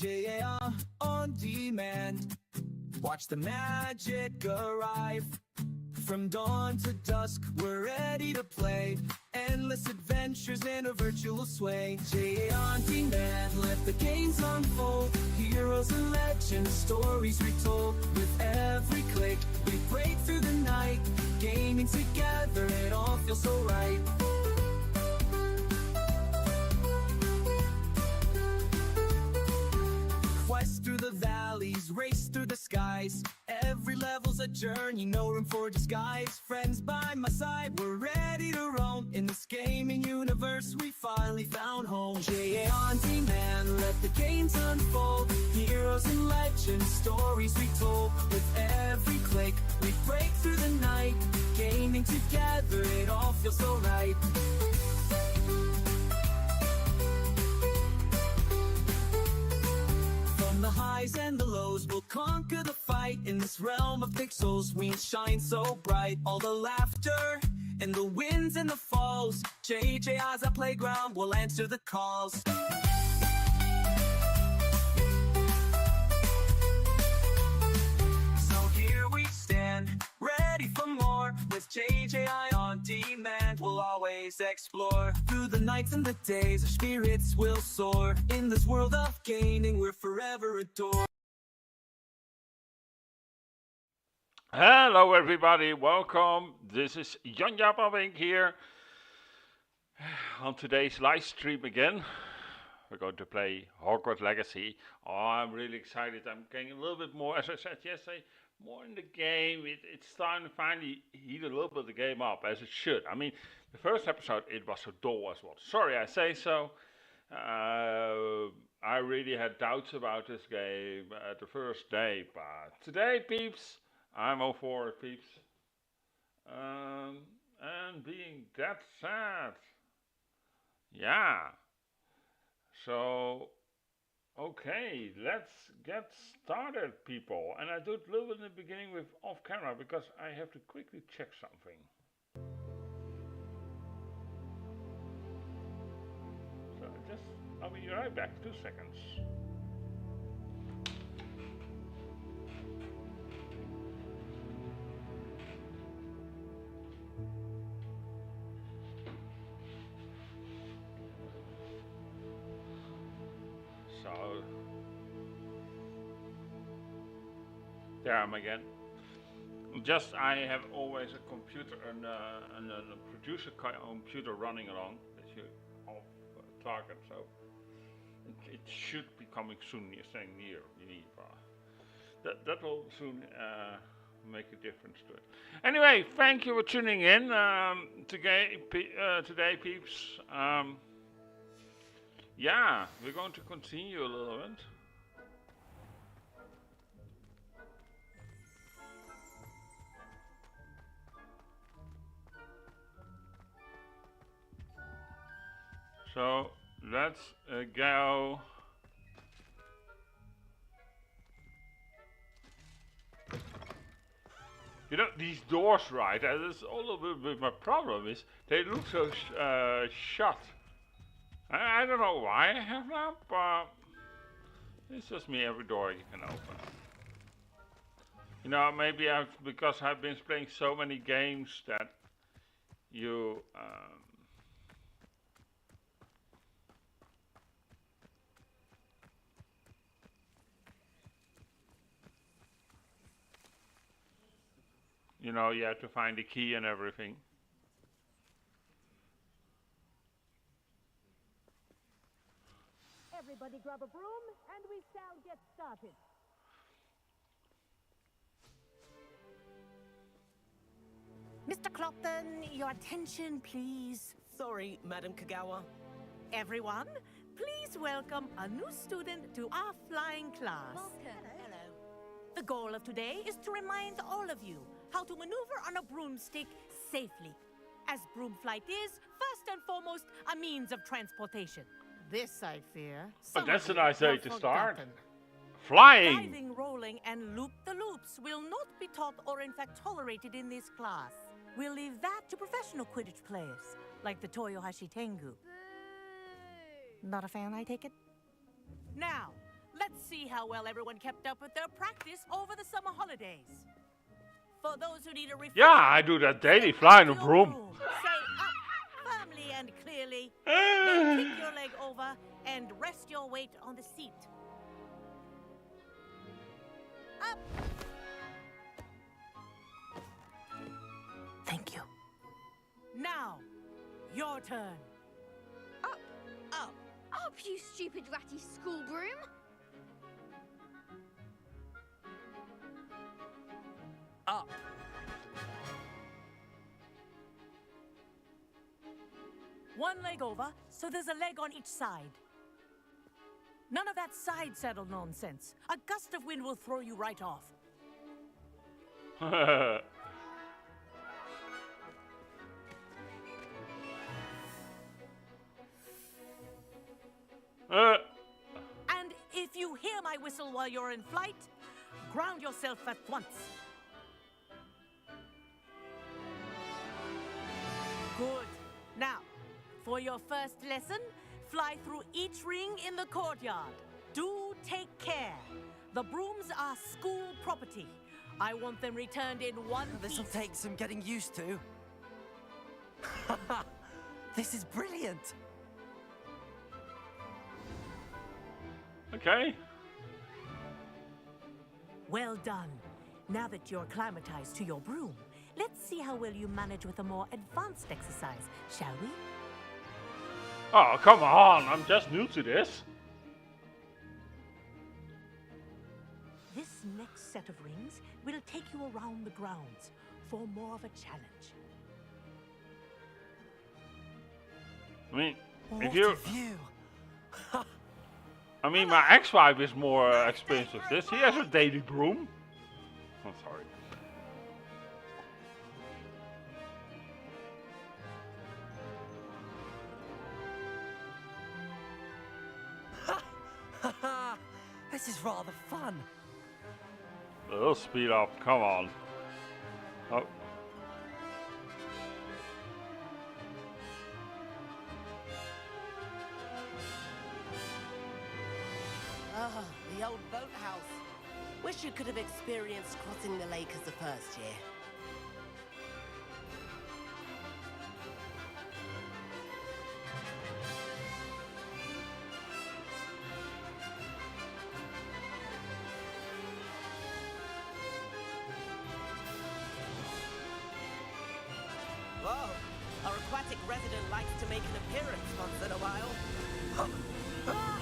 jan-jaap on demand. Watch the magic arrive. From dawn to dusk, we're ready to play. Endless adventures in a virtual sway. jan-jaap on demand, let the games unfold. Heroes and legends, stories retold. With every click, we break through the night. Gaming together, it all feels so right. Quest through the valleys, race through the skies. Every level's a journey, no room for disguise. Friends by my side, we're ready to roam. In this gaming universe, we finally found home. jan-jaap on demand, let the games unfold. Heroes and legends, stories retold. With every click, we break through the night. Gaming together, it all feels so right. The highs and the lows will conquer the fight. In this realm of pixels, we shine so bright. All the laughter and the wins and the falls, jan-jaap as a playground will answer the calls. So here we stand, ready for more. With jan-jaap on demand, we'll always explore. Through the nights and the days, our spirits will soar. In this world of gaming, we're forever adored. Hello everybody, welcome. This is jan-jaap here. On today's live stream again, we're going to play Hogwarts Legacy. Oh, I'm really excited. I'm getting a little bit more, as I said yesterday, more in the game. It's time to finally heat a little bit of the game up, as it should. I mean, the first episode, it was so dull as well. Sorry I say so. I really had doubts about this game at the first day, but today, peeps, I'm all for it, peeps. And being that sad. Yeah. So, okay, let's get started, people. And I do it a little bit in the beginning with off camera because I have to quickly check something. So I'll be right back, 2 seconds. So, there I am again. I have always a computer and a producer computer running along that you off target, so it should be coming soon. You're saying near, that will soon make a difference to it. Anyway, thank you for tuning in today, peeps. Yeah, we're going to continue a little bit. So let's go. You know, these doors, right? That's all a little bit my problem is they look so shut. I don't know why I have that, but it's just me. Every door you can open. You know, maybe because I've been playing so many games that you. You know, you have to find the key and everything. Everybody grab a broom and we shall get started. Mr. Clopton, your attention, please. Sorry, Madam Kagawa. Everyone, please welcome a new student to our flying class. Hello. The goal of today is to remind all of you how to maneuver on a broomstick safely, as broom flight is, first and foremost, a means of transportation. This, I fear, But that's a nice day to start. forgotten. Flying! Diving, rolling, and loop-the-loops will not be taught or in fact tolerated in this class. We'll leave that to professional Quidditch players, like the Toyohashi Tengu. Not a fan, I take it? Now, let's how well everyone kept up with their practice over the summer holidays. For those who need a refresher, Yeah, I do that daily, flying a your broom. Say up firmly and clearly. Then kick your leg over and rest your weight on the seat. Up. Thank you. Now, your turn. Up. Up. Up, you stupid ratty school broom. Up. One leg over, so there's a leg on each side. None of that side saddle nonsense. A gust of wind will throw you right off. And if you hear my whistle while you're in flight, ground yourself at once. Good. Now, for your first lesson, fly through each ring in the courtyard. Do take care. The brooms are school property. I want them returned in one piece. This'll take some getting used to. This is brilliant. Okay. Well done. Now that you're acclimatized to your broom, let's see how well you manage with a more advanced exercise, shall we? Oh, come on. I'm just new to this. This next set of rings will take you around the grounds for more of a challenge. I mean, What if you... a view. I mean, my ex-wife is more experienced with this. He has a daily broom. Oh, sorry. This is rather fun. A little speed up. Come on. Oh. Ah, the old boathouse. Wish you could have experienced crossing the lake as the first year. Whoa! Our aquatic resident likes to make an appearance once in a while. Ah!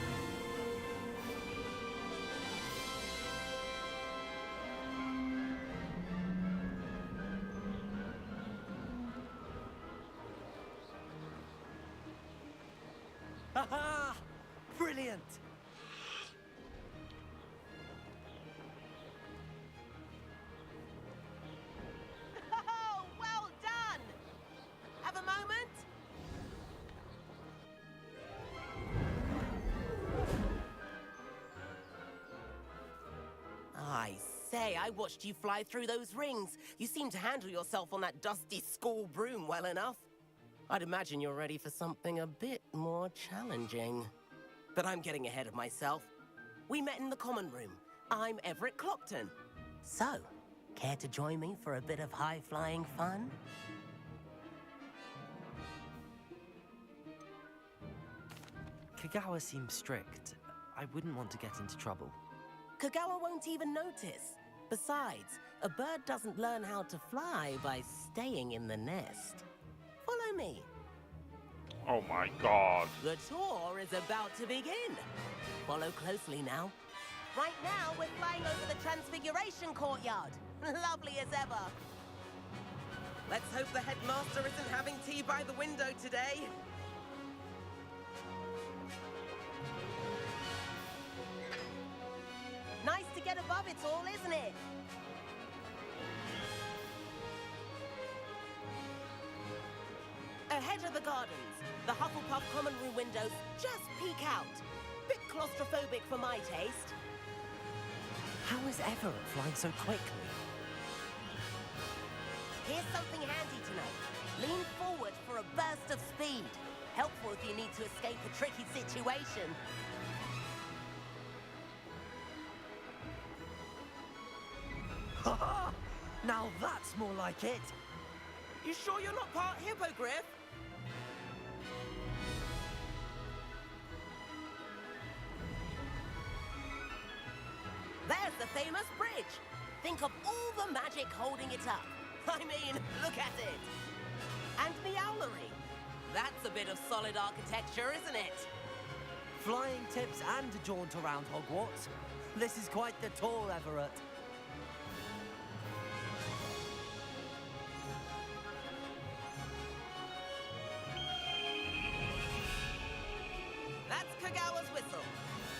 Haha! Brilliant! Oh, well done! Have a moment? I say, I watched you fly through those rings. You seem to handle yourself on that dusty school broom well enough. I'd imagine you're ready for something a bit more challenging. But I'm getting ahead of myself. We met in the common room. I'm Everett Clockton. So, care to join me for a bit of high-flying fun? Kagawa seems strict. I wouldn't want to get into trouble. Kagawa won't even notice. Besides, a bird doesn't learn how to fly by staying in the nest. Follow me. Oh my god. The tour is about to begin. Follow closely now. Right now, we're flying over the Transfiguration Courtyard. Lovely as ever. Let's hope the headmaster isn't having tea by the window today. Nice to get above it all, isn't it? Ahead of the gardens, the Hufflepuff common room windows just peek out. Bit claustrophobic for my taste. How is Everett flying so quickly? Here's something handy to know. Lean forward for a burst of speed. Helpful if you need to escape a tricky situation. Now that's more like it. You sure you're not part hippogriff? There's the famous bridge. Think of all the magic holding it up. I mean, look at it. And the owlery. That's a bit of solid architecture, isn't it? Flying tips and a jaunt around Hogwarts. This is quite the tour, Everett. That's Kagawa's whistle.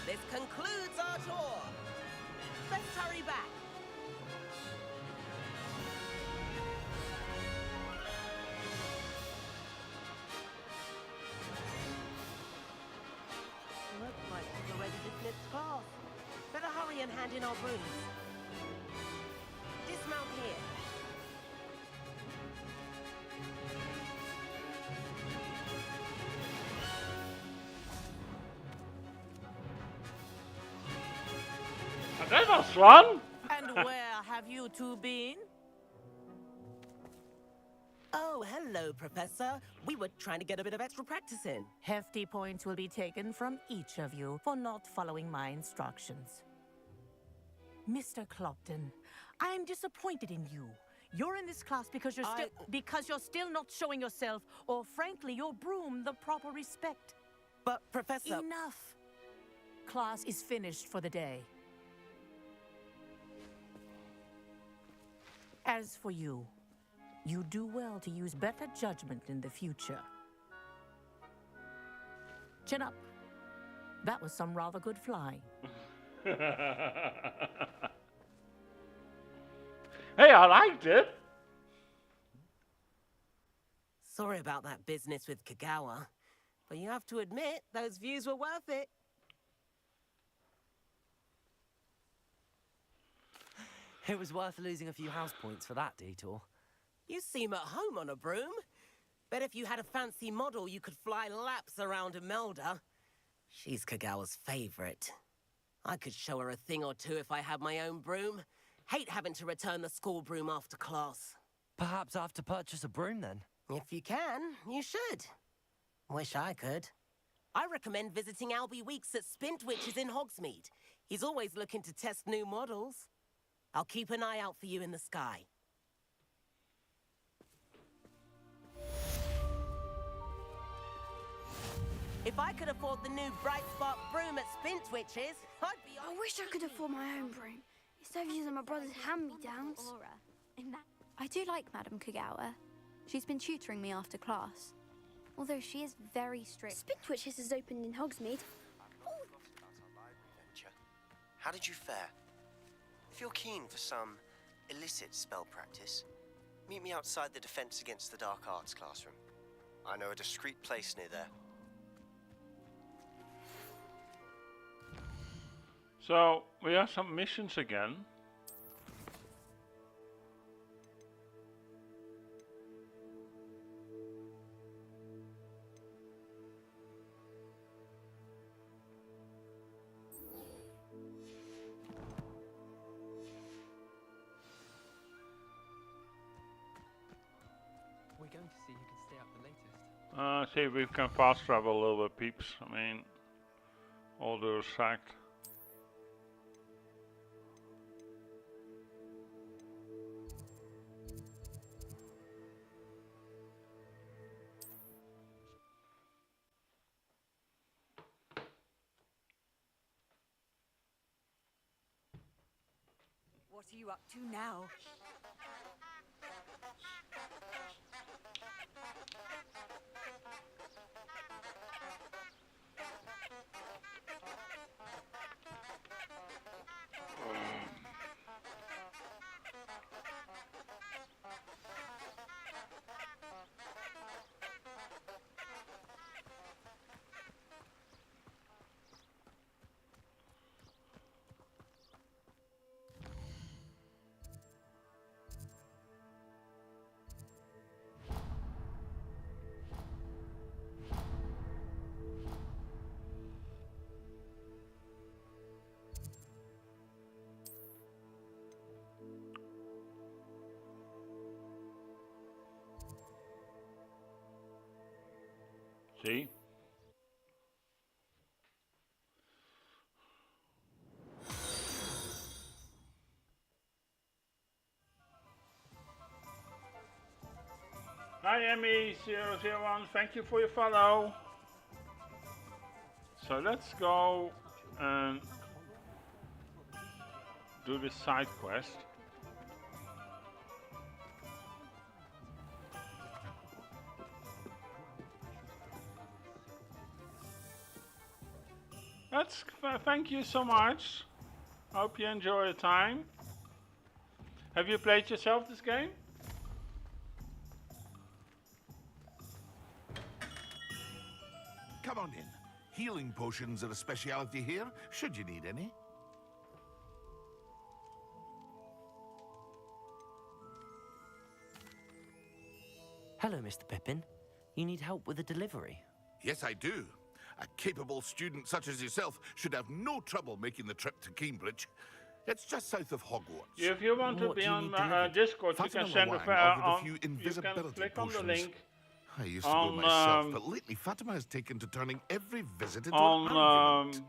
This concludes our tour. Let's hurry back. Looks like we've already dismissed class. Better hurry and hand in our brooms. Dismount here. That was fun! And where have you two been? Oh, hello, Professor. We were trying to get a bit of extra practice in. Hefty points will be taken from each of you for not following my instructions. Mr. Clopton, I'm disappointed in you. You're in this class because you're still not showing yourself, or frankly, your broom, the proper respect. But, Professor... Enough. Class is finished for the day. As for you, you do well to use better judgment in the future. Chin up. That was some rather good flying. Hey, I liked it. Sorry about that business with Kagawa, but you have to admit, those views were worth it. It was worth losing a few house points for that detour. You seem at home on a broom. Bet if you had a fancy model, you could fly laps around Imelda. She's Kagawa's favorite. I could show her a thing or two if I had my own broom. Hate having to return the school broom after class. Perhaps I have to purchase a broom then. If you can, you should. Wish I could. I recommend visiting Albie Weeks at Spintwitches in Hogsmeade. He's always looking to test new models. I'll keep an eye out for you in the sky. If I could afford the new Bright Spark broom at Spintwitches, I'd be... I wish I could afford my own broom, instead of using my brother's hand-me-downs. I do like Madame Kagawa. She's been tutoring me after class. Although she is very strict. Spintwitches is opened in Hogsmeade. How did you fare? If you're keen for some illicit spell practice, meet me outside the Defense Against the Dark Arts classroom. I know a discreet place near there. So, we have some missions again. We're going to see who can stay up the latest. See if we can fast travel a little bit, peeps. I mean, all due respect. What are you up to now? See? Hi Emmy001, thank you for your follow. So let's go and do this side quest. Thank you so much. Hope you enjoy your time. Have you played yourself this game? Come on in. Healing potions are a specialty here, should you need any. Hello, Mr. Pippin. You need help with a delivery? Yes, I do. A capable student such as yourself should have no trouble making the trip to Cambridge. It's just south of Hogwarts. If you want to be on Discord, you can send a few invisibility potions. On the link. I used to go myself, but lately Fatima has taken to turning every visit into an argument.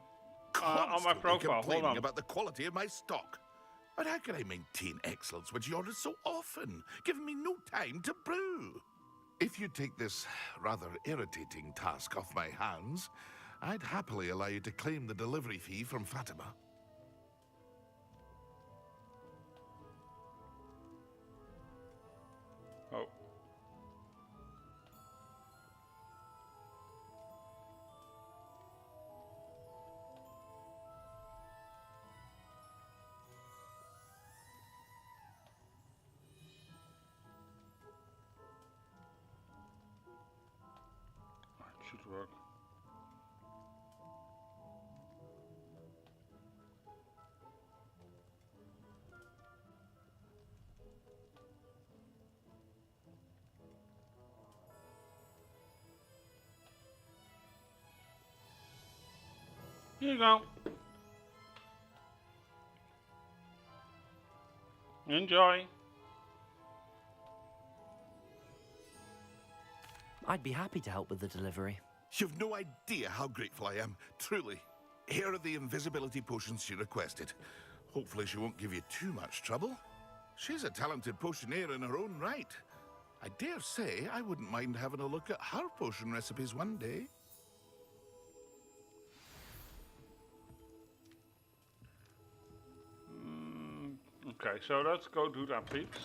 On my profile. Complaining about the quality of my stock. But how can I maintain excellence when she orders so often, giving me no time to brew? If you take this rather irritating task off my hands, I'd happily allow you to claim the delivery fee from Fatima. Oh. It should work. Here you go. Enjoy. I'd be happy to help with the delivery. You've no idea how grateful I am, truly. Here are the invisibility potions she requested. Hopefully she won't give you too much trouble. She's a talented potioneer in her own right. I dare say I wouldn't mind having a look at her potion recipes one day. Okay, so let's go do that, peeps.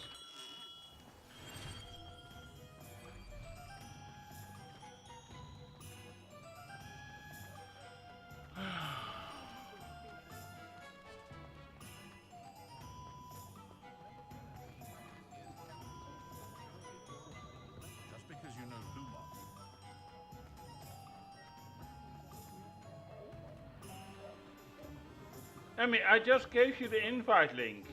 Just because you know Lumos. Emmy, I just gave you the invite link.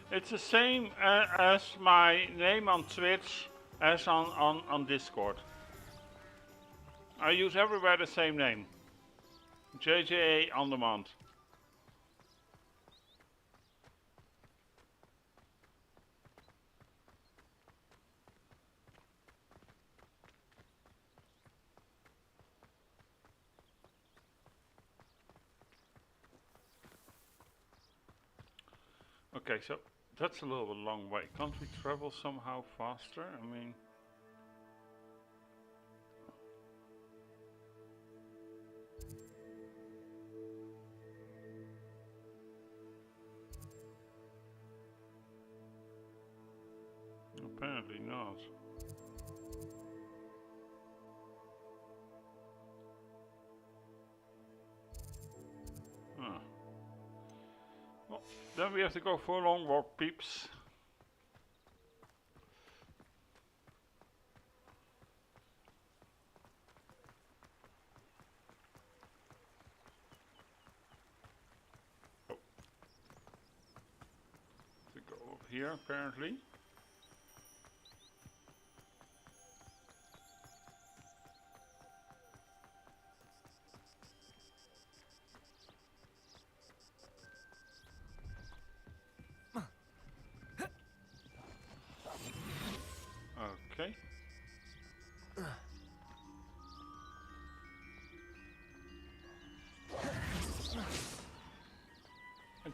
It's the same as my name on Twitch as on Discord. I use everywhere the same name. JJA on demand. Okay, so that's a little bit long way. Can't we travel somehow faster? I mean... Apparently not. Huh. Well, then we have to go for a long walk, peeps. Oh. To go up here, apparently.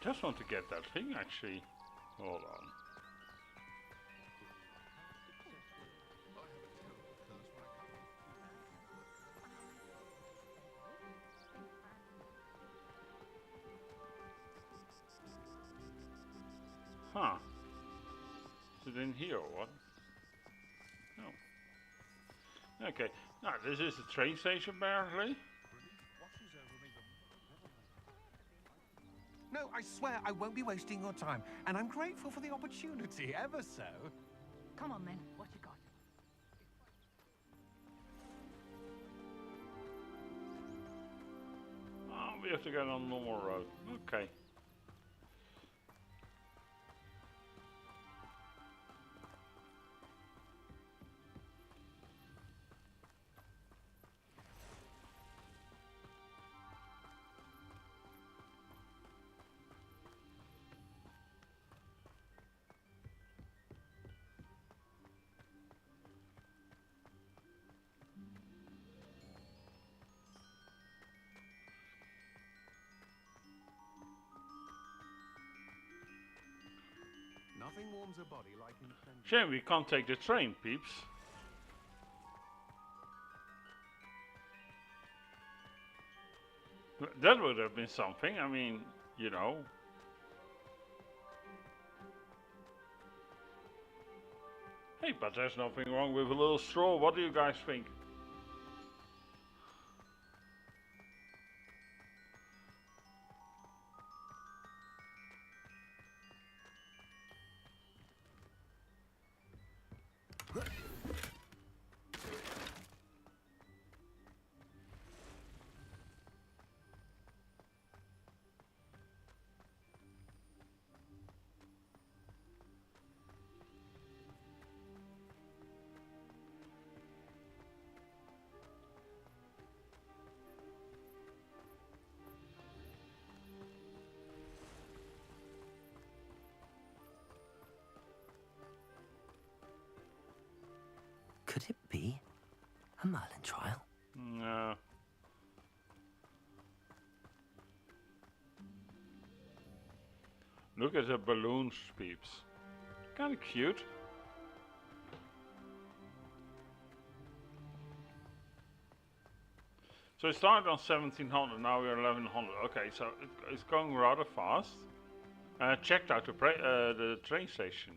just want to get that thing actually. Hold on. Huh. Is it in here or what? No. Okay. Now this is the train station apparently. No, I swear I won't be wasting your time, and I'm grateful for the opportunity, ever so. Come on then, what you got? Oh, we have to get on normal road. Okay. Nothing warms a body like intense. Shame we can't take the train, peeps. That would have been something, I mean, you know. Hey, but there's nothing wrong with a little stroll, what do you guys think? Could it be a Merlin trial? No. Look at the balloons, peeps. Kinda cute. So it started on 1700, now we're 1100. Okay, so it's going rather fast. Checked out the train station.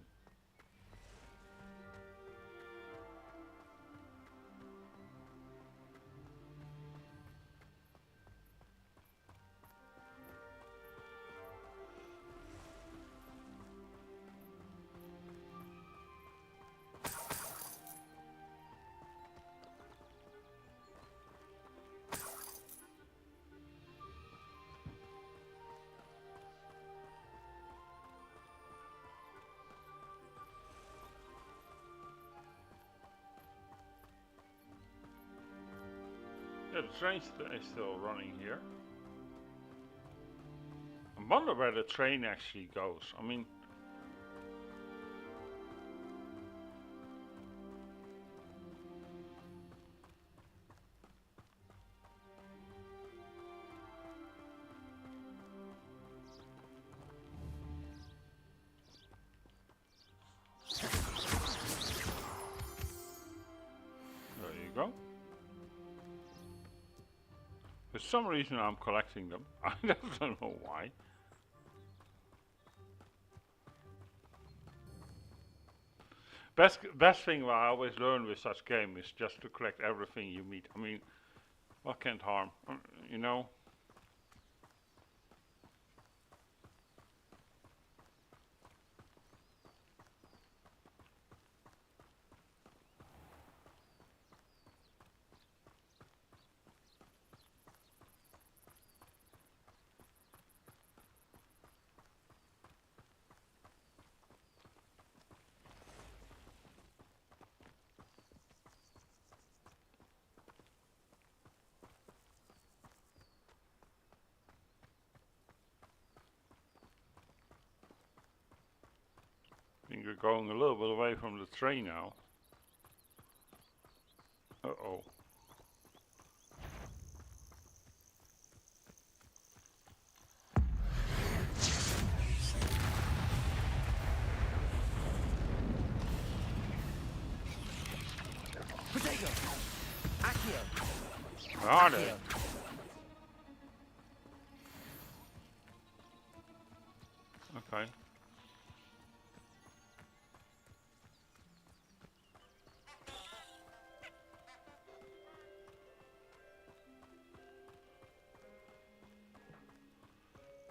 Yeah, the train is still running here. I wonder where the train actually goes. I mean, there you go. For some reason I'm collecting them. I don't know why. Best thing what I always learn with such game is just to collect everything you meet. I mean, what can't harm, you know? I think we're going a little bit away from the train now. Uh-oh. Accio. Accio. Where are they? Okay.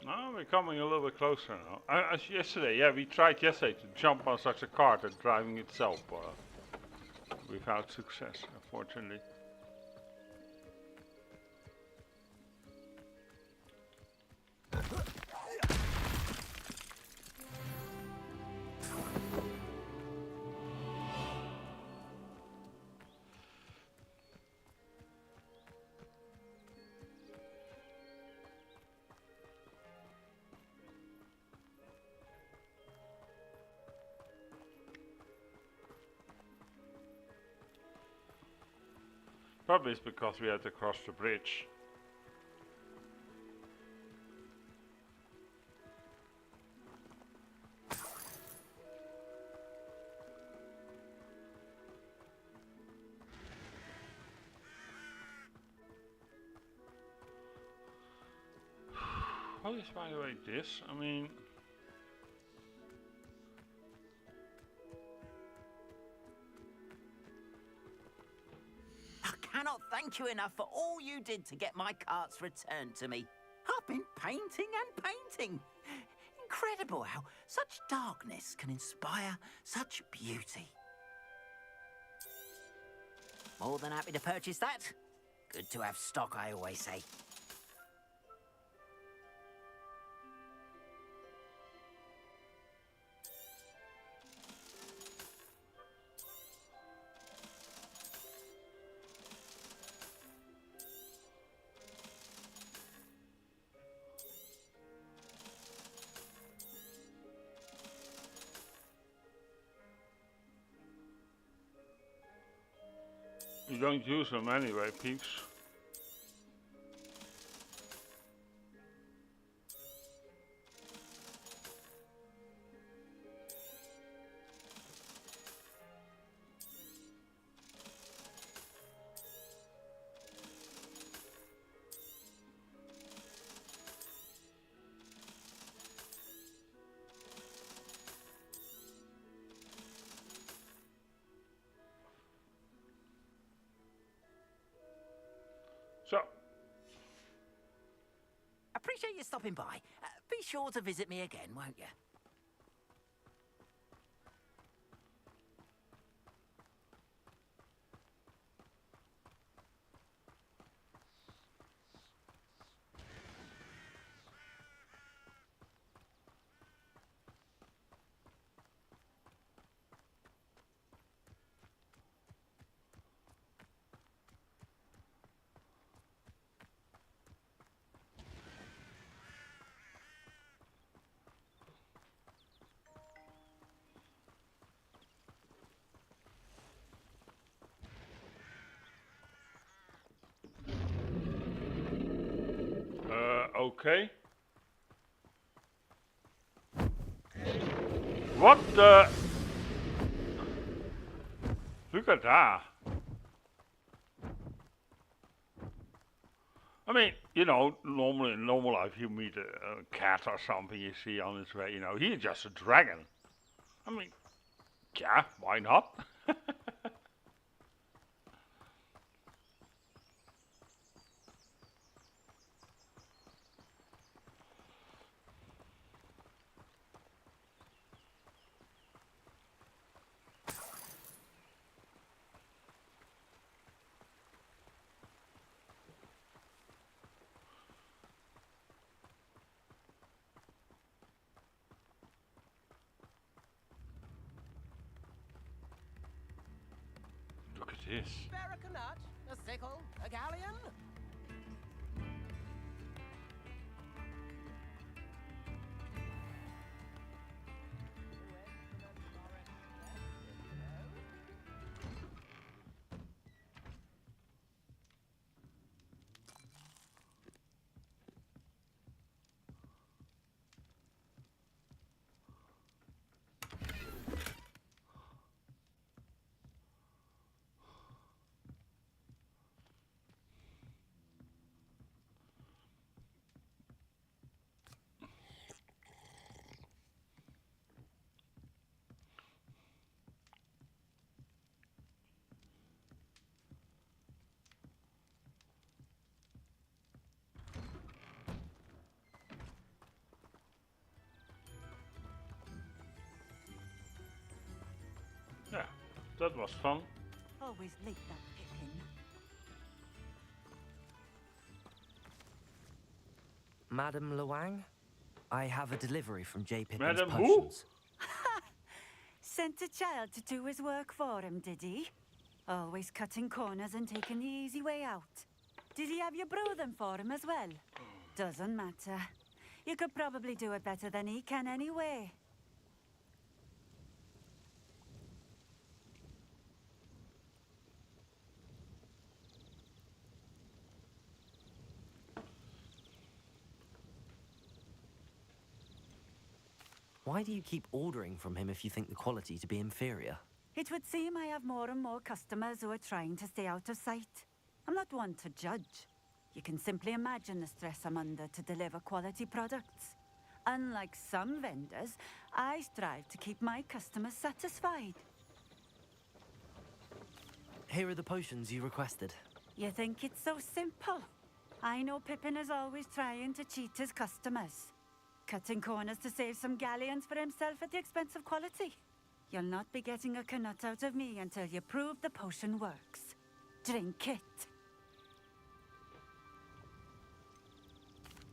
Oh, we're coming a little bit closer now. As yesterday, yeah, we tried yesterday to jump on such a cart and driving itself without success, unfortunately. Probably it's because we had to cross the bridge. What is, by the way, this? I mean... I cannot thank you enough for all you did to get my carts returned to me. I've been painting and painting. Incredible how such darkness can inspire such beauty. More than happy to purchase that. Good to have stock, I always say. You don't use them anyway, peeps. So, Appreciate you stopping by. Be sure to visit me again, won't you? okay. What the? Look at that. I mean, you know, normally in normal life you meet a cat or something you see on its way, you know, he's just a dragon. I mean, yeah, why not? Look at this. Bear a nut, a sickle, a galleon. That was fun. Always late, that Pippin. Madam Luang, I have a delivery from J. Pippin's Madam who? Potions. Sent a child to do his work for him, did he? Always cutting corners and taking the easy way out. Did he have you brew them for him as well? Doesn't matter. You could probably do it better than he can anyway. Why do you keep ordering from him if you think the quality to be inferior? It would seem I have more and more customers who are trying to stay out of sight. I'm not one to judge. You can simply imagine the stress I'm under to deliver quality products. Unlike some vendors, I strive to keep my customers satisfied. Here are the potions you requested. You think it's so simple? I know Pippin is always trying to cheat his customers. Cutting corners to save some galleons for himself at the expense of quality. You'll not be getting a canut out of me until you prove the potion works. Drink it.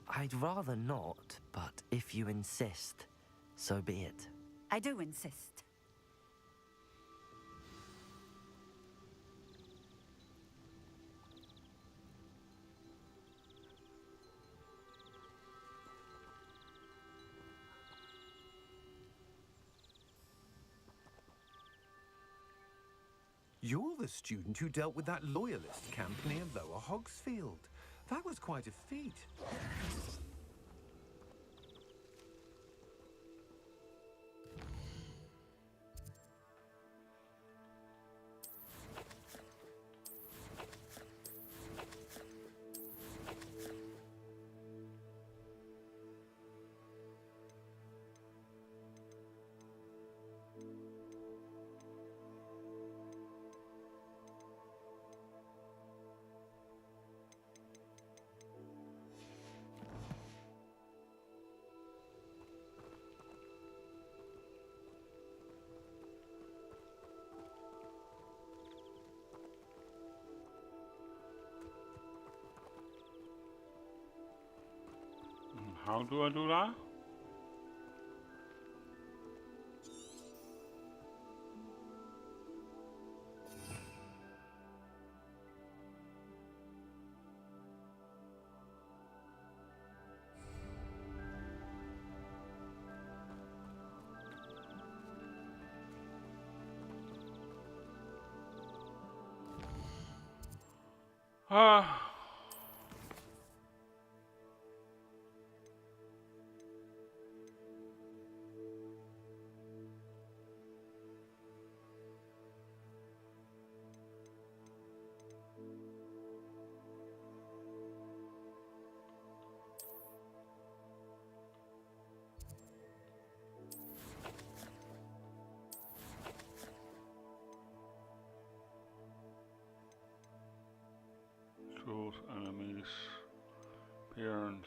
I'd rather not, but if you insist, so be it. I do insist. You're the student who dealt with that loyalist camp near Lower Hogsfield. That was quite a feat. How do I do that? Tools, enemies, appearance,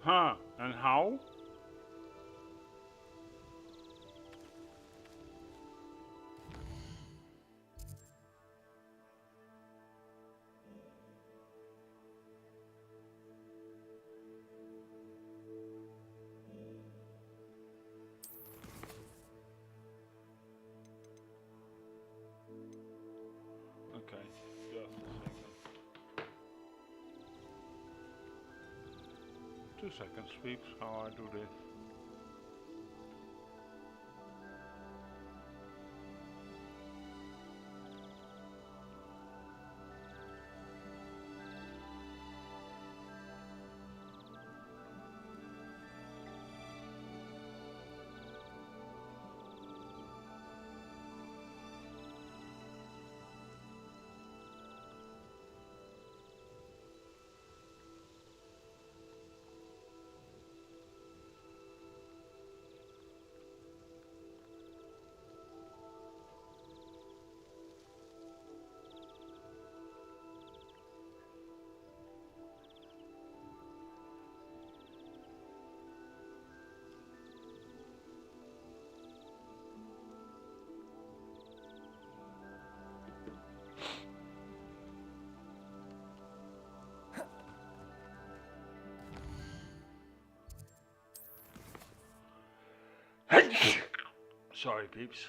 Huh, and how? Okay, just a second. 2 seconds, peeps, how I do this. Sorry, peeps.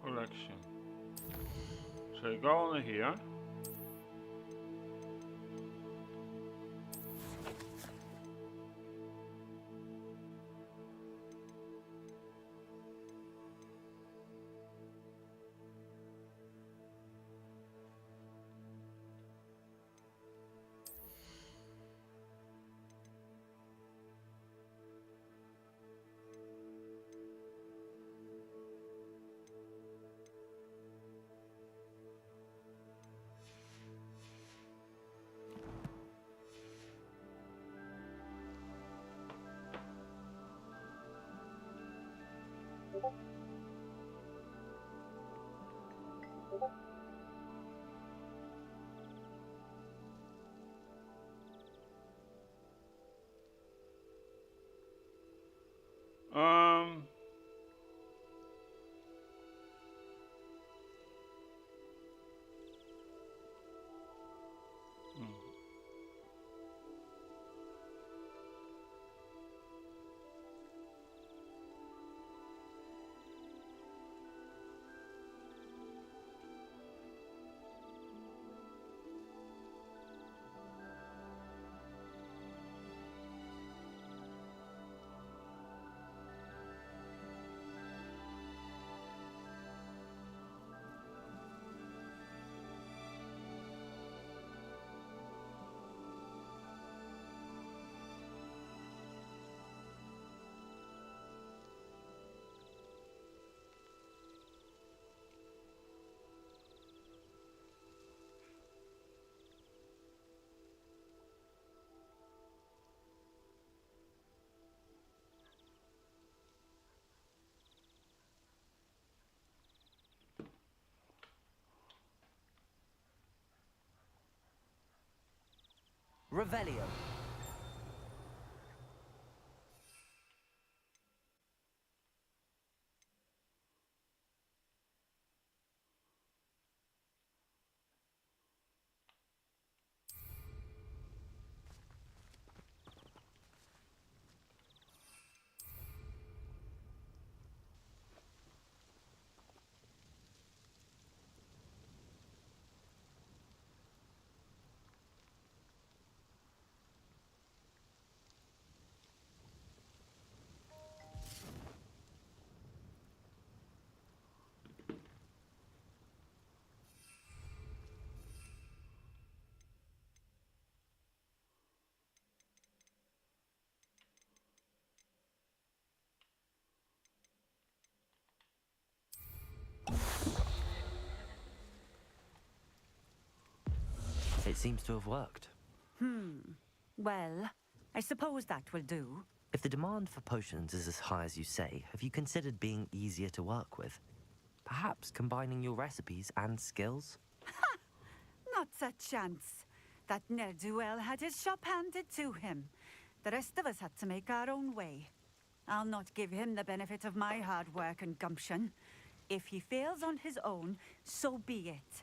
Collection. So you go on here. Um. Revelio. It seems to have worked. Well, I suppose that will do. If the demand for potions is as high as you say, have you considered being easier to work with? Perhaps combining your recipes and skills? Not a chance. That ne'er-do-well had his shop handed to him. The rest of us had to make our own way. I'll not give him the benefit of my hard work and gumption. If he fails on his own, so be it.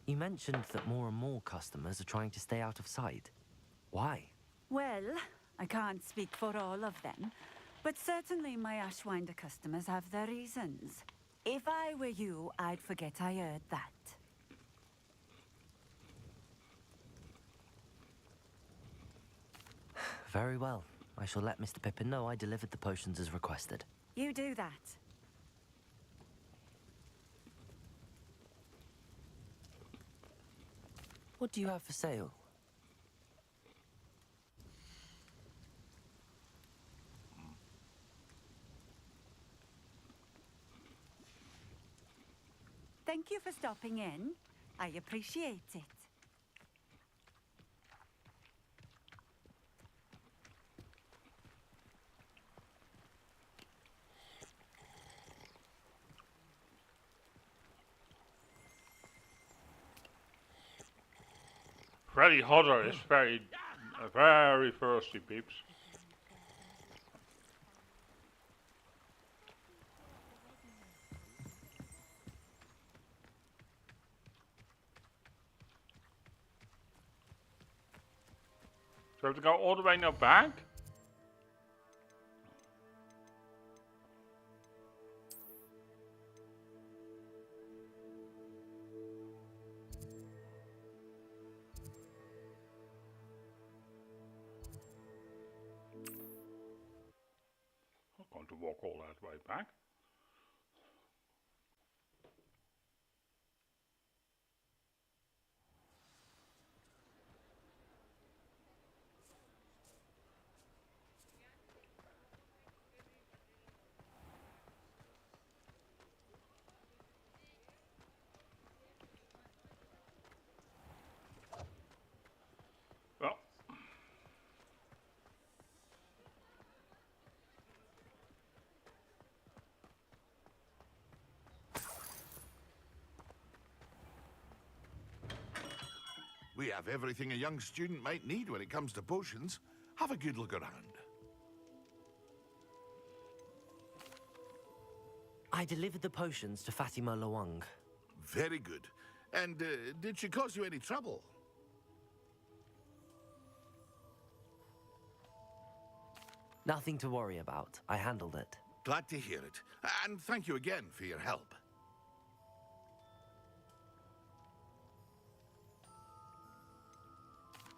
You mentioned that more and more customers are trying to stay out of sight. Why? Well, I can't speak for all of them, but certainly my Ashwinder customers have their reasons. If I were you, I'd forget I heard that. Very well. I shall let Mr. Pippin know I delivered the potions as requested. You do that. What do you have for sale? Thank you for stopping in. I appreciate it. Freddy Hodder is very thirsty, peeps. So we have to go all the way now back? I'm going to walk all that way back. Well, We have everything a young student might need when it comes to potions. Have a good look around. I delivered the potions to Fatima Lawang. Very good. And did she cause you any trouble? Nothing to worry about. I handled it. Glad to hear it. And thank you again for your help.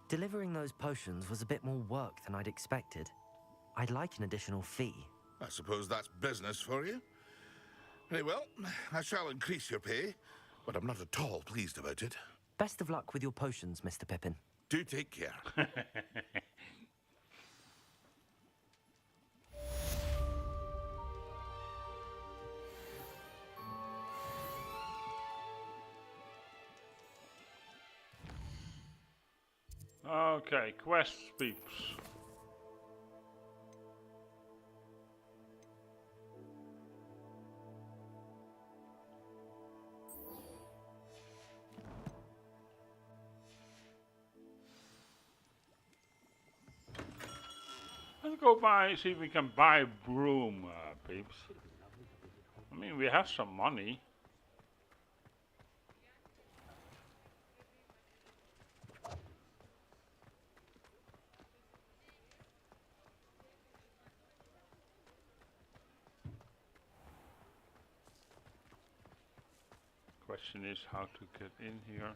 Delivering those potions was a bit more work than I'd expected. I'd like an additional fee. I suppose that's business for you. Very well, I shall increase your pay, but I'm not at all pleased about it. Best of luck with your potions, Mr. Pippin. Do take care. okay, quest peeps. Let's go buy, see if we can buy a broom, peeps. I mean, we have some money. Question is how to get in here.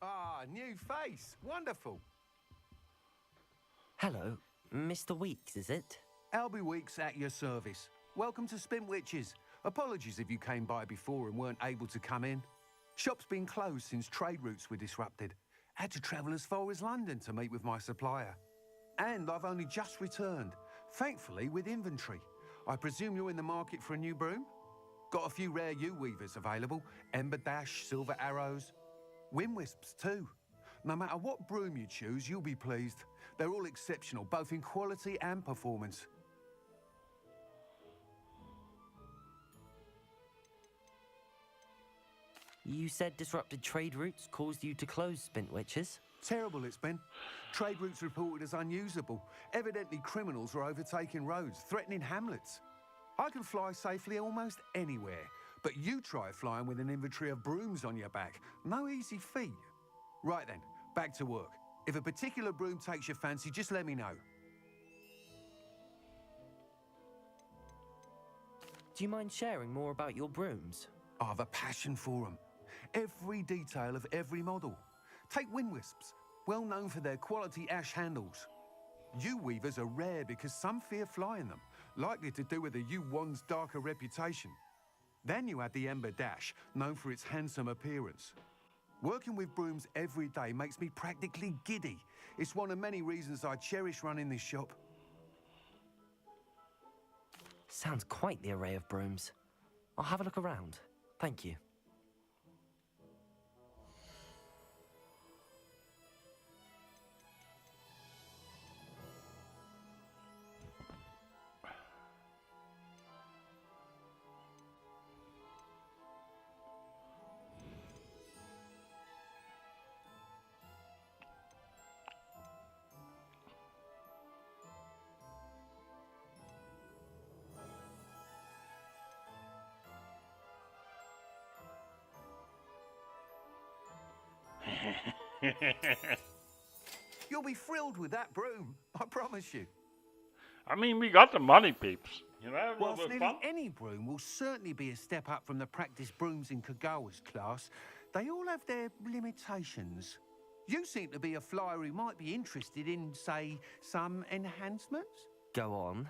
Ah, new face. Wonderful. Hello, Mr. Weeks, is it? Albie Weeks at your service. Welcome to Spintwitches. Apologies if you came by before and weren't able to come in. Shop's been closed since trade routes were disrupted. Had to travel as far as London to meet with my supplier. And I've only just returned, thankfully with inventory. I presume you're in the market for a new broom? Got a few rare yew-weavers available. Ember Dash, Silver Arrows. Wind Wisps too. No matter what broom you choose, you'll be pleased. They're all exceptional, both in quality and performance. You said disrupted trade routes caused you to close Spintwitches? Terrible it's been. Trade routes reported as unusable. Evidently criminals are overtaking roads, threatening hamlets. I can fly safely almost anywhere, but you try flying with an inventory of brooms on your back. No easy feat. Right then, back to work. If a particular broom takes your fancy, just let me know. Do you mind sharing more about your brooms? I have a passion for them. Every detail of every model. Take Wind Wisps, well known for their quality ash handles. Yew-weavers are rare because some fear flying them, likely to do with the yew-wand's darker reputation. Then you add the Ember Dash, known for its handsome appearance. Working with brooms every day makes me practically giddy. It's one of many reasons I cherish running this shop. Sounds quite the array of brooms. I'll have a look around. Thank you. You'll be thrilled with that broom, I promise you. I mean, we got the money, peeps. You know, have a Whilst little bit nearly of fun. any broom will certainly be a step up from the practice brooms in Kagawa's class, they all have their limitations. You seem to be a flyer who might be interested in, say, some enhancements? Go on.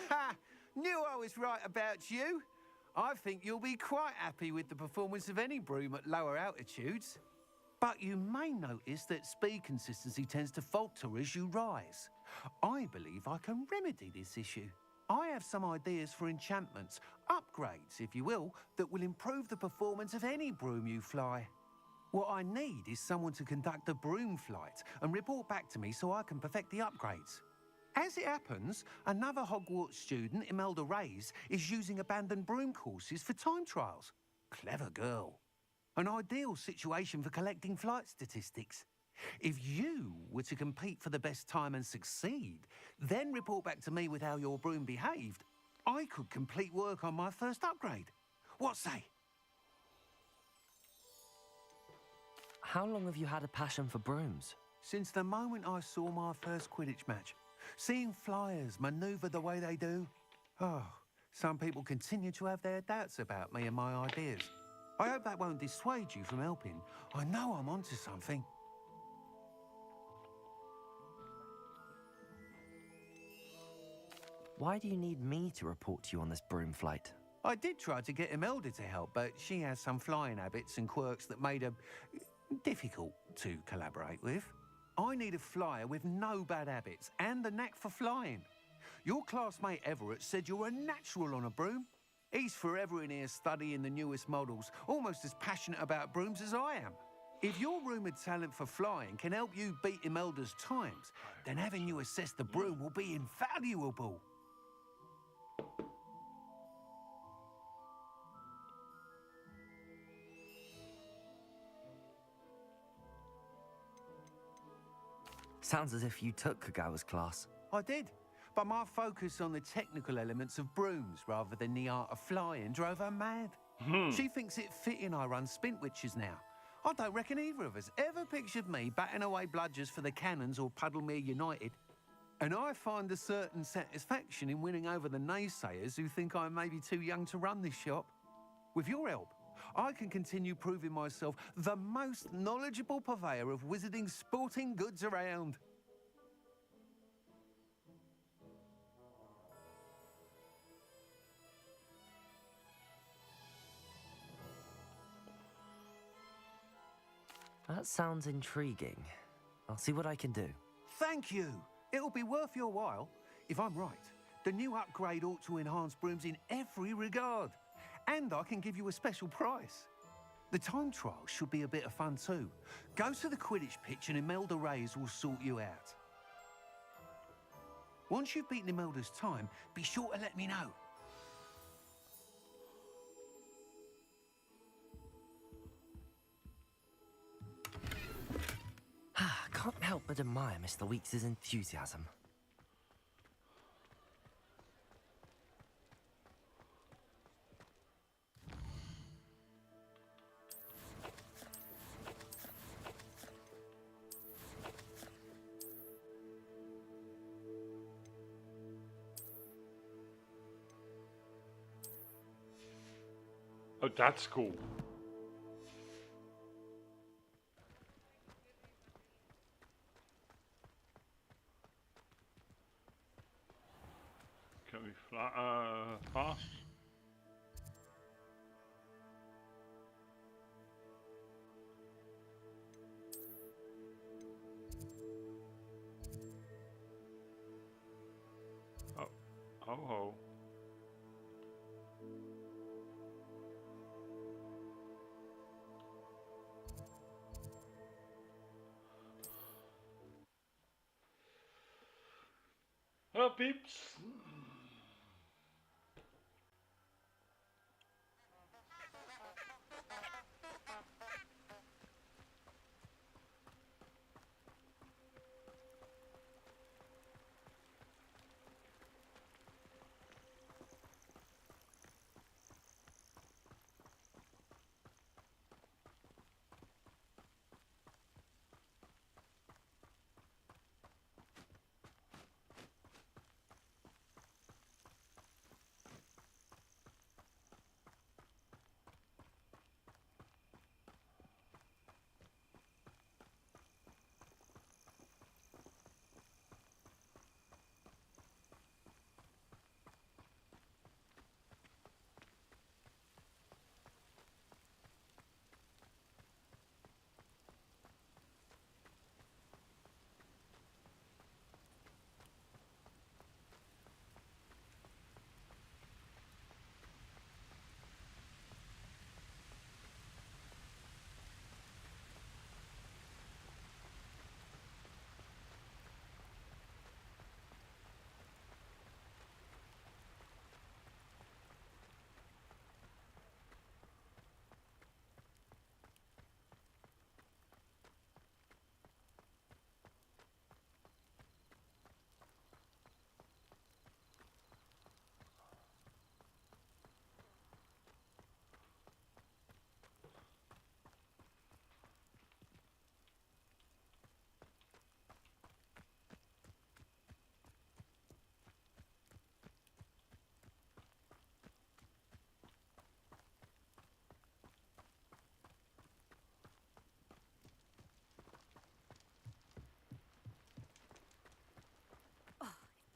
Ha! Knew I was right about you. I think you'll be quite happy with the performance of any broom at lower altitudes. But you may notice that speed consistency tends to falter as you rise. I believe I can remedy this issue. I have some ideas for enchantments, upgrades, if you will, that will improve the performance of any broom you fly. What I need is someone to conduct a broom flight and report back to me so I can perfect the upgrades. As it happens, another Hogwarts student, Imelda Reyes, is using abandoned broom courses for time trials. Clever girl. An ideal situation for collecting flight statistics. If you were to compete for the best time and succeed, then report back to me with how your broom behaved, I could complete work on my first upgrade. What say? How long have you had a passion for brooms? Since the moment I saw my first Quidditch match. Seeing flyers manoeuvre the way they do. Oh, some people continue to have their doubts about me and my ideas. I hope that won't dissuade you from helping. I know I'm onto something. Why do you need me to report to you on this broom flight? I did try to get Imelda to help, but she has some flying habits and quirks that made her difficult to collaborate with. I need a flyer with no bad habits and the knack for flying. Your classmate Everett said you're a natural on a broom. He's forever in here studying the newest models, almost as passionate about brooms as I am. If your rumoured talent for flying can help you beat Imelda's times, then having you assess the broom will be invaluable. Sounds as if you took Kagawa's class. I did, but my focus on the technical elements of brooms rather than the art of flying drove her mad. She thinks it fitting I run Spintwitches now. I don't reckon either of us ever pictured me batting away bludgers for the Cannons or Puddlemere United. And I find a certain satisfaction in winning over the naysayers who think I may be too young to run this shop. With your help, I can continue proving myself the most knowledgeable purveyor of wizarding sporting goods around. That sounds intriguing. I'll see what I can do. Thank you. It'll be worth your while. If I'm right, the new upgrade ought to enhance brooms in every regard. And I can give you a special price. The time trial should be a bit of fun too. Go to the Quidditch pitch and Imelda Reyes will sort you out. Once you've beaten Imelda's time, be sure to let me know. Can't help but admire Mr. Weeks' enthusiasm. Oh, that's cool. Can we fly fast? Oh, oh. Oh, peeps.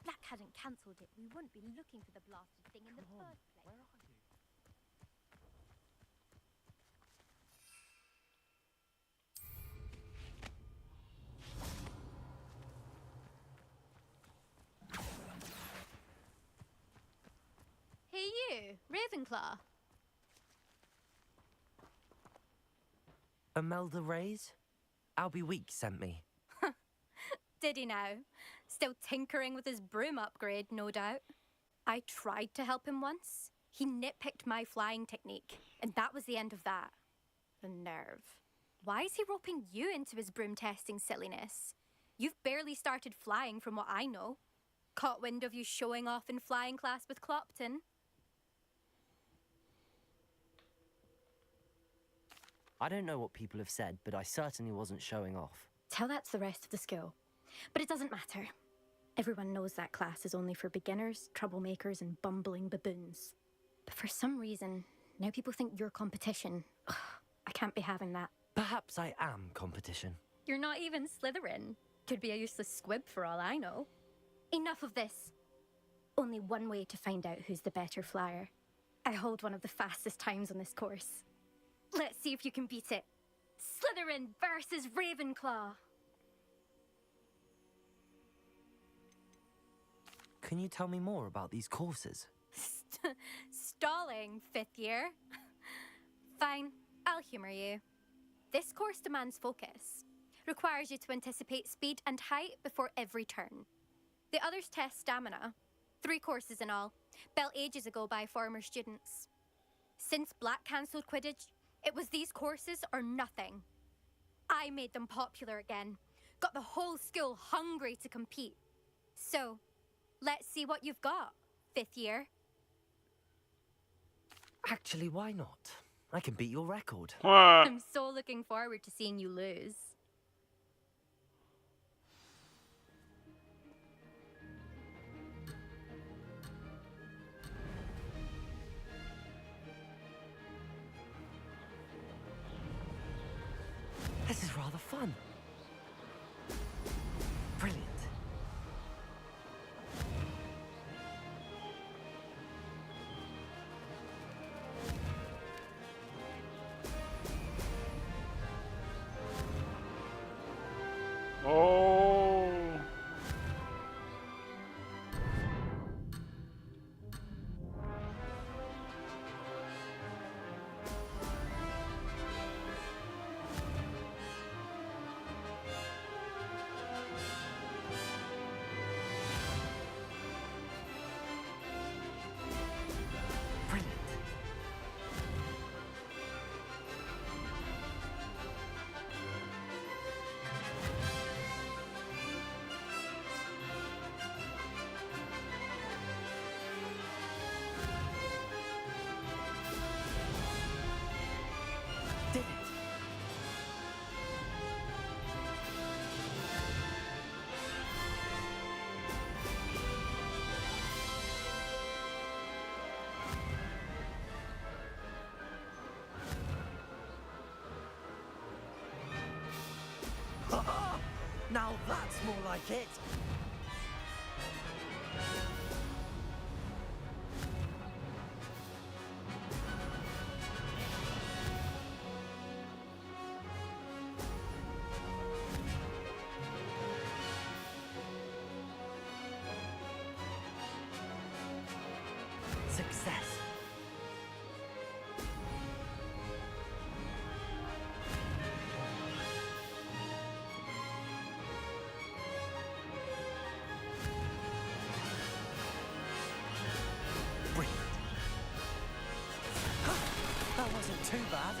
Black hadn't cancelled it, we wouldn't be looking for the blasted thing in the first place. Where are you? Hey you, Ravenclaw. Imelda Reyes? Albie Weeks sent me. Did he now? Still tinkering with his broom upgrade, no doubt. I tried to help him once. He nitpicked my flying technique, and that was the end of that. The nerve. Why is he roping you into his broom testing silliness? You've barely started flying from what I know. Caught wind of you showing off in flying class with Clopton. I don't know what people have said, but I certainly wasn't showing off. Tell that to the rest of the school. But it doesn't matter. Everyone knows that class is only for beginners, troublemakers, and bumbling baboons. But for some reason, now people think you're competition. Ugh, I can't be having that. Perhaps I am competition. You're not even Slytherin. Could be a useless squib for all I know. Enough of this. Only one way to find out who's the better flyer. I hold one of the fastest times on this course. Let's see if you can beat it. Slytherin versus Ravenclaw. Can you tell me more about these courses? Stalling, 5th year. Fine, I'll humor you. This course demands focus. Requires you to anticipate speed and height before every turn. The others test stamina. 3 courses in all, built ages ago by former students. Since Black cancelled Quidditch, it was these courses or nothing. I made them popular again. Got the whole school hungry to compete. So, let's see what you've got, 5th year. Actually, why not? I can beat your record. I'm so looking forward to seeing you lose. This is rather fun. Brilliant. Oh. Did it. Now that's more like it. Success. Brilliant. That wasn't too bad.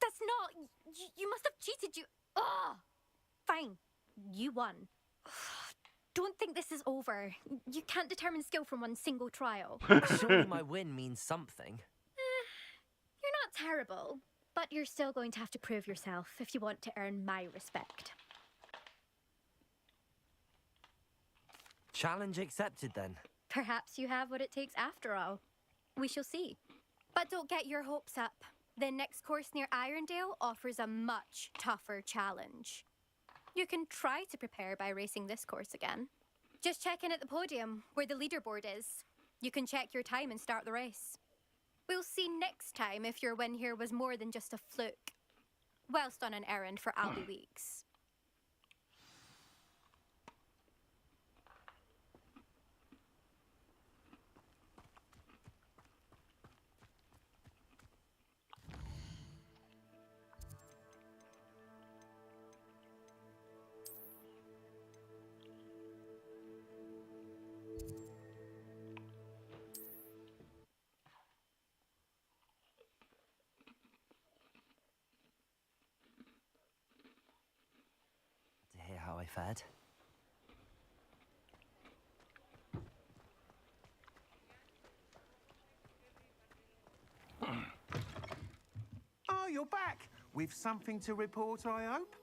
That's not... You must have cheated, you... Ugh! Fine. You won. Don't think this is over. You can't determine skill from one single trial. Surely my win means something. You're not terrible, but you're still going to have to prove yourself if you want to earn my respect. Challenge accepted then. Perhaps you have what it takes after all. We shall see. But don't get your hopes up. The next course near Irondale offers a much tougher challenge. You can try to prepare by racing this course again. Just check in at the podium, where the leaderboard is. You can check your time and start the race. We'll see next time if your win here was more than just a fluke. Whilst on an errand for Albie Weeks. To hear how I fared. Oh, you're back. With something to report, I hope?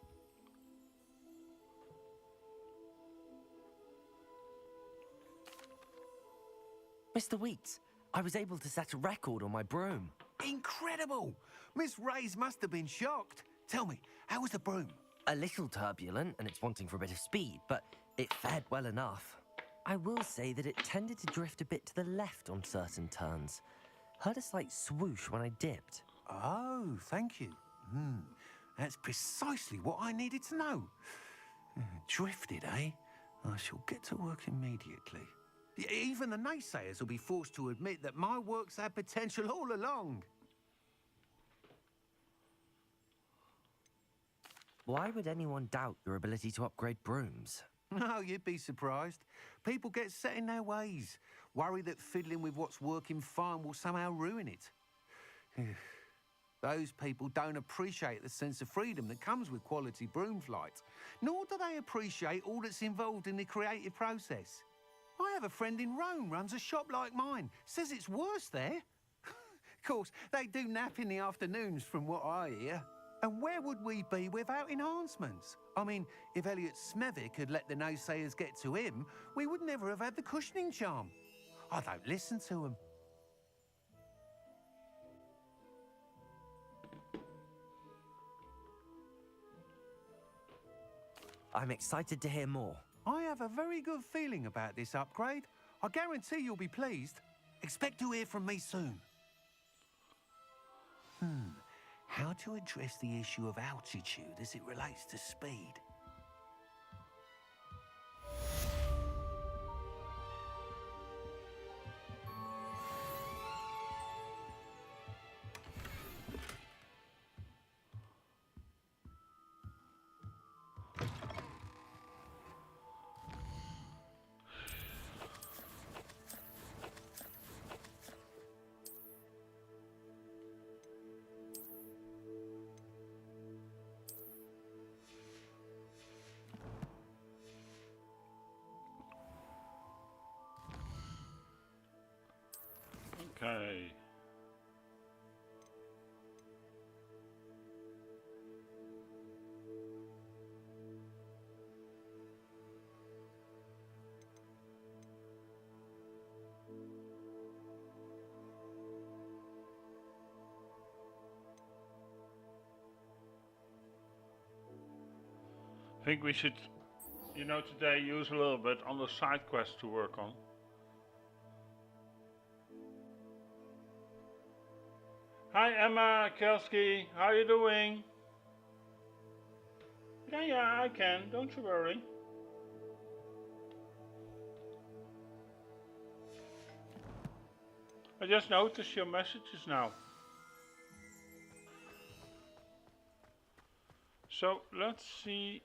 Mr. Weeks, I was able to set a record on my broom. Incredible! Miss Reyes must have been shocked. Tell me, how was the broom? A little turbulent, and it's wanting for a bit of speed, but it fared well enough. I will say that it tended to drift a bit to the left on certain turns. Heard a slight swoosh when I dipped. Oh, thank you. That's precisely what I needed to know. Drifted, eh? I shall get to work immediately. Even the naysayers will be forced to admit that my work's had potential all along. Why would anyone doubt your ability to upgrade brooms? No, you'd be surprised. People get set in their ways, worry that fiddling with what's working fine will somehow ruin it. Those people don't appreciate the sense of freedom that comes with quality broom flight, nor do they appreciate all that's involved in the creative process. I have a friend in Rome runs a shop like mine, says it's worse there. Of course, they do nap in the afternoons from what I hear. And where would we be without enhancements? I mean, if Elliot Smethwick had let the naysayers get to him, we would never have had the cushioning charm. I don't listen to them. I'm excited to hear more. I have a very good feeling about this upgrade. I guarantee you'll be pleased. Expect to hear from me soon. How to address the issue of altitude as it relates to speed? Okay. I think we should, today use a little bit on the side quest to work on. Hi Emma Kelsky, how you doing? Yeah, I can, don't you worry. I just noticed your messages now. So let's see.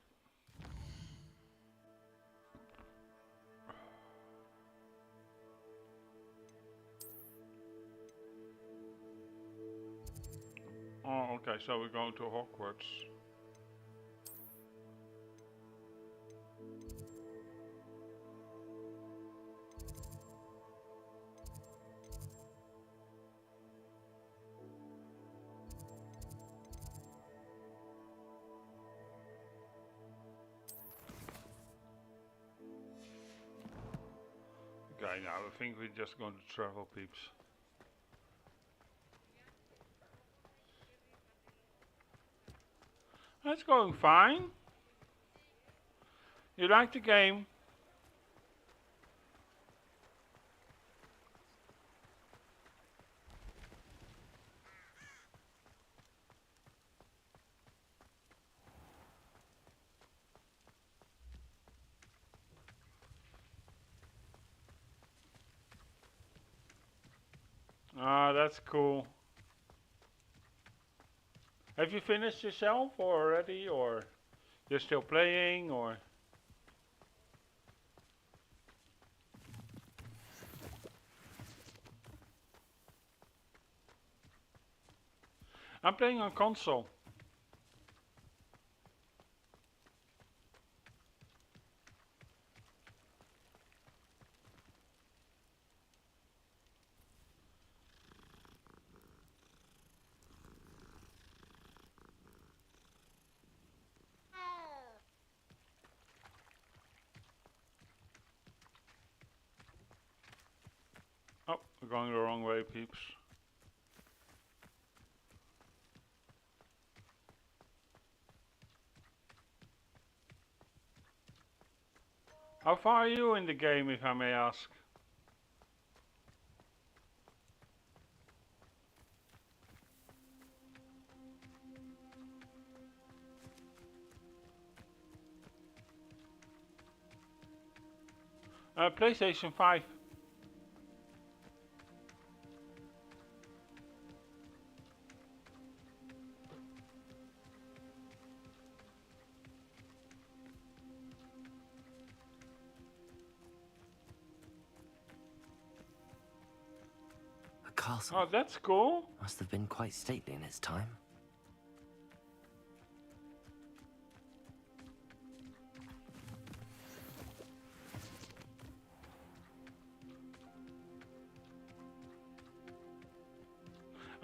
Oh, okay, so we're going to Hogwarts. Okay, now I think we're just going to travel, peeps. It's going fine. You like the game? Ah, that's cool. Have you finished yourself already, or you're still playing, or? I'm playing on console. Oh, we're going the wrong way, peeps. How far are you in the game, if I may ask? PlayStation 5. A castle. Oh, that's cool. Must have been quite stately in its time.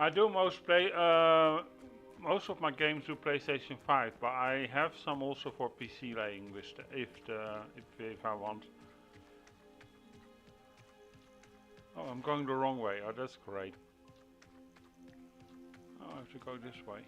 I do most of my games do PlayStation 5, but I have some also for PC laying with if I want. Oh, I'm going the wrong way. Oh, that's great. Oh, I have to go this way.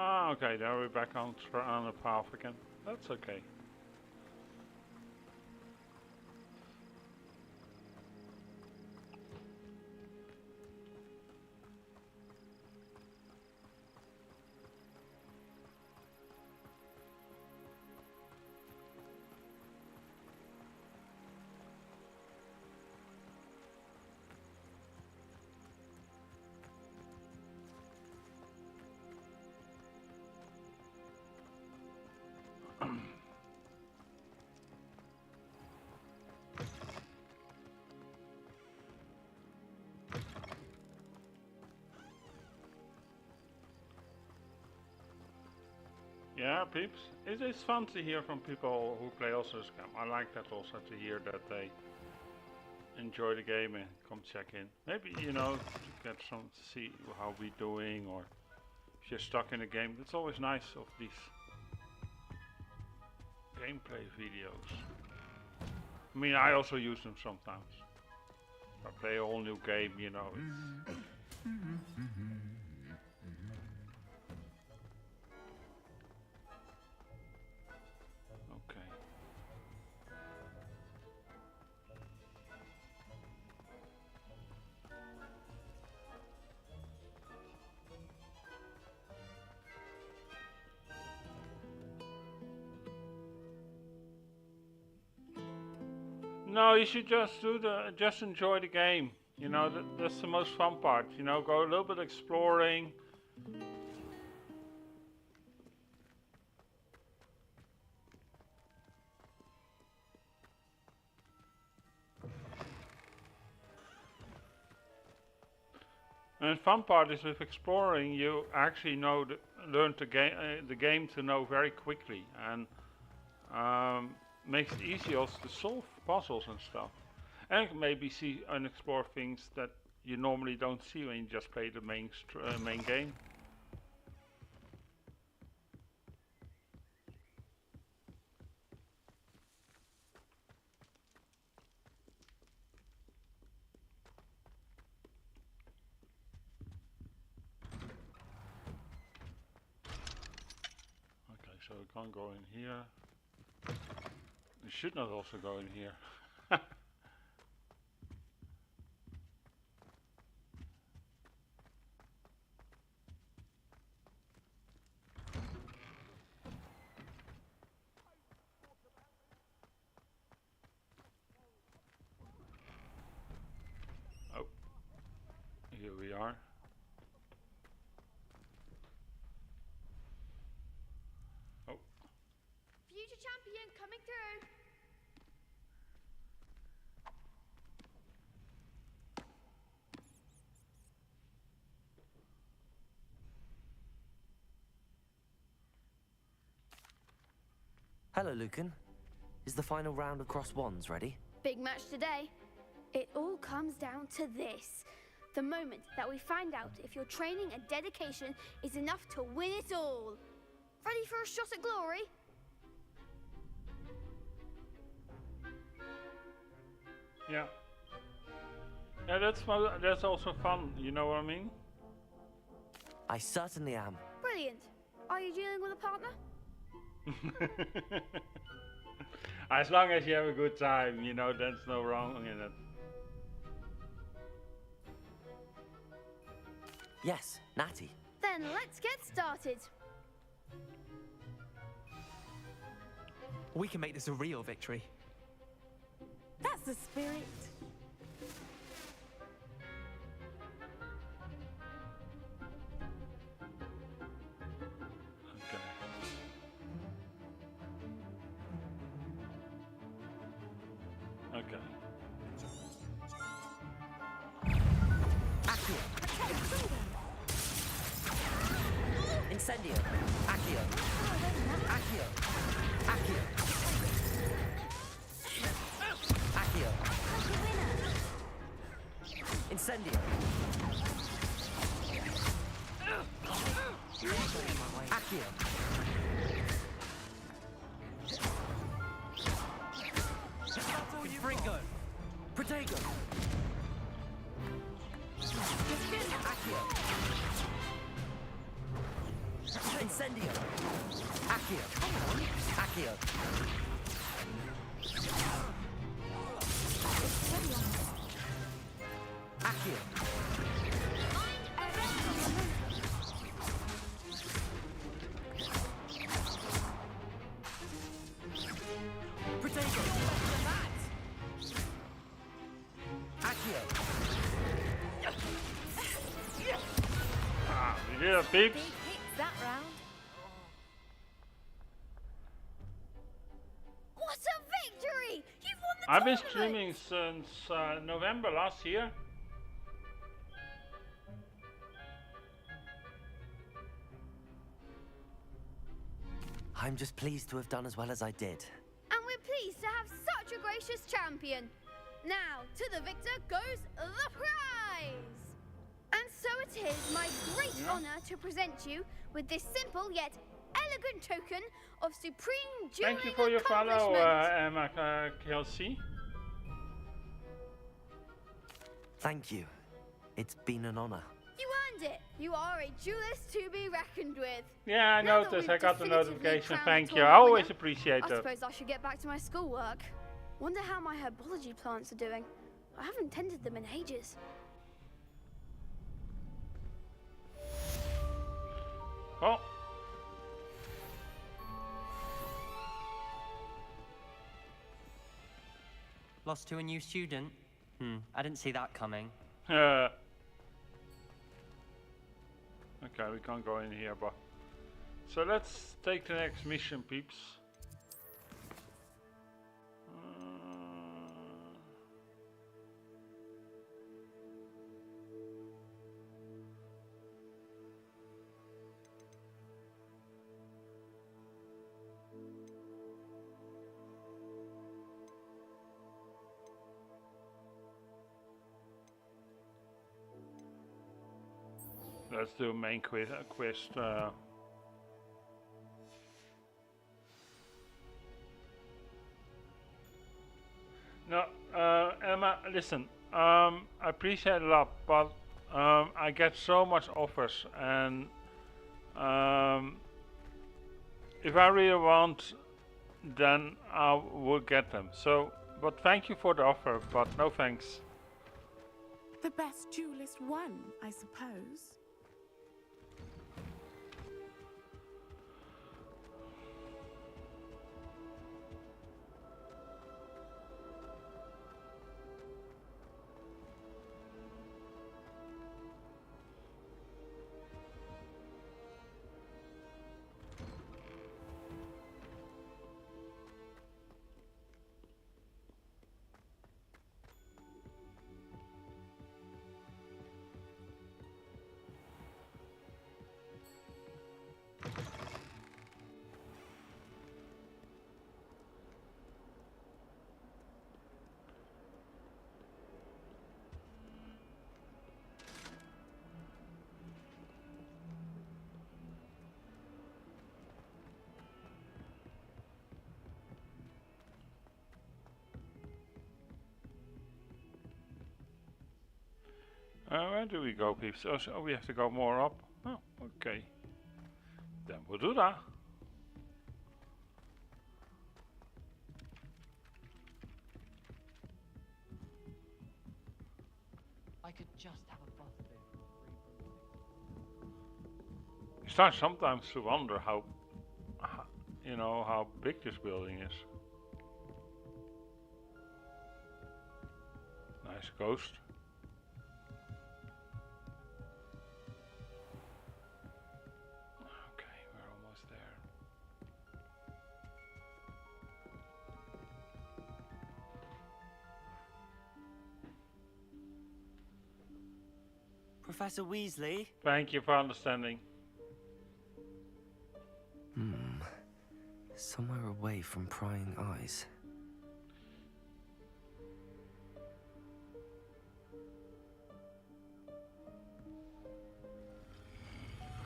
Ah, okay, now we're back on the path again. That's okay. Yeah, peeps. It is fun to hear from people who play also this game. I like that also to hear that they enjoy the game and come check in. Maybe, you know, to get some to see how we're doing, or if you're stuck in a game. It's always nice of these gameplay videos. I mean, I also use them sometimes. If I play a whole new game, you know, it's okay. No, you should just enjoy the game. You know, that's the most fun part. You know, go a little bit exploring. And the fun part is with exploring, you actually learn the game to know very quickly, and makes it easy also to solve puzzles and stuff, and maybe see and explore things that you normally don't see when you just play the main game. Okay, so we can't go in here. We should not also go in here. Oh, here we are. Oh. Future champion coming through. Hello, Lucan. Is the final round of cross wands ready? Big match today. It all comes down to this. The moment that we find out if your training and dedication is enough to win it all. Ready for a shot at glory? Yeah. Yeah, that's also fun, you know what I mean? I certainly am. Brilliant. Are you dealing with a partner? As long as you have a good time, you know, there's no wrong in it. Yes, Natty. Then let's get started. We can make this a real victory. That's the spirit. Okay. Accio. Incendio. Accio. Accio. Accio. Accio. Incendio. Accio. Confringo. Protego. Accio. Incendio. Accio. Accio. Accio. Protego. Accio. Ah, we did it, peeps. Big hits that round. What a victory! You've won the I've been tournament! streaming since November last year. I'm just pleased to have done as well as I did. And we're pleased to have such a gracious champion. Now, to the victor goes the prize! And so it is my great honor to present you with this simple yet elegant token of supreme dueling Thank you for your follow, accomplishment. Emma Kelsey. Thank you. It's been an honor. You earned it. You are a duelist to be reckoned with. Yeah, I Now that noticed. we've I got the definitively notification. crowned Thank the you. I tournament always winner, appreciate I it. suppose I should get back to my schoolwork. Wonder how my herbology plants are doing. I haven't tended them in ages. Oh, Lost to a new student? I didn't see that coming. okay, we can't go in here, but so let's take the next mission, peeps. Let's do main quest. No, Emma, listen. I appreciate it a lot, but I get so much offers, and if I really want, then I will get them. So, but thank you for the offer, but no thanks. The best duelist won, I suppose. Where do we go, peeps? Oh, so we have to go more up. Oh, okay. Then we'll do that. I could just have a bath there. You start sometimes to wonder how big this building is. Nice ghost. Okay, we're almost there. Professor Weasley? Thank you for understanding. Somewhere away from prying eyes.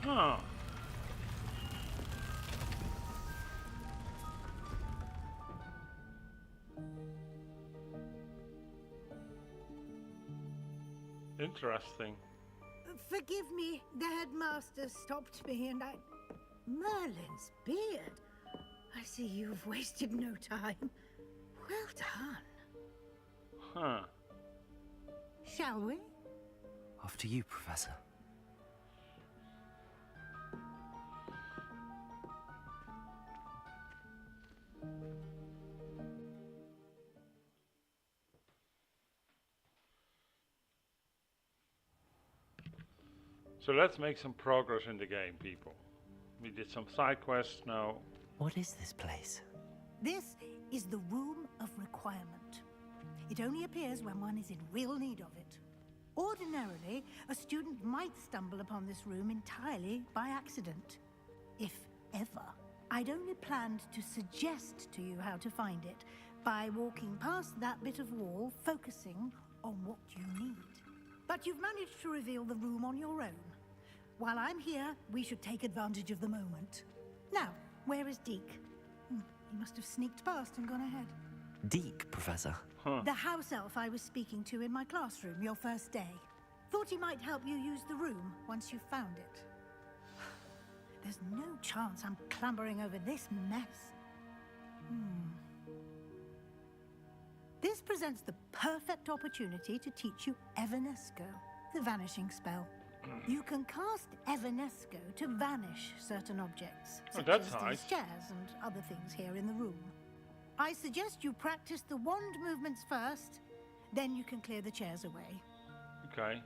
Huh. Interesting. Forgive me, the headmaster stopped me and I... Merlin's beard. I see you've wasted no time. Well done. Huh. Shall we? After you, Professor. So let's make some progress in the game, people. We did some side quests now. What is this place? This is the Room of Requirement. It only appears when one is in real need of it. Ordinarily, a student might stumble upon this room entirely by accident. If ever. I'd only planned to suggest to you how to find it by walking past that bit of wall, focusing on what you need. But you've managed to reveal the room on your own. While I'm here, we should take advantage of the moment. Now, where is Deke? He must have sneaked past and gone ahead. Deke, Professor. The house elf I was speaking to in my classroom your first day. Thought he might help you use the room once you found it. There's no chance I'm clambering over this mess. This presents the perfect opportunity to teach you Evanesco, the vanishing spell. You can cast Evanesco to vanish certain objects, such as these chairs and other things here in the room. I suggest you practice the wand movements first, then you can clear the chairs away. Okay.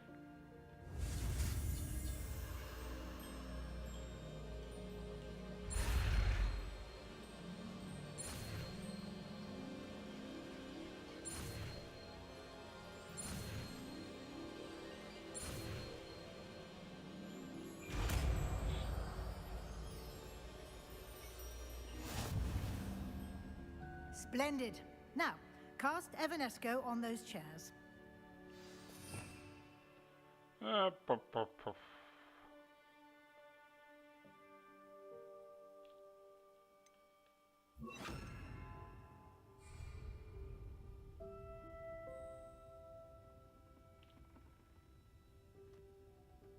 Splendid. Now, cast Evanesco on those chairs.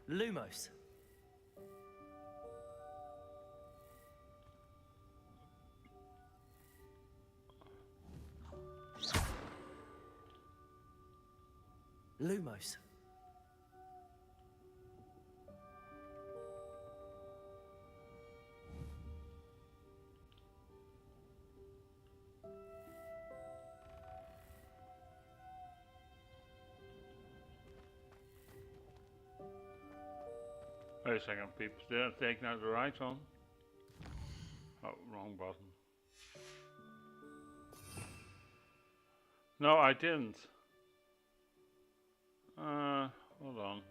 Lumos. Lumos. Wait a second, peeps. Did I take now the right one? Oh, wrong button. No, I didn't. Hold on.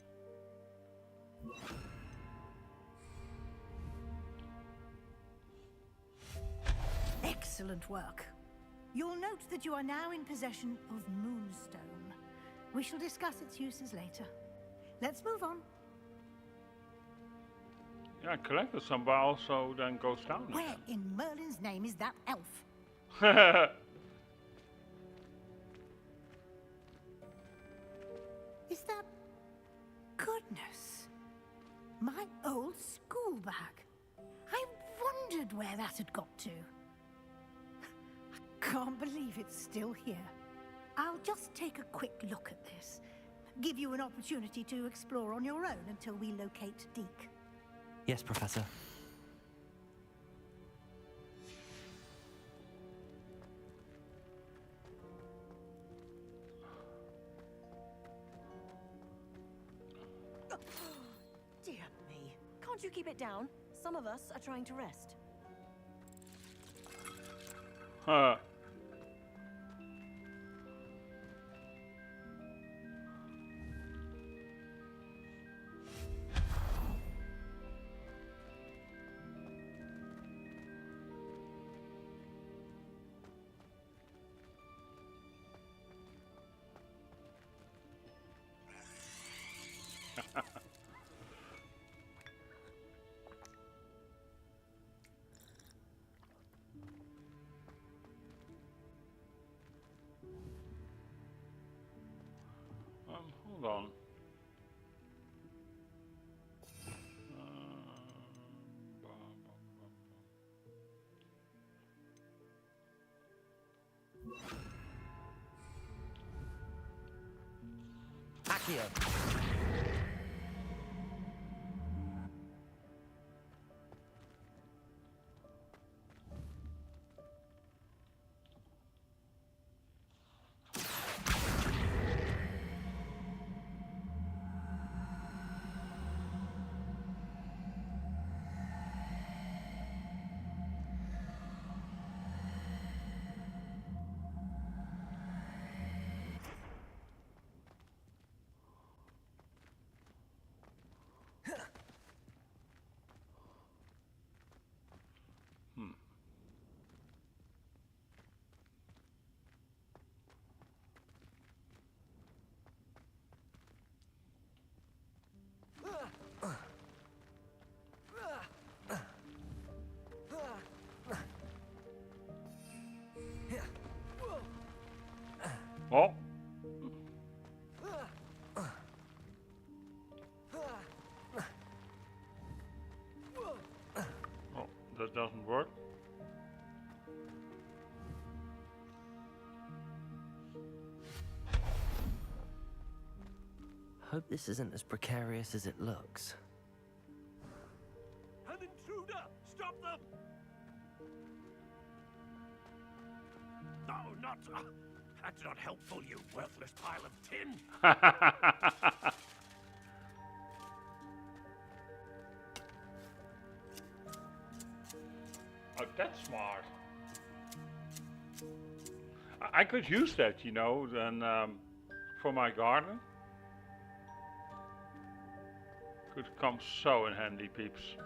Excellent work. You'll note that you are now in possession of Moonstone. We shall discuss its uses later. Let's move on. Yeah, I collected some, but also then goes down again. Where in Merlin's name is that elf? Is that bag. I wondered where that had got to. I can't believe it's still here. I'll just take a quick look at this. Give you an opportunity to explore on your own until we locate Deke. Yes, Professor. Dear me. Can't you keep it down? Some of us are trying to rest. Huh. Hold on. Accio. Oh. Oh, that doesn't work. Hope this isn't as precarious as it looks. An intruder! Stop them! No, not... that's not helpful, you worthless pile of tin! Oh, that's smart. I could use that, you know, then for my garden. Could come so in handy, peeps.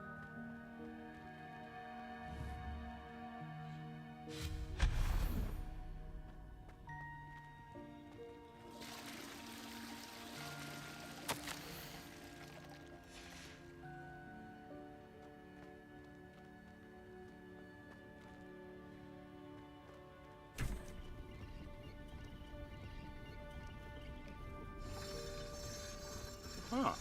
Huh.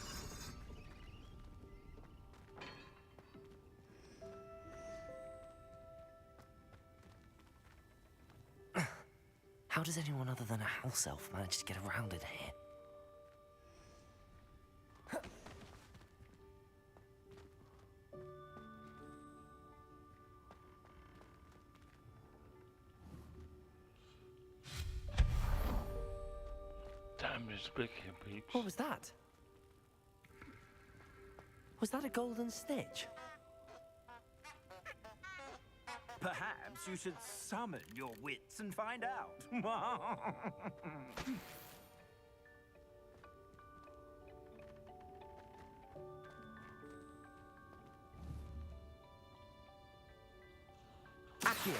How does anyone other than a house elf manage to get around in here? Damn, it's big here, peeps. What was that? Was that a golden snitch? Perhaps you should summon your wits and find out. Accio.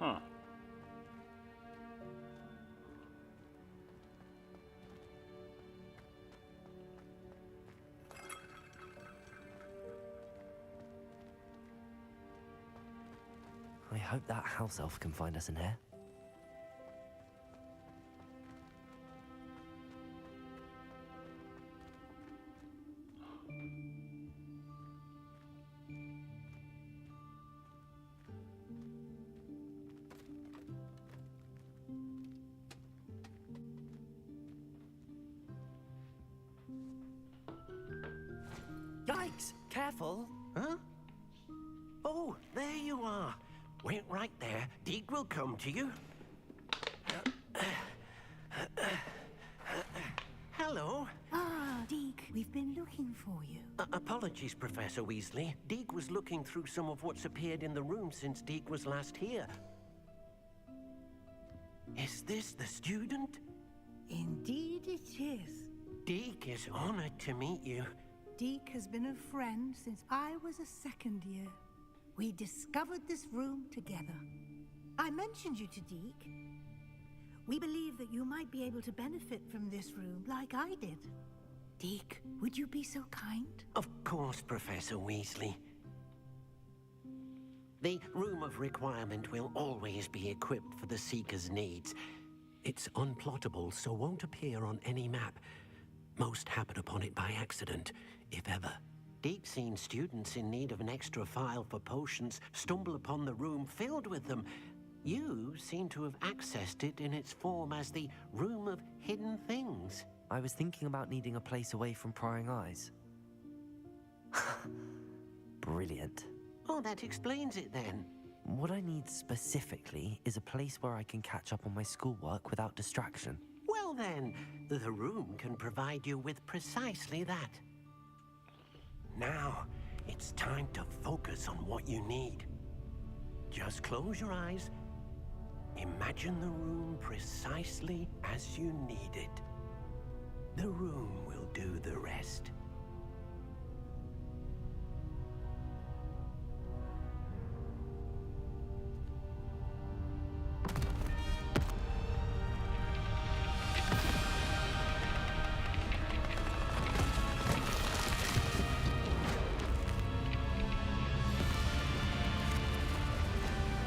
Huh. I hope that house elf can find us in here. Yikes! Careful! Huh? Oh, there you are. Wait right there. Deke will come to you. Hello. Ah, Deke, we've been looking for you. Apologies, Professor Weasley. Deke was looking through some of what's appeared in the room since Deke was last here. Is this the student? Indeed it is. Deke is honored to meet you. Deke has been a friend since I was a second year. We discovered this room together. I mentioned you to Deke. We believe that you might be able to benefit from this room like I did. Deke, would you be so kind? Of course, Professor Weasley. The Room of Requirement will always be equipped for the Seeker's needs. It's unplottable, so won't appear on any map. Most happen upon it by accident, if ever. Deke's seen students in need of an extra file for potions stumble upon the room filled with them. You seem to have accessed it in its form as the Room of Hidden Things. I was thinking about needing a place away from prying eyes. Brilliant. Oh, that explains it then. What I need specifically is a place where I can catch up on my schoolwork without distraction. Well then, the room can provide you with precisely that. Now, it's time to focus on what you need. Just close your eyes. Imagine the room precisely as you need it. The room will do the rest.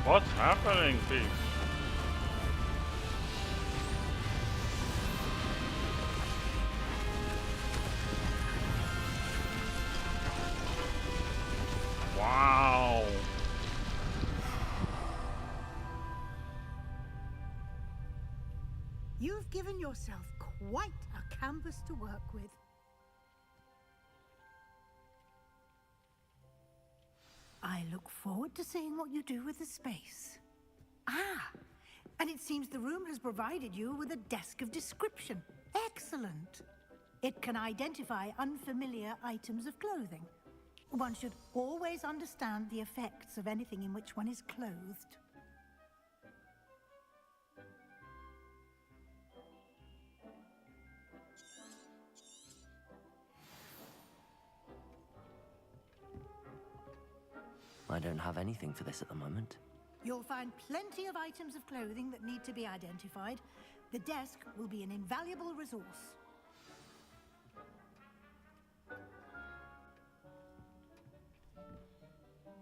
What's happening, peeps? Wow. You've given yourself quite a canvas to work with. I look forward to seeing what you do with the space. Ah, and it seems the room has provided you with a desk of description. Excellent. It can identify unfamiliar items of clothing. One should always understand the effects of anything in which one is clothed. I don't have anything for this at the moment. You'll find plenty of items of clothing that need to be identified. The desk will be an invaluable resource.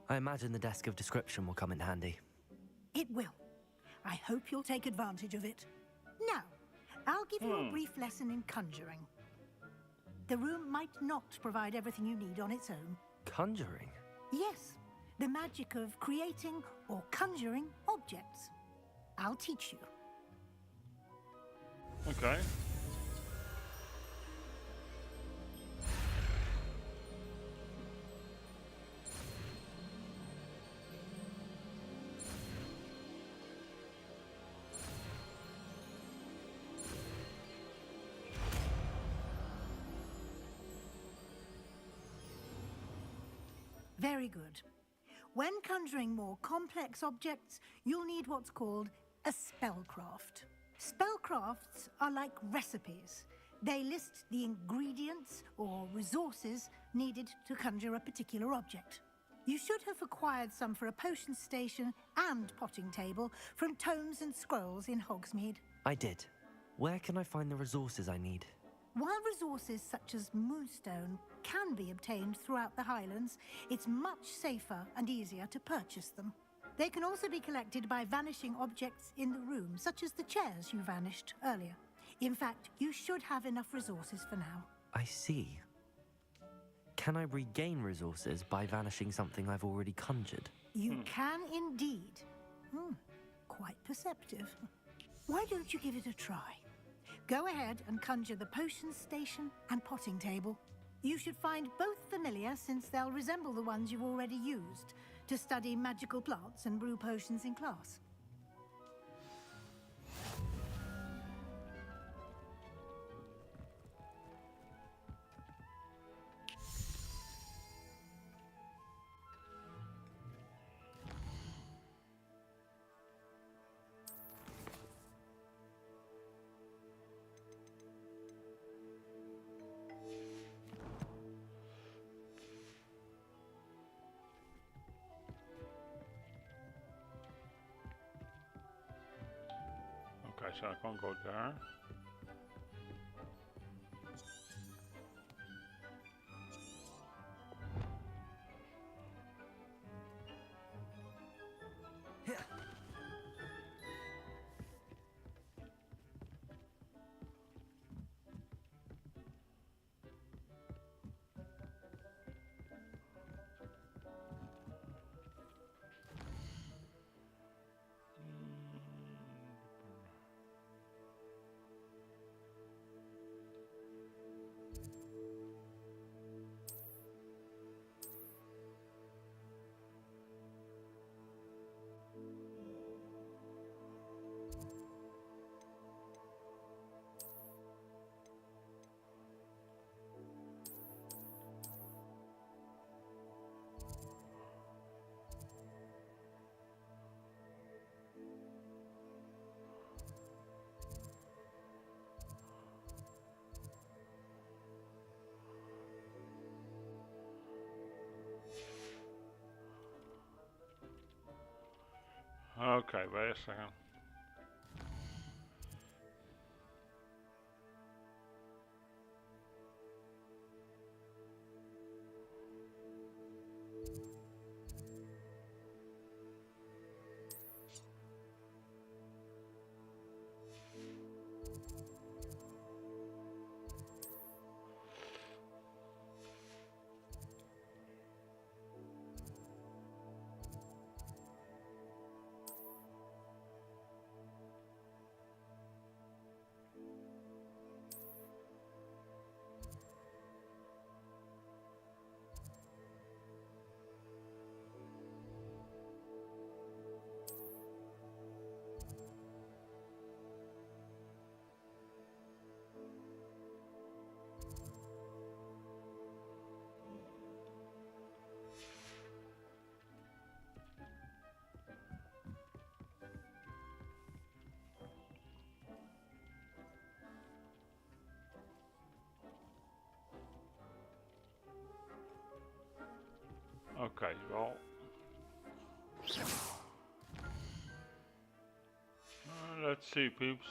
I imagine the desk of description will come in handy. It will. I hope you'll take advantage of it. Now, I'll give you a brief lesson in conjuring. The room might not provide everything you need on its own. Conjuring? Yes, the magic of creating or conjuring objects. I'll teach you. Okay. Very good. When conjuring more complex objects, you'll need what's called a spellcraft. Spellcrafts are like recipes. They list the ingredients or resources needed to conjure a particular object. You should have acquired some for a potion station and potting table from tomes and scrolls in Hogsmeade. I did. Where can I find the resources I need? While resources such as moonstone can be obtained throughout the Highlands, it's much safer and easier to purchase them. They can also be collected by vanishing objects in the room, such as the chairs you vanished earlier. In fact, you should have enough resources for now. I see. Can I regain resources by vanishing something I've already conjured? You can indeed. Quite perceptive. Why don't you give it a try? Go ahead and conjure the potion station and potting table. You should find both familiar, since they'll resemble the ones you've already used to study magical plants and brew potions in class. Okay, so I can't go there. Okay, wait a second. Okay, well. Let's see, peeps.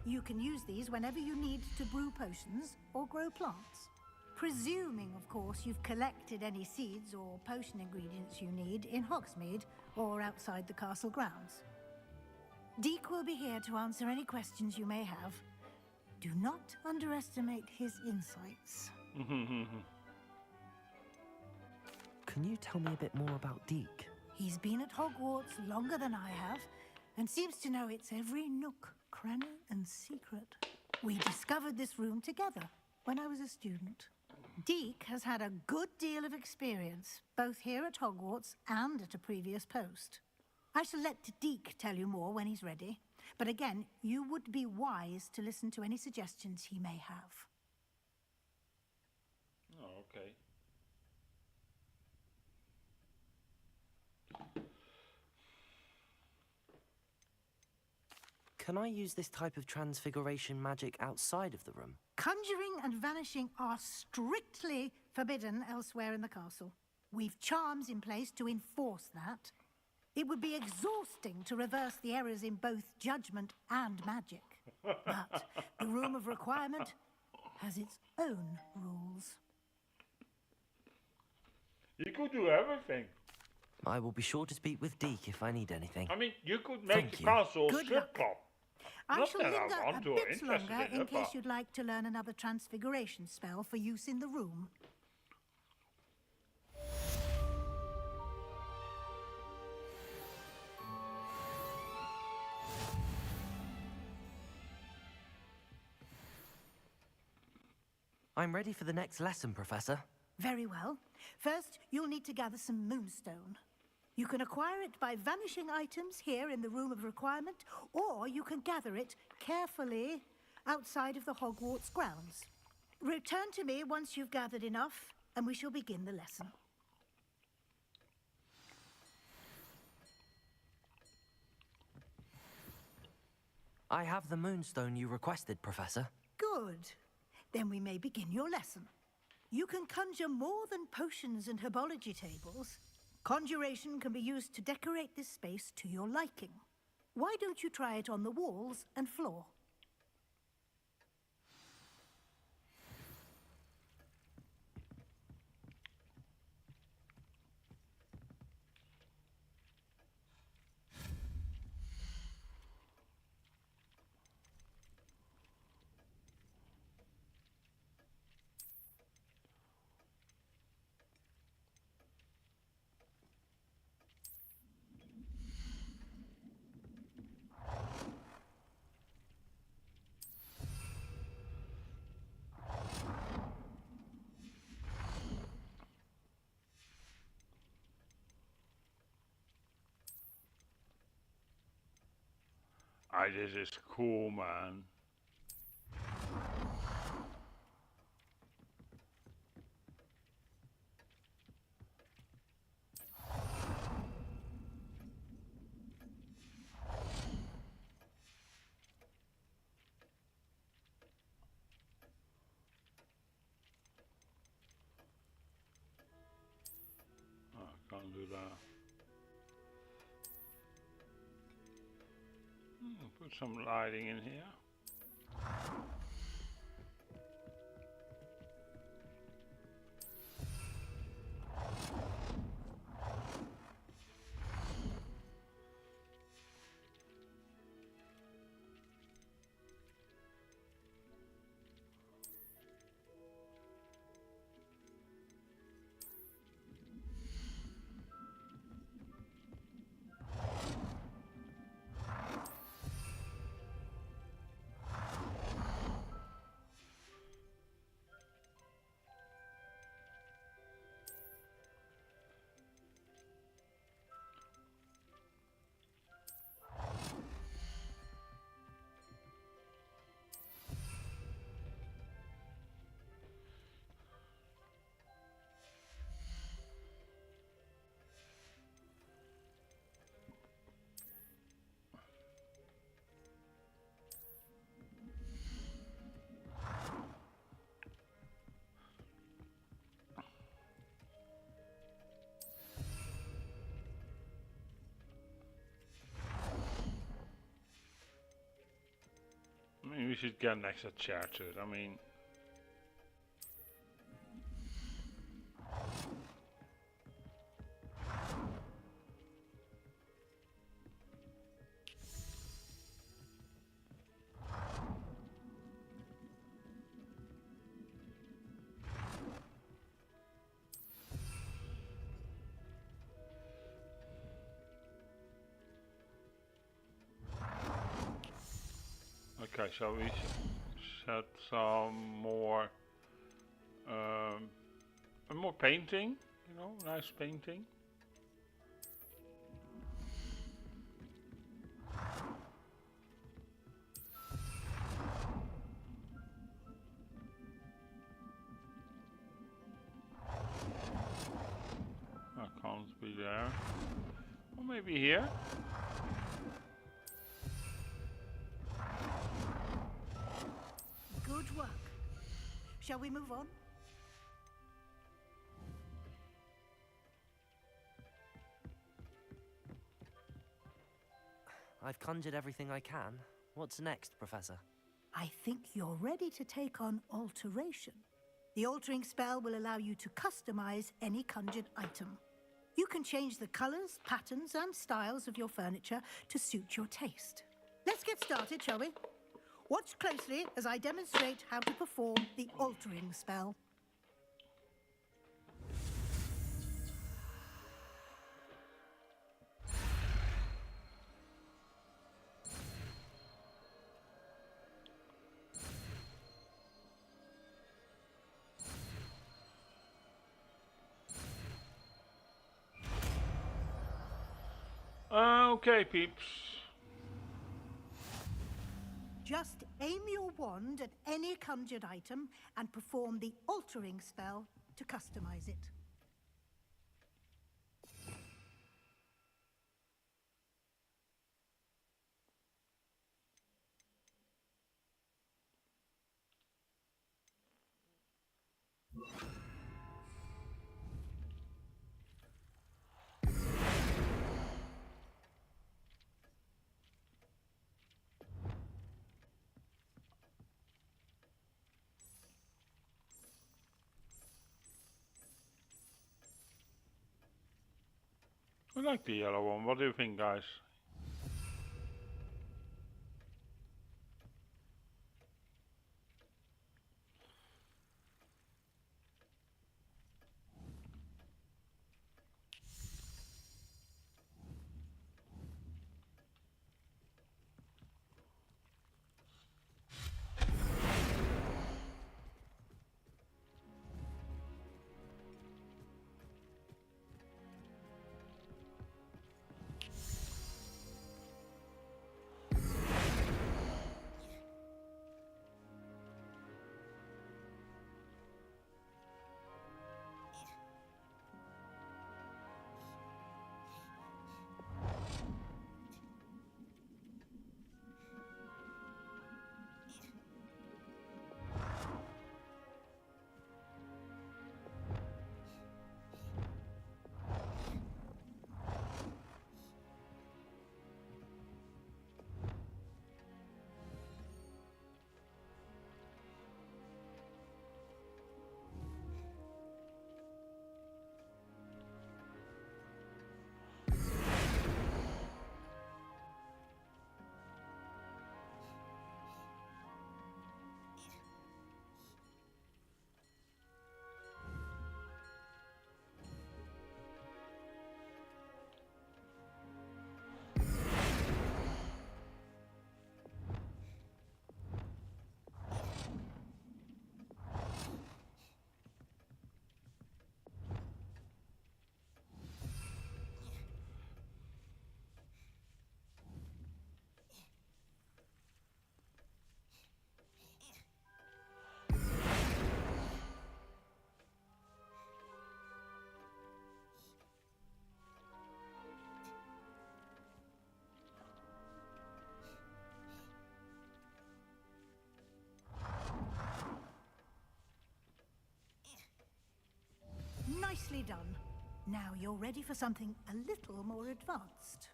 You can use these whenever you need to brew potions or grow plants. Presuming, of course, you've collected any seeds or potion ingredients you need in Hogsmeade or outside the castle grounds. Deek will be here to answer any questions you may have. Do not underestimate his insights. Can you tell me a bit more about Deek? He's been at Hogwarts longer than I have, and seems to know its every nook, cranny, and secret. We discovered this room together when I was a student. Deek has had a good deal of experience, both here at Hogwarts and at a previous post. I shall let Deek tell you more when he's ready, but again, you would be wise to listen to any suggestions he may have. Oh, okay. Can I use this type of transfiguration magic outside of the room? Conjuring and vanishing are strictly forbidden elsewhere in the castle. We've charms in place to enforce that. It would be exhausting to reverse the errors in both judgment and magic. But the Room of Requirement has its own rules. You could do everything. I will be sure to speak with Deek if I need anything. I mean, you could make Thank the you. castle Good strip club. I Not shall that I linger a want to or bit interested longer in in it, case but- you'd like to learn another transfiguration spell for use in the room. I'm ready for the next lesson, Professor. Very well. First, you'll need to gather some moonstone. You can acquire it by vanishing items here in the Room of Requirement, or you can gather it carefully outside of the Hogwarts grounds. Return to me once you've gathered enough, and we shall begin the lesson. I have the moonstone you requested, Professor. Good. Then we may begin your lesson. You can conjure more than potions and herbology tables. Conjuration can be used to decorate this space to your liking. Why don't you try it on the walls and floor? This is cool, man. Oh, I can't do that. Put some lighting in here. should get an extra chair to it. I mean, okay, so we set some more more painting, you know, nice painting. I can't be there. Or maybe here. Good work. Shall we move on? I've conjured everything I can. What's next, Professor? I think you're ready to take on alteration. The altering spell will allow you to customize any conjured item. You can change the colors, patterns, and styles of your furniture to suit your taste. Let's get started, shall we? Watch closely as I demonstrate how to perform the altering spell. Okay, peeps. Just aim your wand at any conjured item and perform the altering spell to customize it. I like the yellow one. What do you think, guys? Nicely done. Now you're ready for something a little more advanced.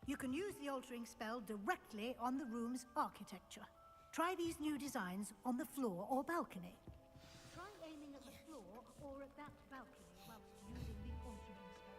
You can use the altering spell directly on the room's architecture. Try these new designs on the floor or balcony. Try aiming at the floor or at that balcony whilst using the altering spell.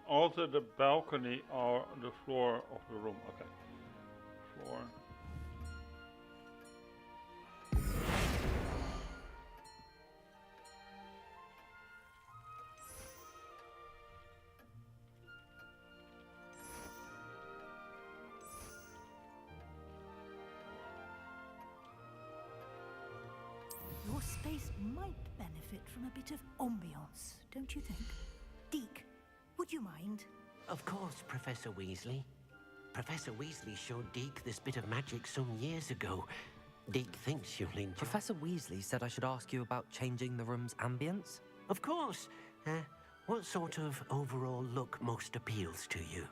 Alter the balcony or the floor of the room. Okay. Floor. Your space might benefit from a bit of ambiance, don't you think? Deke, would you mind? Of course, Professor Weasley. Professor Weasley showed Deke this bit of magic some years ago. Deke thinks you'll enjoy. Professor Weasley said I should ask you about changing the room's ambience. Of course. What sort of overall look most appeals to you?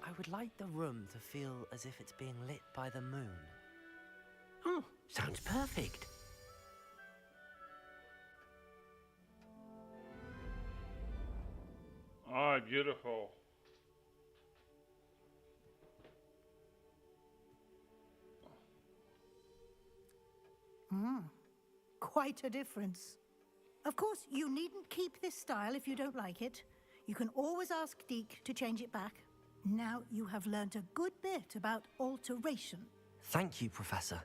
I would like the room to feel as if it's being lit by the moon. Oh, sounds perfect. Ah, beautiful. Quite a difference. Of course, you needn't keep this style if you don't like it. You can always ask Deke to change it back. Now you have learnt a good bit about alteration. Thank you, Professor.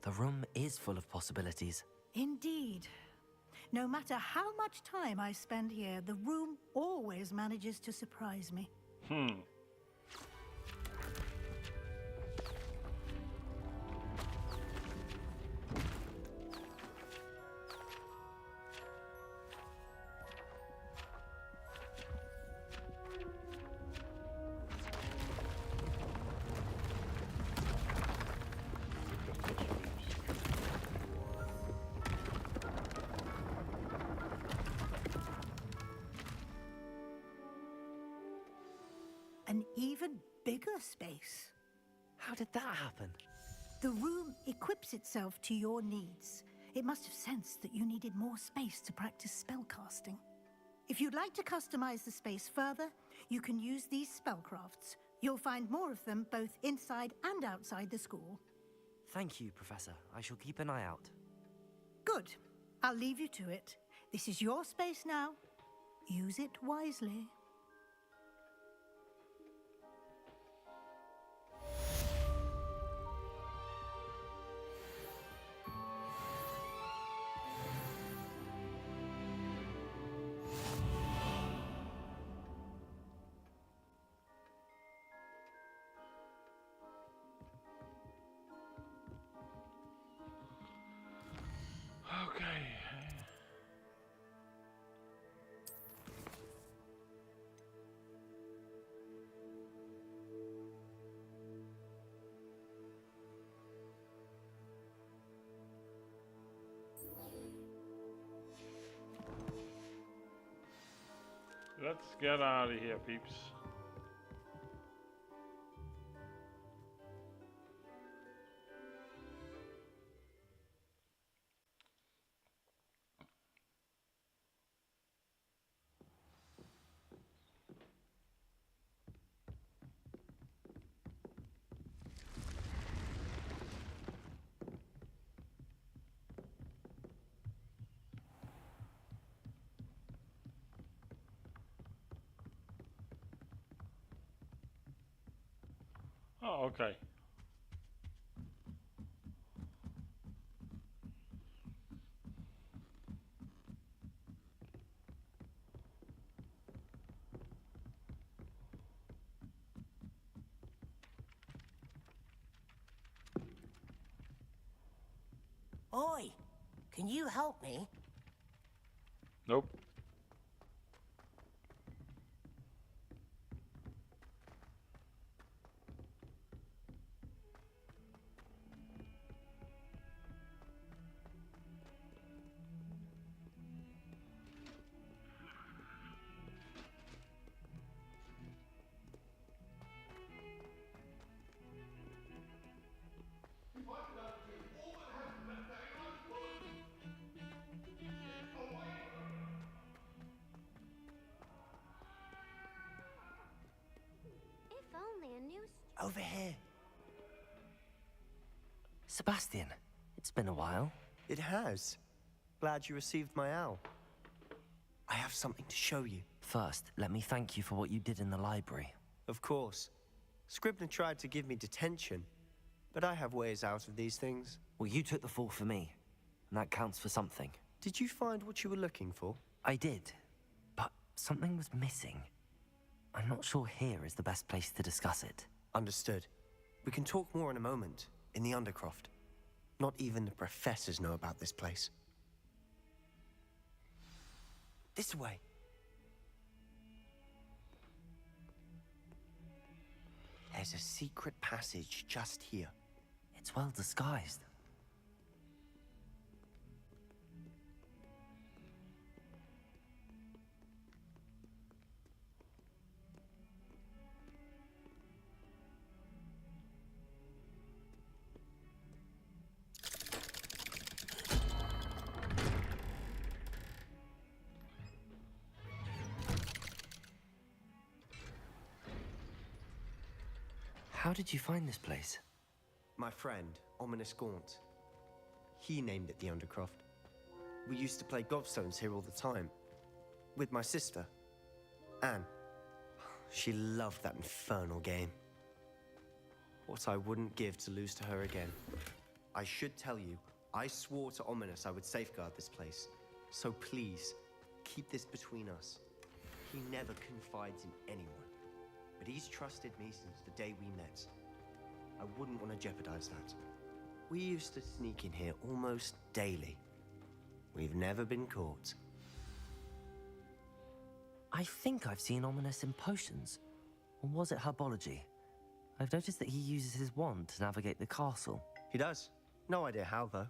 The room is full of possibilities. Indeed. No matter how much time I spend here, the room always manages to surprise me. An even bigger space. How did that happen? The room equips itself to your needs. It must have sensed that you needed more space to practice spellcasting. If you'd like to customize the space further, you can use these spellcrafts. You'll find more of them both inside and outside the school. Thank you, Professor. I shall keep an eye out. Good. I'll leave you to it. This is your space now. Use it wisely. Okay. Let's get out of here, peeps. Oh, okay. Oi, can you help me? Nope. If only a new... Over here. Sebastian, it's been a while. It has. Glad you received my owl. I have something to show you. First, let me thank you for what you did in the library. Of course. Scribner tried to give me detention, but I have ways out of these things. Well, you took the fall for me, and that counts for something. Did you find what you were looking for? I did, but something was missing. I'm not sure here is the best place to discuss it. Understood. We can talk more in a moment, in the Undercroft. Not even the professors know about this place. This way. There's a secret passage just here. It's well disguised. How did you find this place? My friend, Ominous Gaunt. He named it the Undercroft. We used to play gobstones here all the time. With my sister, Anne. She loved that infernal game. What I wouldn't give to lose to her again. I should tell you, I swore to Ominous I would safeguard this place. So please, keep this between us. He never confides in anyone. But he's trusted me since the day we met. I wouldn't want to jeopardize that. We used to sneak in here almost daily. We've never been caught. I think I've seen Ominous in potions. Or was it herbology? I've noticed that he uses his wand to navigate the castle. He does. No idea how, though.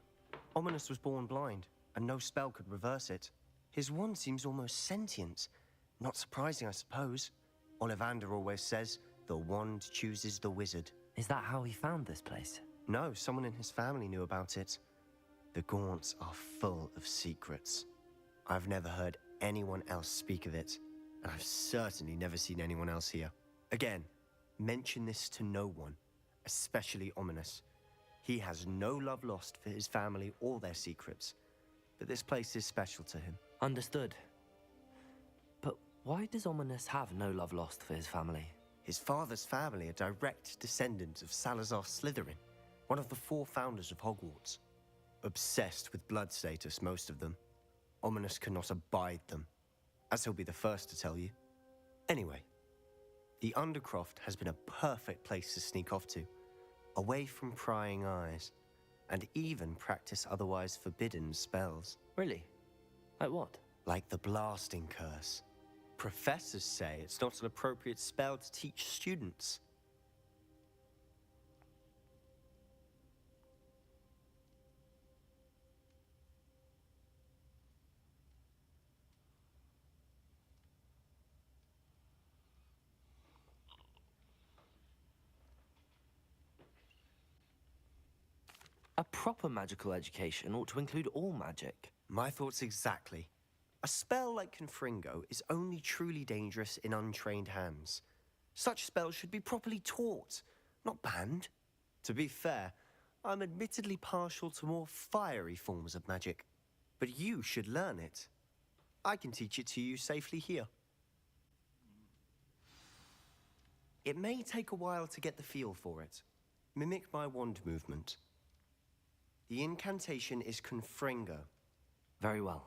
Ominous was born blind, and no spell could reverse it. His wand seems almost sentient. Not surprising, I suppose. Ollivander always says, the wand chooses the wizard. Is that how he found this place? No, someone in his family knew about it. The Gaunts are full of secrets. I've never heard anyone else speak of it, and I've certainly never seen anyone else here. Again, mention this to no one, especially Ominous. He has no love lost for his family or their secrets, but this place is special to him. Understood. But why does Ominous have no love lost for his family? His father's family are direct descendants of Salazar Slytherin, one of the 4 founders of Hogwarts. Obsessed with blood status, most of them. Ominous cannot abide them, as he'll be the first to tell you. Anyway, the Undercroft has been a perfect place to sneak off to, away from prying eyes, and even practice otherwise forbidden spells. Really? Like what? Like the Blasting Curse. Professors say it's not an appropriate spell to teach students. A proper magical education ought to include all magic. My thoughts exactly. A spell like Confringo is only truly dangerous in untrained hands. Such spells should be properly taught, not banned. To be fair, I'm admittedly partial to more fiery forms of magic. But you should learn it. I can teach it to you safely here. It may take a while to get the feel for it. Mimic my wand movement. The incantation is Confringo. Very well.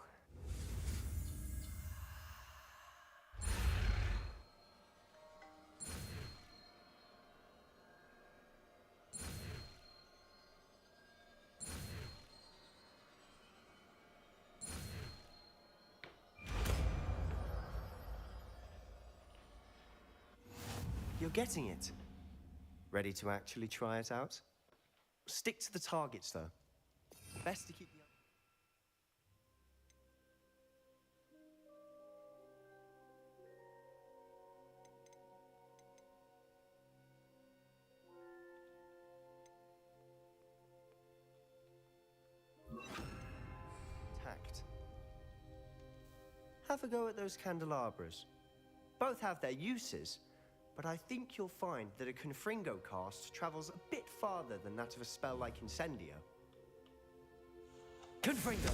You're getting it. Ready to actually try it out? Stick to the targets, though. Best to keep the... Tact. Have a go at those candelabras. Both have their uses, but I think you'll find that a Confringo cast travels a bit farther than that of a spell like Incendio. Confringo!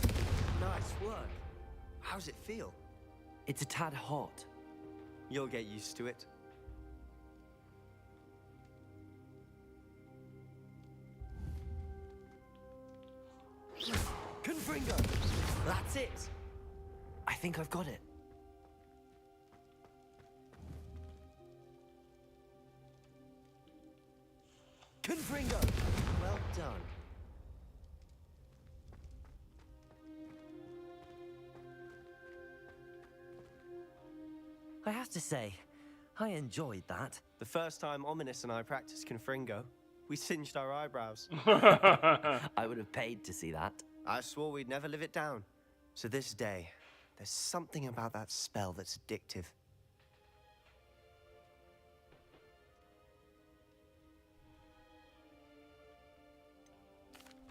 Nice work. How's it feel? It's a tad hot. You'll get used to it. Confringo! That's it! I think I've got it. Confringo! Well done. I have to say, I enjoyed that. The first time Ominous and I practiced Confringo, we singed our eyebrows. I would have paid to see that. I swore we'd never live it down. So this day, there's something about that spell that's addictive.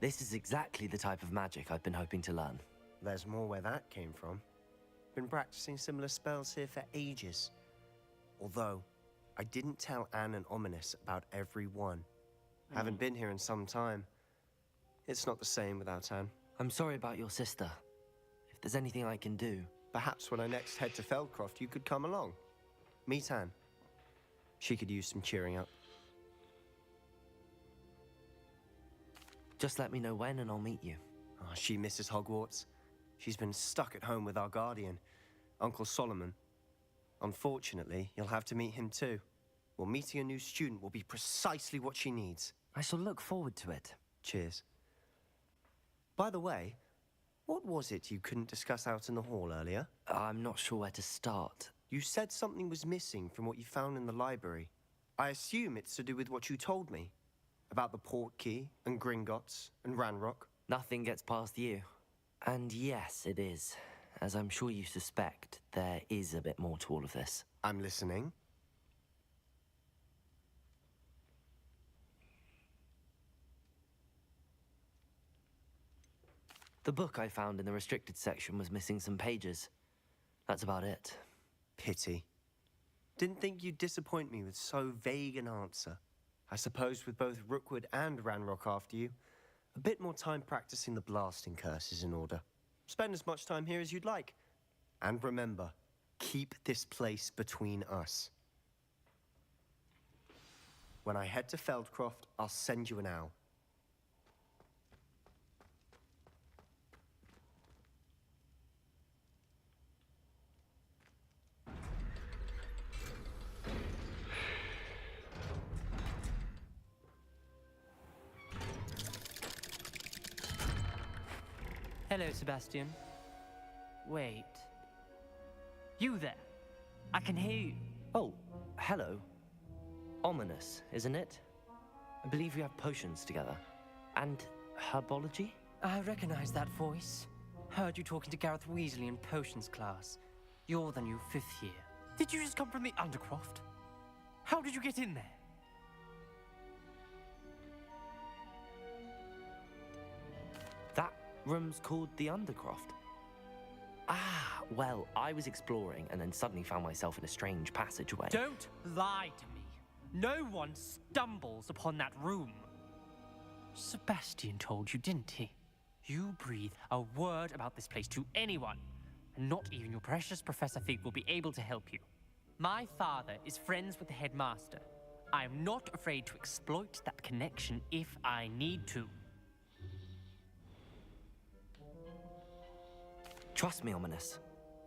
This is exactly the type of magic I've been hoping to learn. There's more where that came from. Been practicing similar spells here for ages. Although, I didn't tell Anne and Ominous about every one. Haven't been here in some time. It's not the same without Anne. I'm sorry about your sister. If there's anything I can do... Perhaps when I next head to Feldcroft, you could come along. Meet Anne. She could use some cheering up. Just let me know when and I'll meet you. Oh, she misses Hogwarts. She's been stuck at home with our guardian, Uncle Solomon. Unfortunately, you'll have to meet him too. Well, meeting a new student will be precisely what she needs. I shall look forward to it. Cheers. By the way, what was it you couldn't discuss out in the hall earlier? I'm not sure where to start. You said something was missing from what you found in the library. I assume it's to do with what you told me. About the port key, and Gringotts, and Ranrock. Nothing gets past you. And yes, it is. As I'm sure you suspect, there is a bit more to all of this. I'm listening. The book I found in the restricted section was missing some pages. That's about it. Pity. Didn't think you'd disappoint me with so vague an answer. I suppose with both Rookwood and Ranrock after you, a bit more time practicing the blasting curse is in order. Spend as much time here as you'd like. And remember, keep this place between us. When I head to Feldcroft, I'll send you an owl. Hello, Sebastian. Wait. You there? I can hear you. Oh, hello. Ominous, isn't it? I believe we have potions together. And herbology? I recognize that voice. Heard you talking to Gareth Weasley in potions class. You're the new 5th year. Did you just come from the Undercroft? How did you get in there? That room's called the Undercroft. Ah, well, I was exploring and then suddenly found myself in a strange passageway. Don't lie to me. No one stumbles upon that room. Sebastian told you, didn't he? You breathe a word about this place to anyone, and not even your precious Professor Fig will be able to help you. My father is friends with the headmaster. I am not afraid to exploit that connection if I need to. Trust me, Ominous.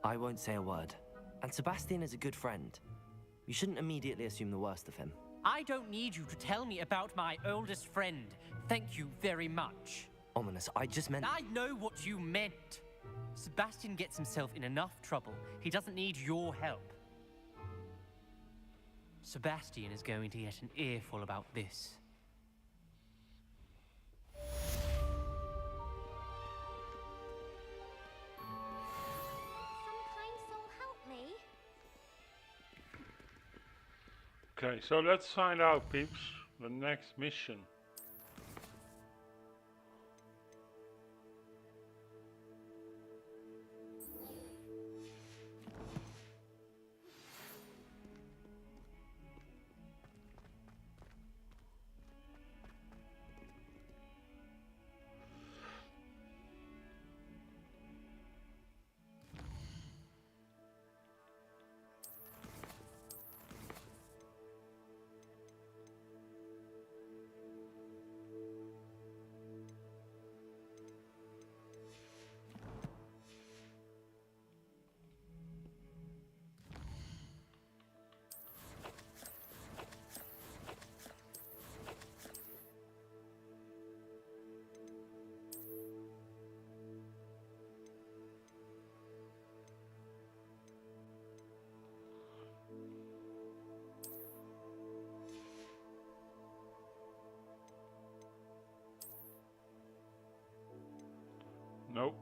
I won't say a word. And Sebastian is a good friend. You shouldn't immediately assume the worst of him. I don't need you to tell me about my oldest friend. Thank you very much. Ominous, I just meant... I know what you meant. Sebastian gets himself in enough trouble. He doesn't need your help. Sebastian is going to get an earful about this. Some kind soul help me. Okay, so let's find out, peeps, the next mission. Nope.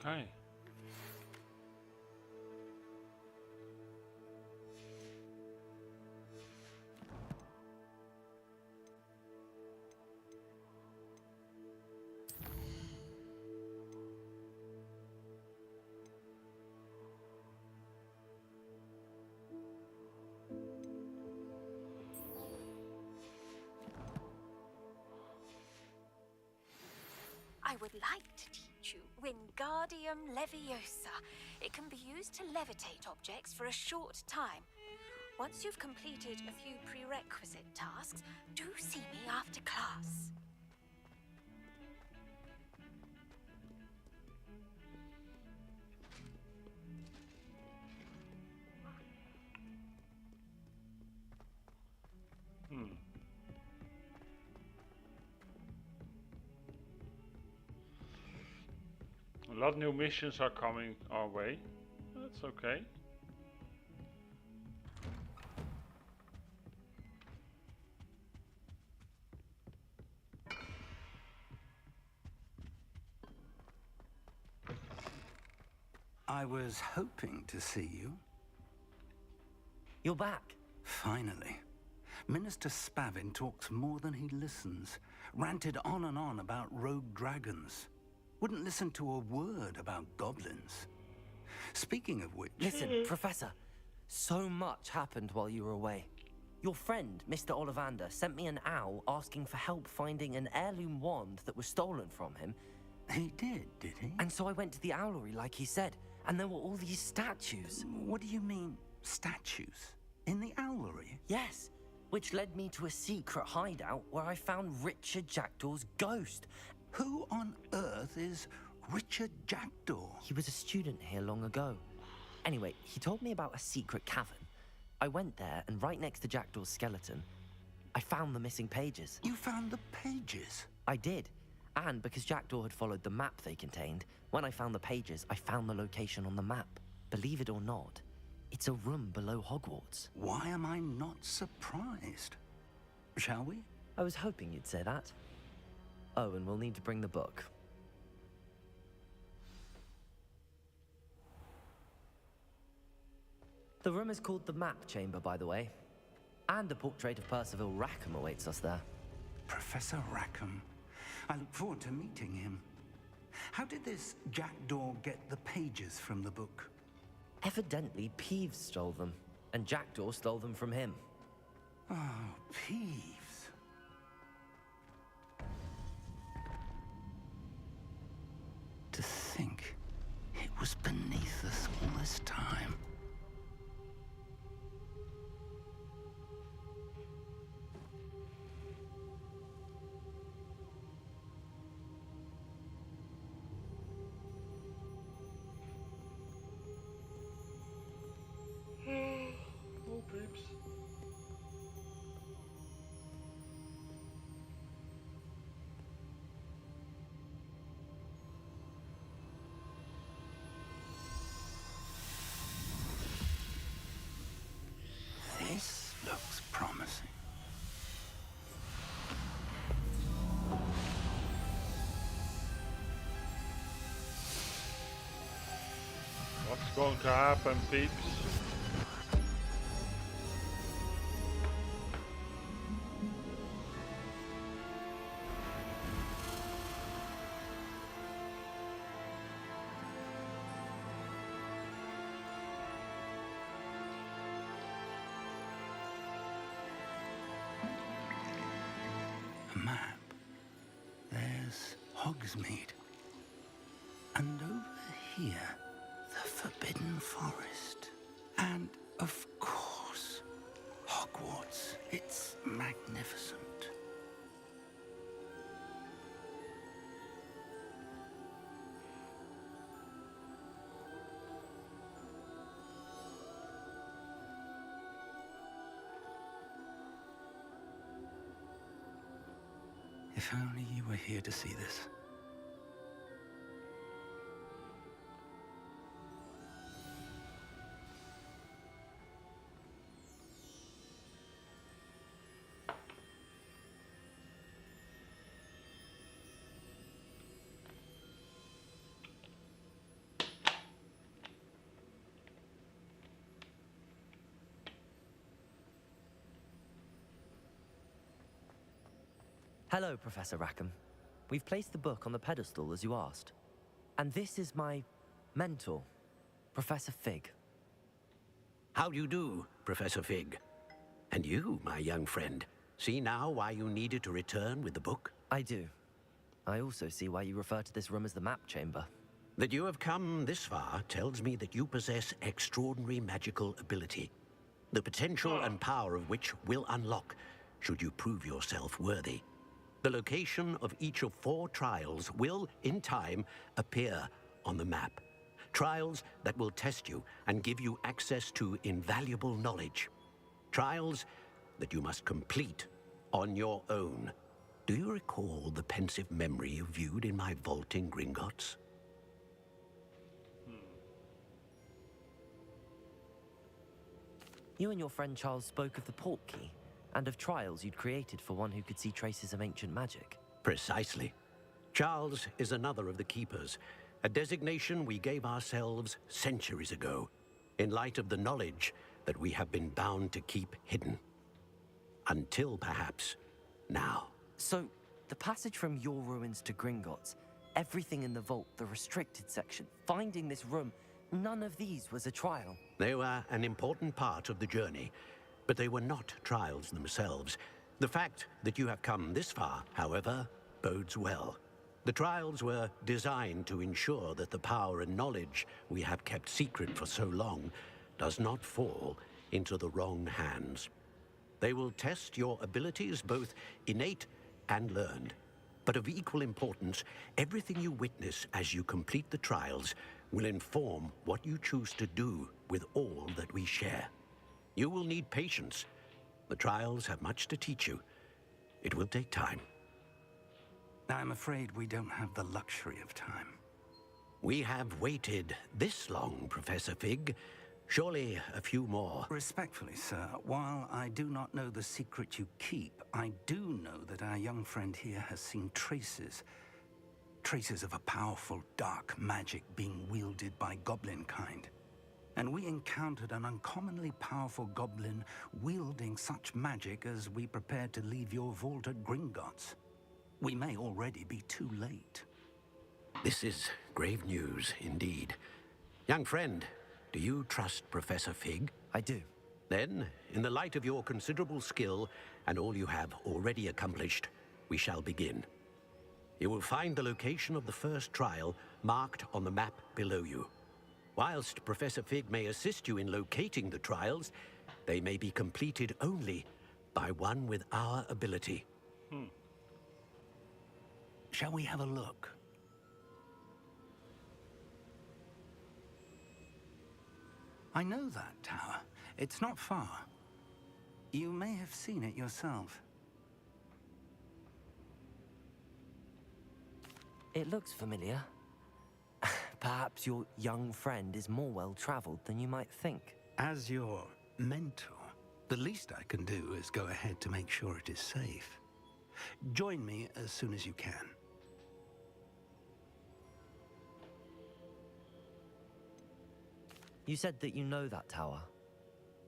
Okay. I would like to teach you Wingardium Leviosa. It can be used to levitate objects for a short time. Once you've completed a few prerequisite tasks, do see me after class. A lot of new missions are coming our way. That's okay. I was hoping to see you. You're back. Finally. Minister Spavin talks more than he listens. Ranted on and on about rogue dragons. Wouldn't listen to a word about goblins. Speaking of which... Listen, Professor. So much happened while you were away. Your friend, Mr. Ollivander, sent me an owl asking for help finding an heirloom wand that was stolen from him. He did he? And so I went to the owlery like he said, and there were all these statues. What do you mean, statues? In the owlery? Yes, which led me to a secret hideout where I found Richard Jackdaw's ghost. Who on earth is Richard Jackdaw? He was a student here long ago. Anyway, he told me about a secret cavern. I went there, and right next to Jackdaw's skeleton, I found the missing pages. You found the pages? I did. And because Jackdaw had followed the map they contained, when I found the pages, I found the location on the map. Believe it or not, it's a room below Hogwarts. Why am I not surprised? Shall we? I was hoping you'd say that. Oh, and we'll need to bring the book. The room is called the Map Chamber, by the way. And a portrait of Percival Rackham awaits us there. Professor Rackham. I look forward to meeting him. How did this Jackdaw get the pages from the book? Evidently, Peeves stole them, and Jackdaw stole them from him. Oh, Peeves. To think it was beneath us all this time. Oh, peeps. This looks promising. What's going to happen, peeps? A map. There's Hogsmeade. And over here, the Forbidden Forest. And, of course, Hogwarts. It's magnificent. If only you were here to see this. Hello, Professor Rackham. We've placed the book on the pedestal, as you asked. And this is my mentor, Professor Fig. How do you do, Professor Fig? And you, my young friend, see now why you needed to return with the book? I do. I also see why you refer to this room as the Map Chamber. That you have come this far tells me that you possess extraordinary magical ability, the potential and power of which will unlock should you prove yourself worthy. The location of each of 4 trials will, in time, appear on the map. Trials that will test you and give you access to invaluable knowledge. Trials that you must complete on your own. Do you recall the pensive memory you viewed in my vault in Gringotts? You and your friend Charles spoke of the port key, and of trials you'd created for one who could see traces of ancient magic. Precisely. Charles is another of the Keepers, a designation we gave ourselves centuries ago, in light of the knowledge that we have been bound to keep hidden. Until, perhaps, now. So, the passage from your ruins to Gringotts, everything in the vault, the restricted section, finding this room, none of these was a trial. They were an important part of the journey, but they were not trials themselves. The fact that you have come this far, however, bodes well. The trials were designed to ensure that the power and knowledge we have kept secret for so long does not fall into the wrong hands. They will test your abilities, both innate and learned. But of equal importance, everything you witness as you complete the trials will inform what you choose to do with all that we share. You will need patience. The trials have much to teach you. It will take time. I'm afraid we don't have the luxury of time. We have waited this long, Professor Fig. Surely a few more. Respectfully, sir, while I do not know the secret you keep, I do know that our young friend here has seen traces of a powerful dark magic being wielded by goblin kind. And we encountered an uncommonly powerful goblin wielding such magic as we prepared to leave your vault at Gringotts. We may already be too late. This is grave news indeed. Young friend, do you trust Professor Fig? I do. Then, in the light of your considerable skill and all you have already accomplished, we shall begin. You will find the location of the first trial marked on the map below you. Whilst Professor Fig may assist you in locating the trials, they may be completed only by one with our ability. Shall we have a look? I know that tower. It's not far. You may have seen it yourself. It looks familiar. Perhaps your young friend is more well-traveled than you might think. As your mentor, the least I can do is go ahead to make sure it is safe. Join me as soon as you can. You said that you know that tower.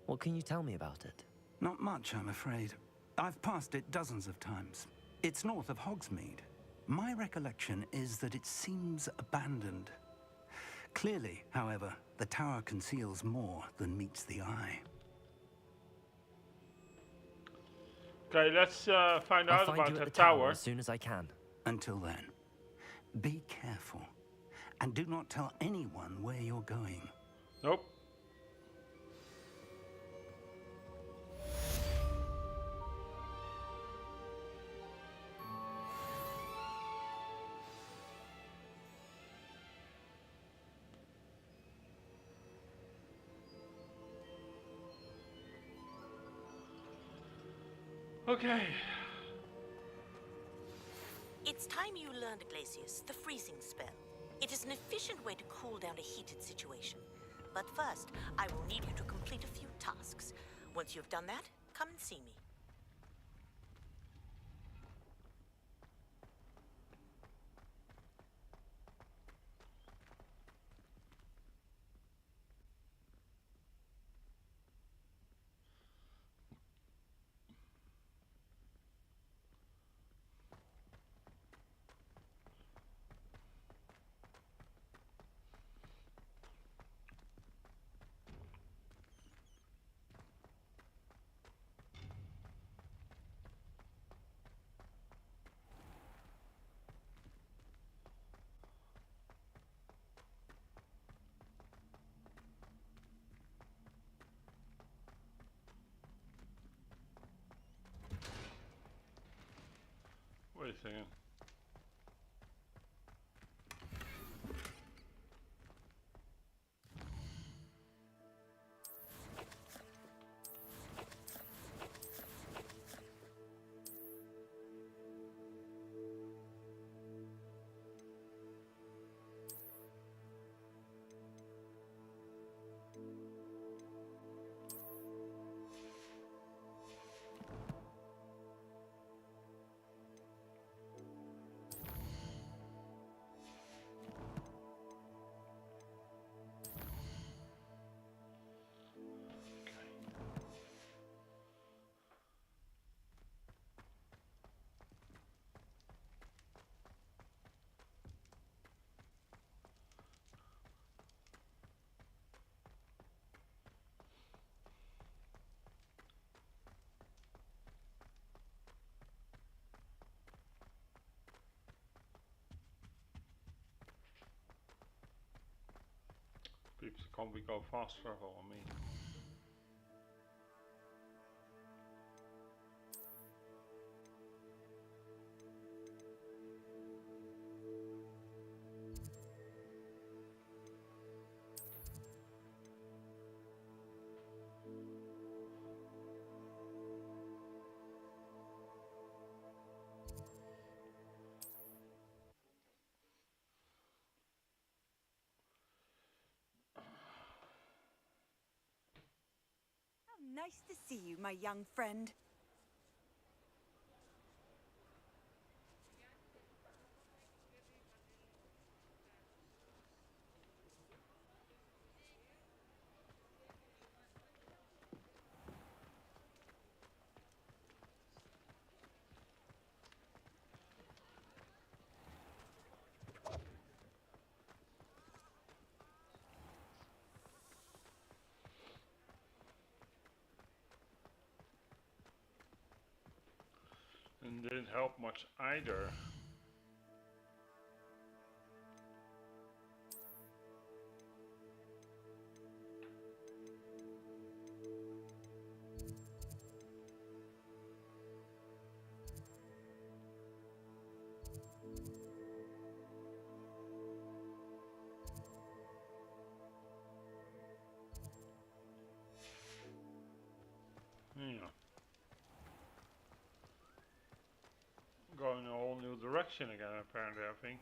What can you tell me about it? Not much, I'm afraid. I've passed it dozens of times. It's north of Hogsmeade. My recollection is that it seems abandoned. Clearly, however, the tower conceals more than meets the eye. Okay, let's find I'll out find about you the at the tower. as soon as I can. Until then, be careful. And do not tell anyone where you're going. Nope. Okay. It's time you learned, Glacius, the freezing spell. It is an efficient way to cool down a heated situation. But first, I will need you to complete a few tasks. Once you've done that, come and see me. Wait a second. Peeps, can we go faster on me? Nice to see you, my young friend. And didn't help much either. Yeah. Going a whole new direction again, apparently, I think.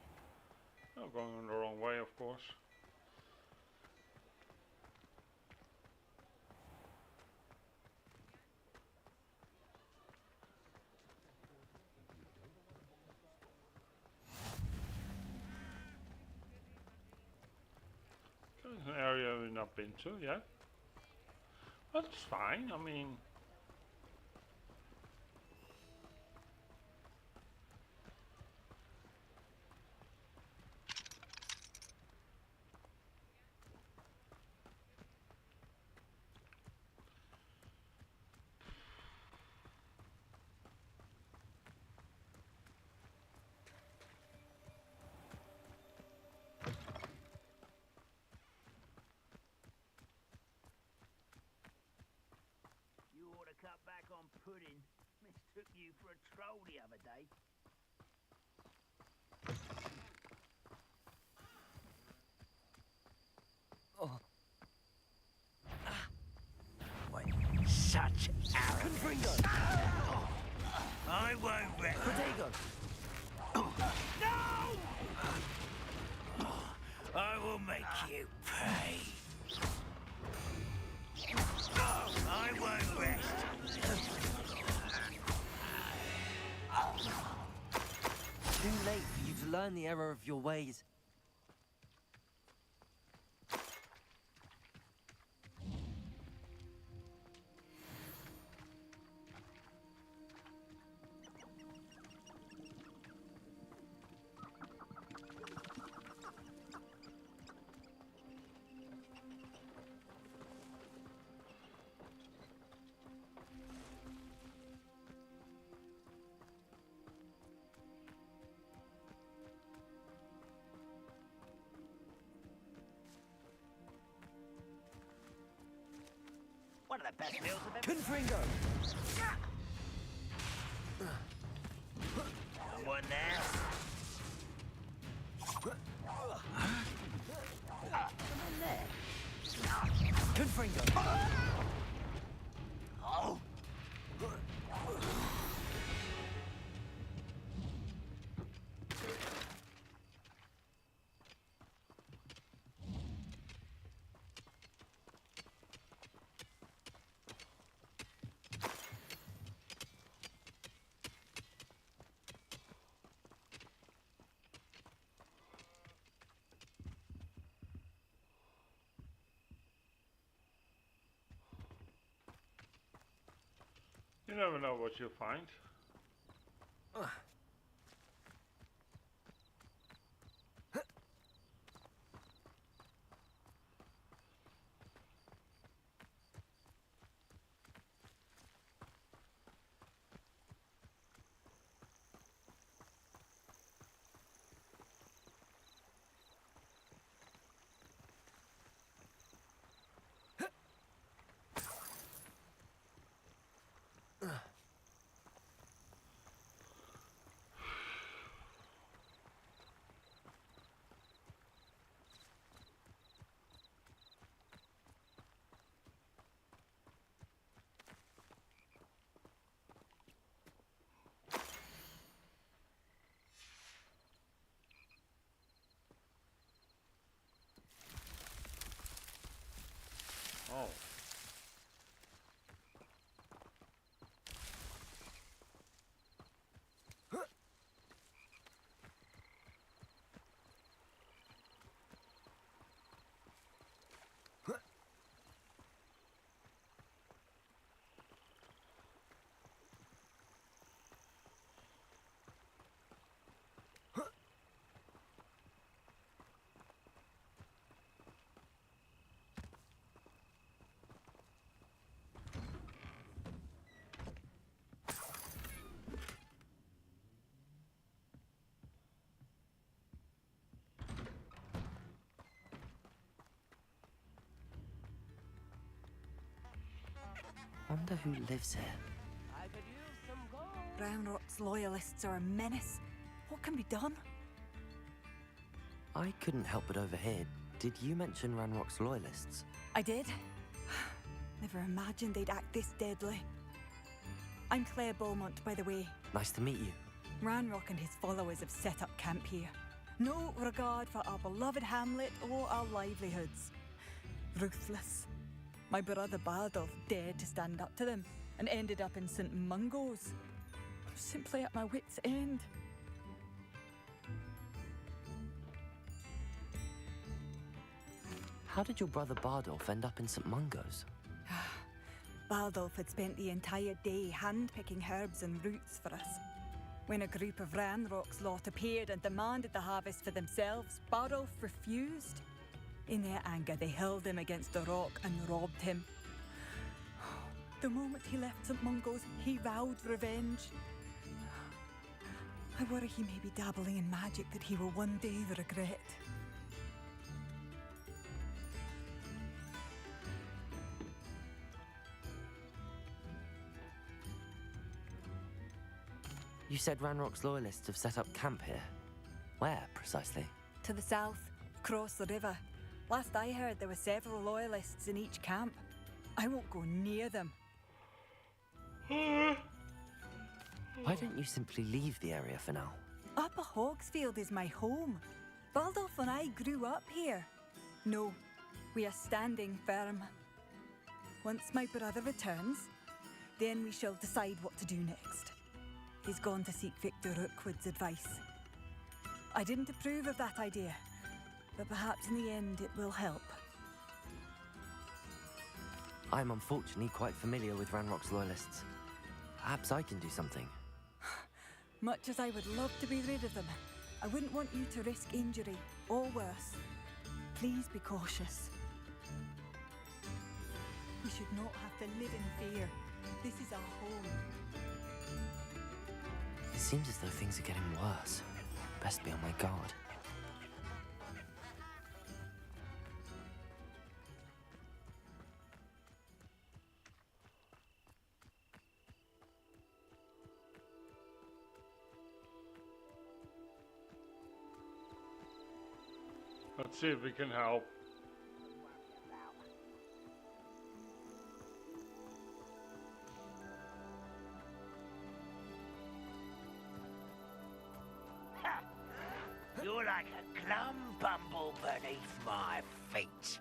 Oh, going in the wrong way, of course. It's an area we've not been to yet. But it's fine, I mean... You ought to cut back on pudding. Mistook you for a troll the other day. Oh. Wait, such arrogance. Confringo! I won't rest. Protego! No! I will make you pay. I won't rest. Too late for you to learn the error of your ways. One of the best meals I've ever... Confringo! Someone there? Someone there? Confringo! Oh! You never know what you'll find. Oh. Wonder who lives here. Ranrock's loyalists are a menace. What can be done? I couldn't help but overhear. Did you mention Ranrock's loyalists? I did. Never imagined they'd act this deadly. I'm Claire Beaumont, by the way. Nice to meet you. Ranrock and his followers have set up camp here. No regard for our beloved hamlet or our livelihoods. Ruthless. My brother Bardolph dared to stand up to them and ended up in St. Mungo's. I'm simply at my wit's end. How did your brother Bardolph end up in St. Mungo's? Bardolph had spent the entire day hand-picking herbs and roots for us. When a group of Ranrock's lot appeared and demanded the harvest for themselves, Bardolph refused. In their anger, they hurled him against the rock and robbed him. The moment he left St. Mungo's, he vowed revenge. I worry he may be dabbling in magic that he will one day regret. You said Ranrock's loyalists have set up camp here. Where, precisely? To the south, across the river. Last I heard, there were several loyalists in each camp. I won't go near them. Why don't you simply leave the area for now? Upper Hogsfield is my home. Bardolph and I grew up here. No, we are standing firm. Once my brother returns, then we shall decide what to do next. He's gone to seek Victor Rookwood's advice. I didn't approve of that idea, but perhaps in the end it will help. I'm unfortunately quite familiar with Ranrock's loyalists. Perhaps I can do something. Much as I would love to be rid of them, I wouldn't want you to risk injury, or worse. Please be cautious. We should not have to live in fear. This is our home. It seems as though things are getting worse. Best be on my guard. Let's see if we can help. You're like a glum bumble beneath my feet.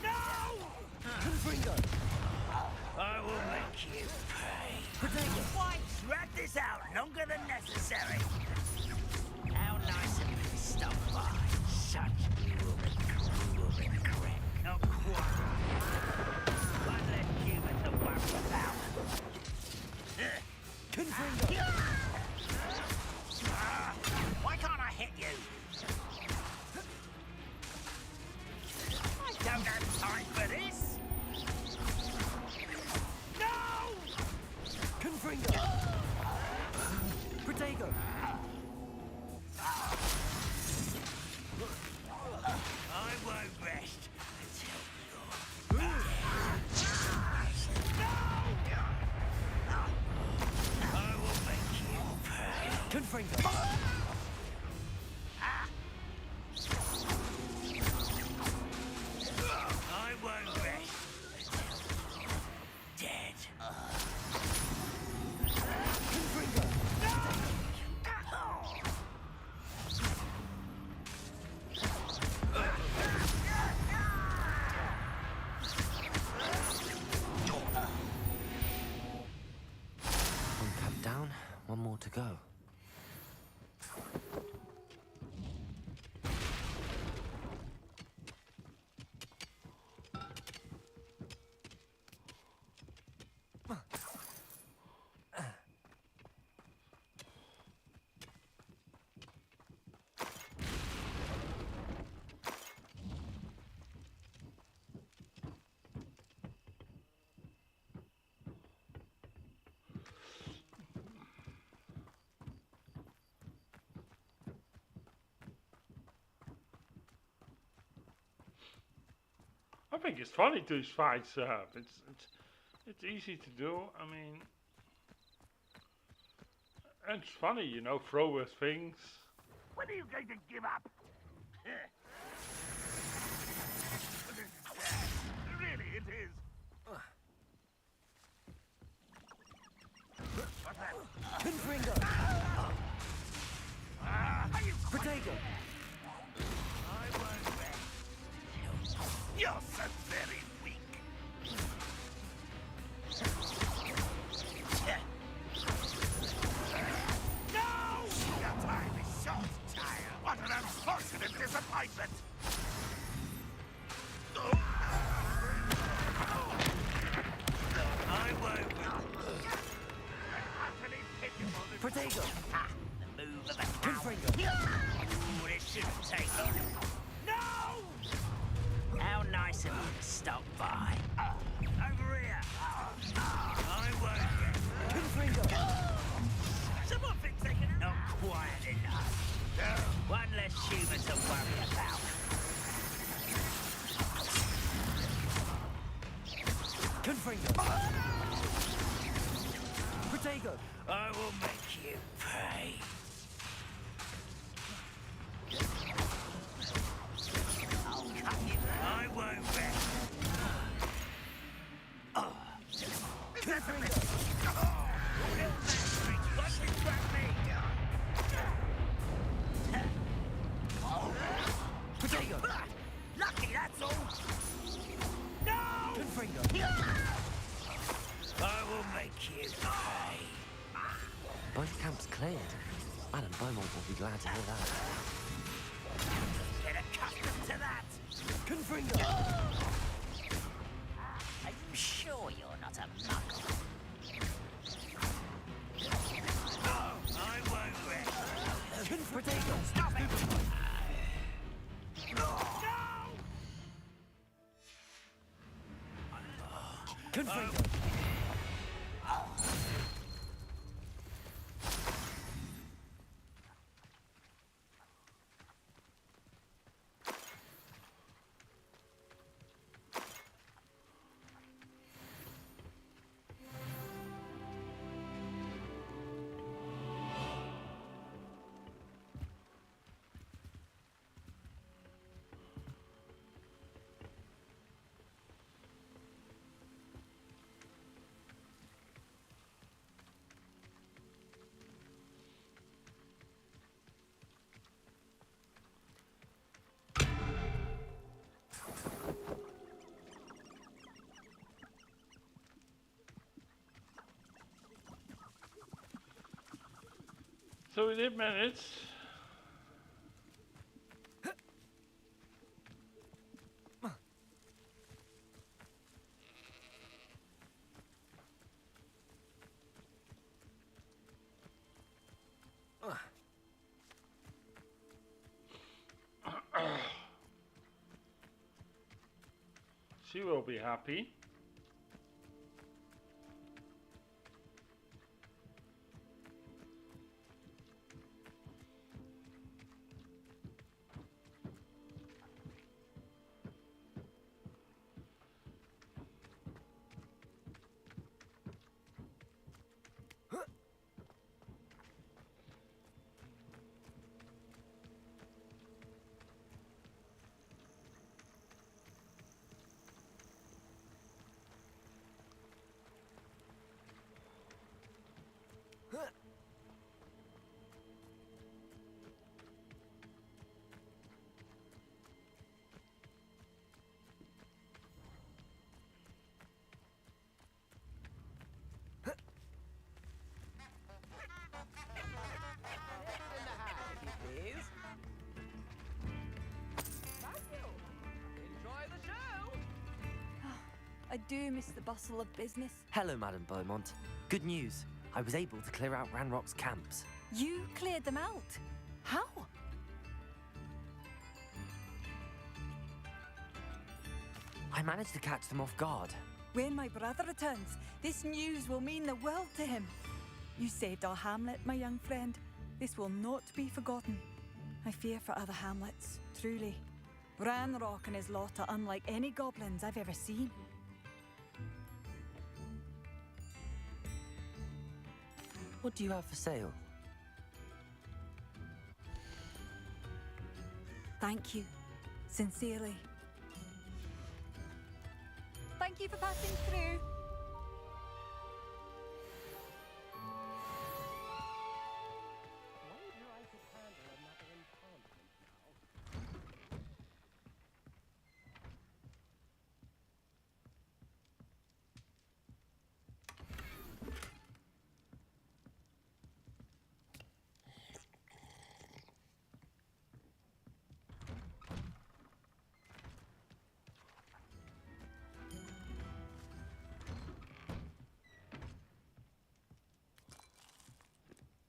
No! Confringo! I will make you pay. Why drag this out longer than necessary? How nice and pissed off by such cruel and correct. Not quite. One less human to worry about. Confringo! Why can't I hit you? I don't have time for this. No! Confringo! Protego! I won't rest until you're... I will make you pay. Confringo! I won't rest until you're dead. Confringo! One cap down, one more to go. I think it's funny to these fights. It's easy to do. I mean, and it's funny, you know, throw with things. When are you going to give up? Really, it is. What's that? Confringo! Protego! I won't rest. You're so very weak. No! Your time is short, child. What an unfortunate disappointment. I won't. Utterly pitiable. Protego! Ah, the move of a Confringo! But it shouldn't take long. No! How nice of you to stop by. Over here. I won't. Confringo! Someone thinks they can... Not quiet enough. One less tuber to worry about. Confringo! Protego! I will make you pay. I'll cut you. I won't rest. Confringo! Watch me grab me. Protego! Lucky, that's all. No! Confringo! I will make you pay. Both camps cleared. Madam Beaumont will be glad to hear that. Get accustomed to that. Confringo! Are you sure you're not a muggle? I won't rest. Protego! Stop it! No! Confringo! So we did manage. She will be happy. I do miss the bustle of business. Hello, Madam Beaumont. Good news. I was able to clear out Ranrock's camps. You cleared them out? How? I managed to catch them off guard. When my brother returns, this news will mean the world to him. You saved our hamlet, my young friend. This will not be forgotten. I fear for other hamlets, truly. Ranrock and his lot are unlike any goblins I've ever seen. What do you have for sale? Thank you. Sincerely. Thank you for passing through.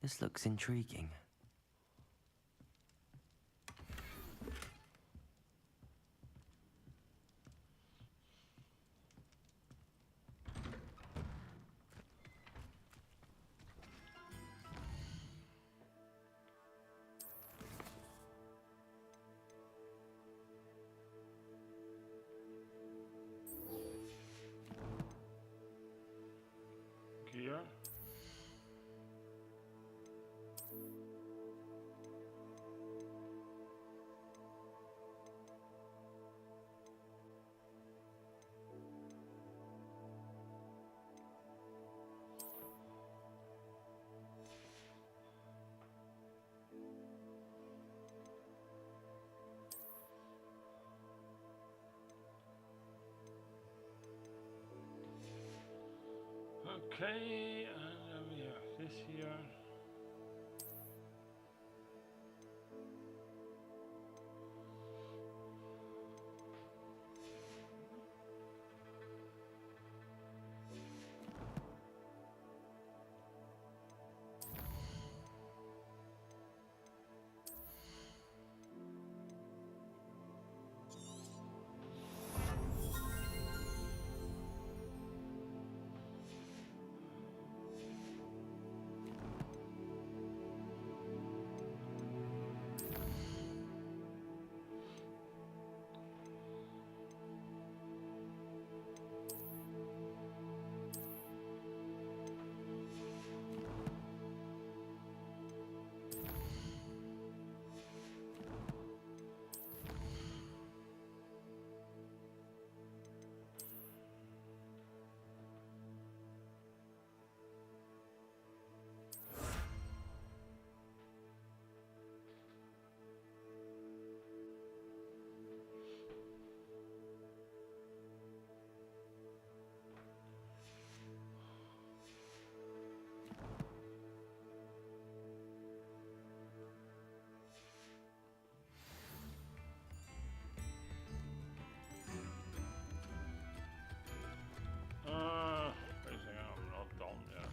This looks intriguing. Gear. Okay, and then we have this here. Basically, I'm not done yet.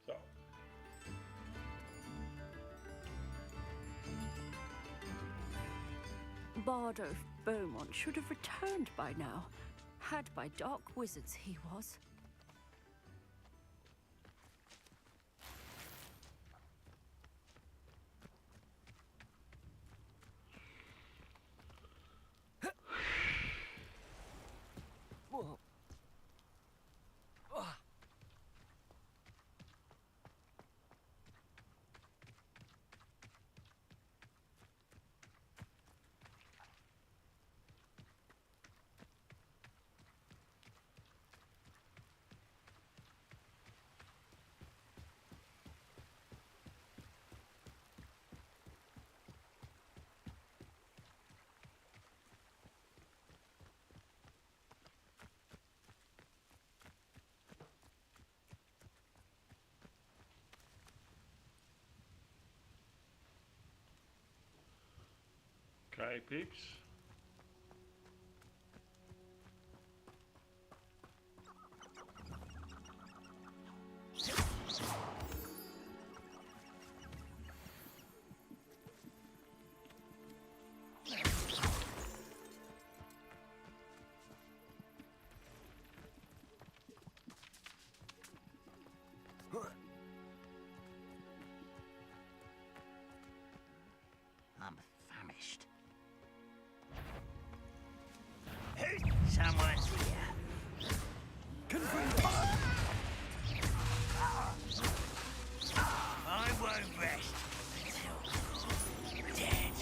So. Bardo Beaumont should have returned by now. Had by dark wizards he was. Okay, peeps. I won't rest until you're dead.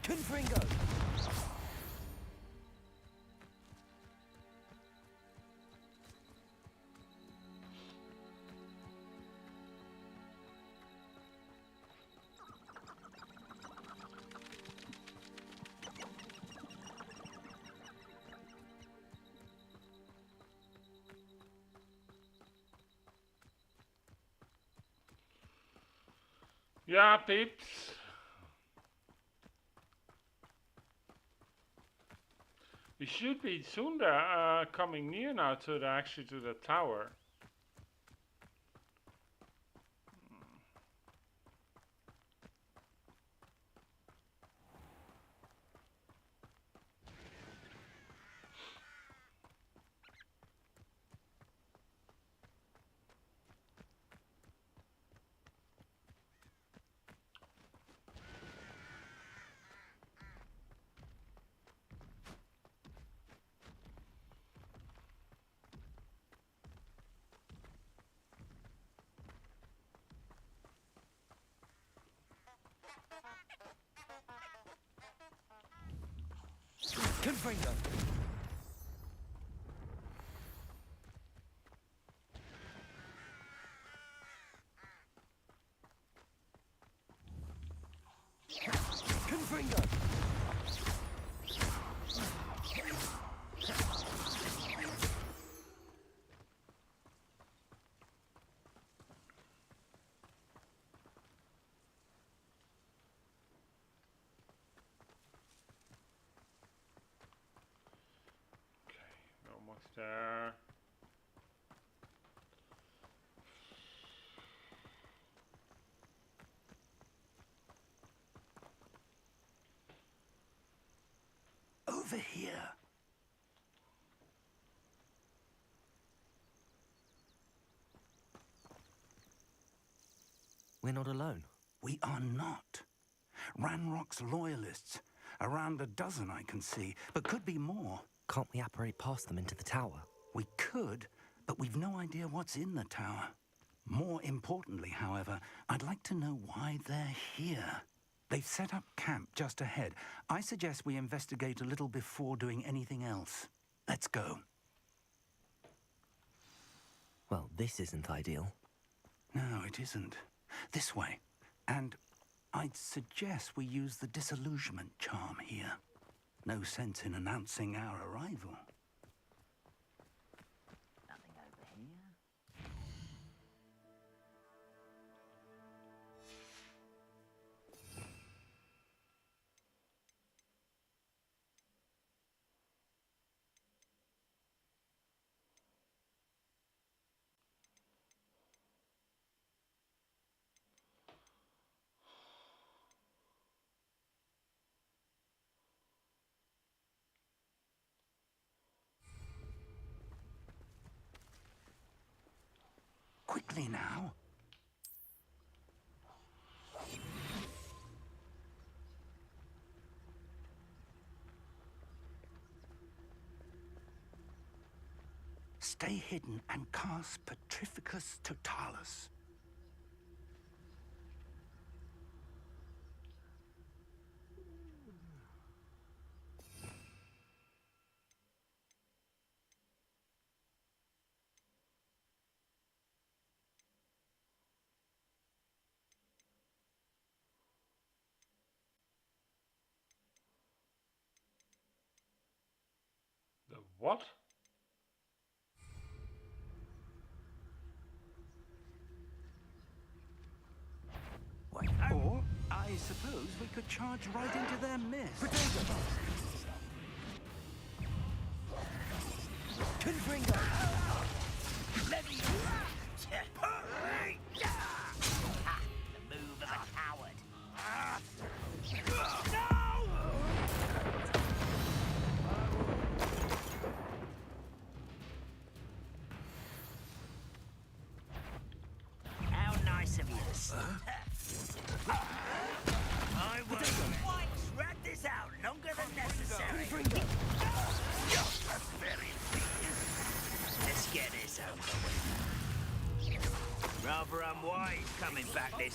Confringo! Yeah, peeps. We should be soon there, coming near now to actually to the tower. Confringo! Confringo! Almost there. Over here. We're not alone. We are not. Ranrock's loyalists. Around a dozen I can see, but could be more. Can't we apparate past them into the tower? We could, but we've no idea what's in the tower. More importantly, however, I'd like to know why they're here. They've set up camp just ahead. I suggest we investigate a little before doing anything else. Let's go. Well, this isn't ideal. No, it isn't. This way. And I'd suggest we use the disillusionment charm here. No sense in announcing our arrival. Nothing over here. Quickly now. Stay hidden and cast Petrificus Totalis. What? Or, I suppose we could charge right into their mist. Confringo! Leviosa! The move of a coward. How nice of you to stop. I won't drag this out longer than necessary. Let's get this over with. Rather unwise coming back this.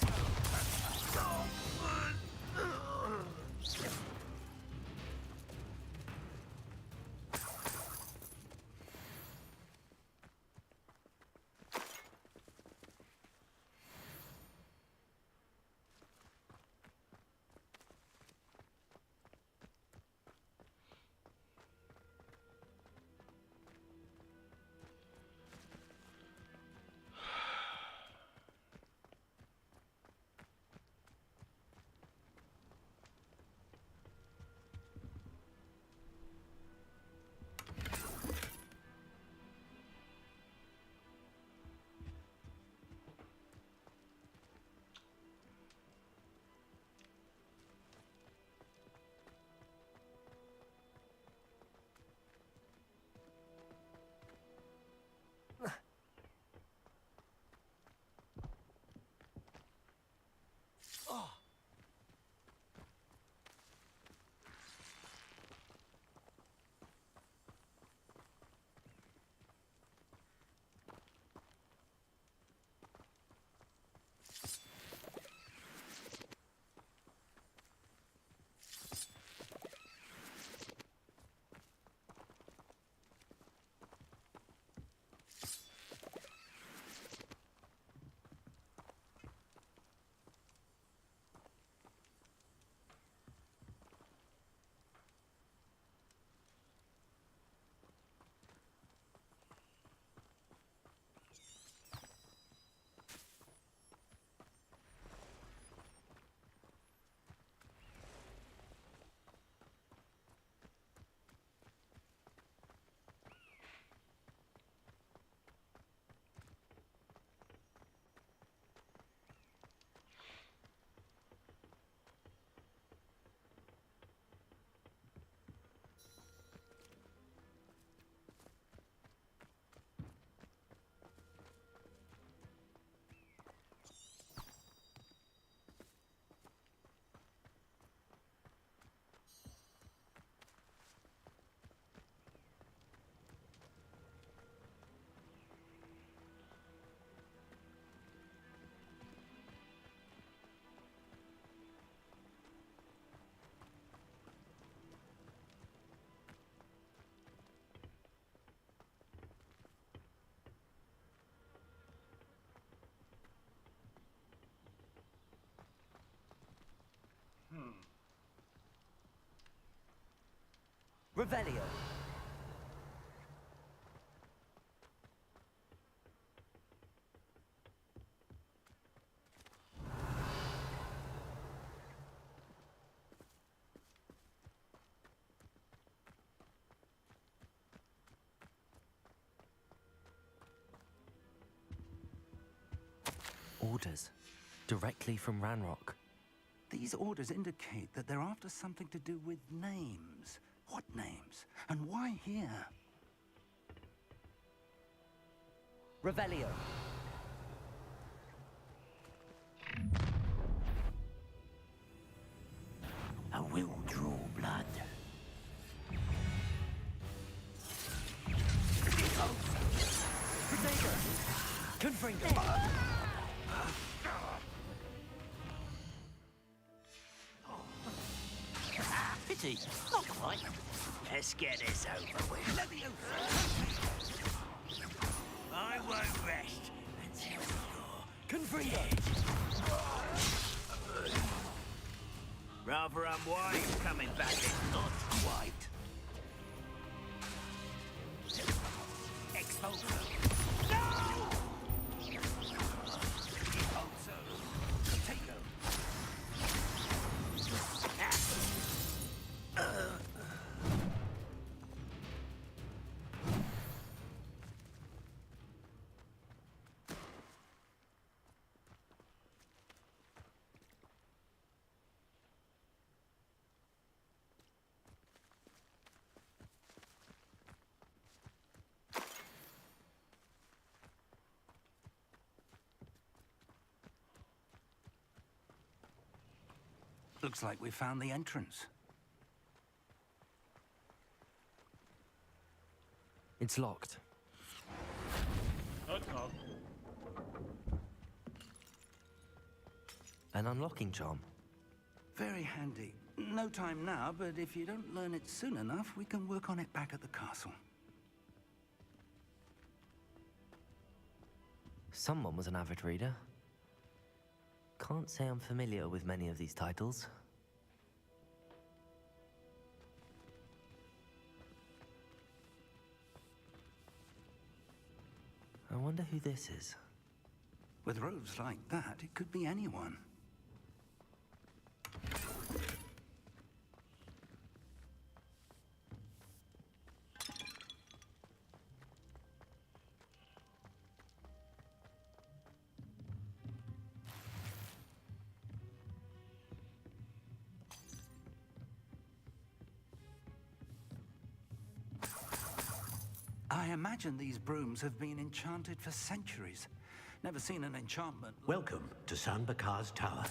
Revelio. Orders. Directly from Ranrock. These orders indicate that they're after something to do with names. What names? And why here? Revelio. I will draw blood. Confringo. Pity, not quite. Let's get this over with. I won't rest until you're dead. Rather unwise coming back in. Not quite. poker. No! Also, potato. Looks like we found the entrance. It's locked. No, it's not. An unlocking charm. Very handy. No time now, but if you don't learn it soon enough, we can work on it back at the castle. Someone was an avid reader. Can't say I'm familiar with many of these titles. I wonder who this is. With robes like that, it could be anyone. I imagine these brooms have been enchanted for centuries. Never seen an enchantment. Welcome to San Bakar's Tower.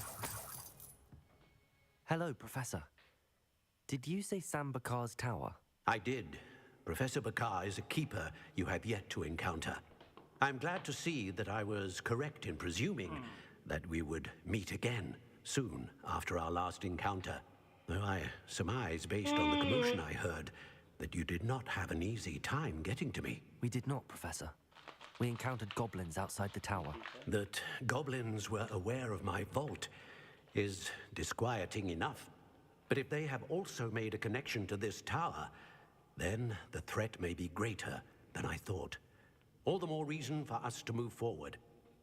Hello, Professor. Did you say Sam Bakar's tower? I did. Professor Bakar is a keeper you have yet to encounter. I'm glad to see that I was correct in presuming that we would meet again soon after our last encounter. Though I surmise, based on the commotion I heard, that you did not have an easy time getting to me. We did not, Professor. We encountered goblins outside the tower. That goblins were aware of my vault is disquieting enough. But if they have also made a connection to this tower, then the threat may be greater than I thought. All the more reason for us to move forward.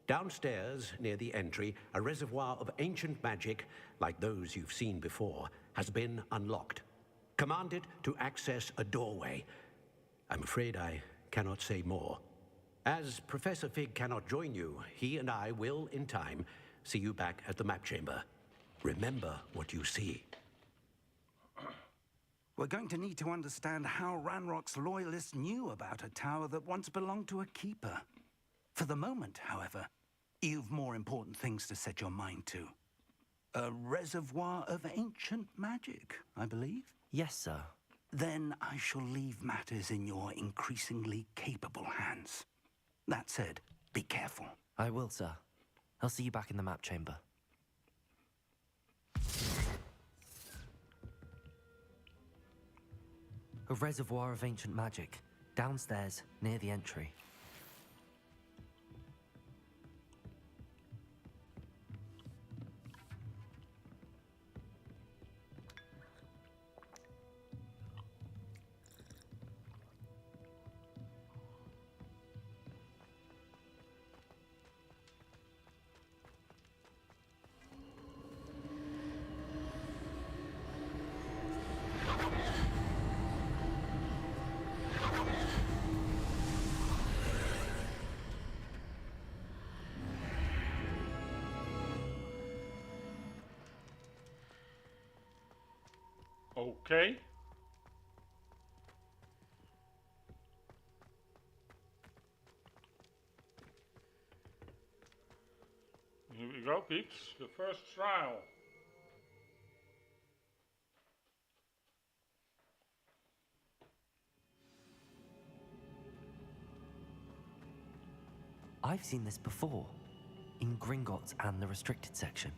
Downstairs, near the entry, a reservoir of ancient magic, like those you've seen before, has been unlocked. Commanded to access a doorway. I'm afraid I cannot say more. As Professor Fig cannot join you, he and I will, in time, see you back at the map chamber. Remember what you see. We're going to need to understand how Ranrock's loyalists knew about a tower that once belonged to a keeper. For the moment, however, you've more important things to set your mind to. A reservoir of ancient magic, I believe? Yes, sir. Then I shall leave matters in your increasingly capable hands. That said, be careful. I will, sir. I'll see you back in the map chamber. A reservoir of ancient magic, downstairs, near the entry. Okay. Here we go, peeps. The first trial. I've seen this before, in Gringotts and the restricted section.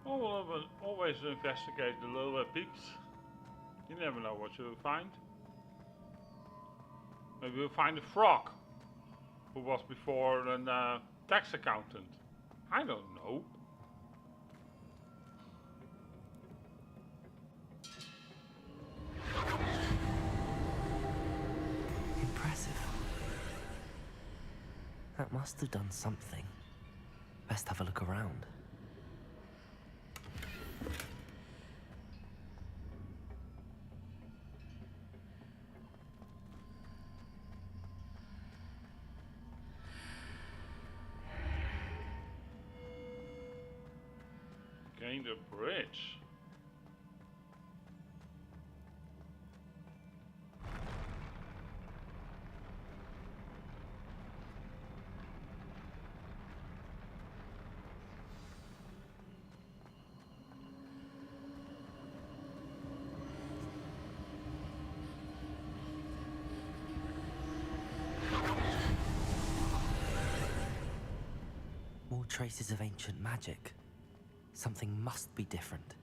Oh, well, always investigate the lower peaks. You never know what you'll find. Maybe we'll find a frog, who was before a tax accountant. I don't know. must have done something. Best have a look around. Gain the bridge. More traces of ancient magic. Something must be different.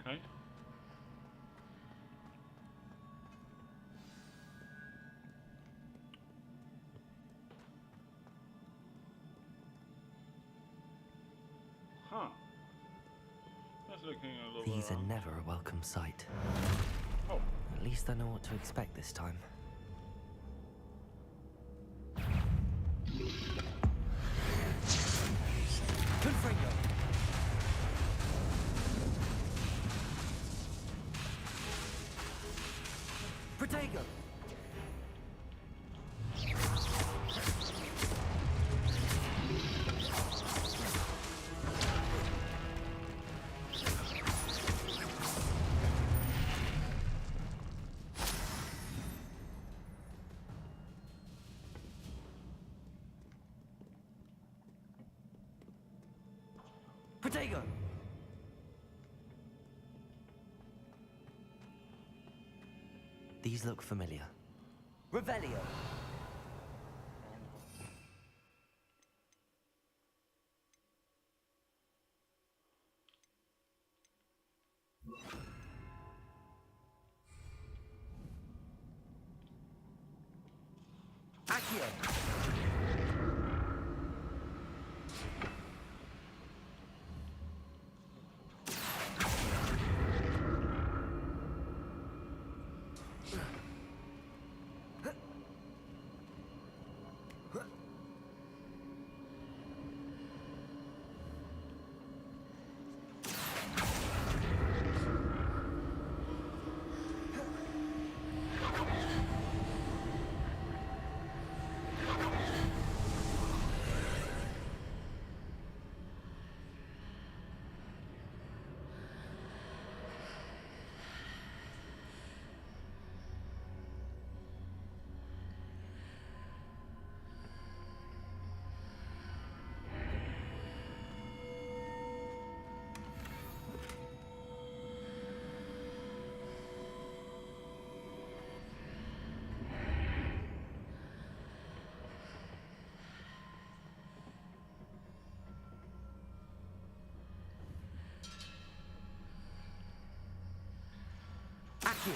Okay. Huh. That's looking a little These are around. never a welcome sight. Oh. At least I know what to expect this time. Confringo! Protego! Protego! These look familiar. Revelio! Accio! Accio!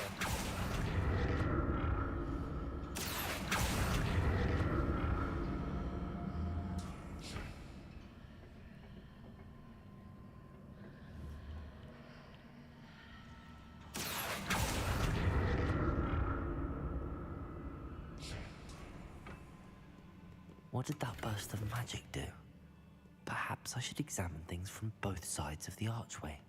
What did that burst of magic do? Perhaps I should examine things from both sides of the archway.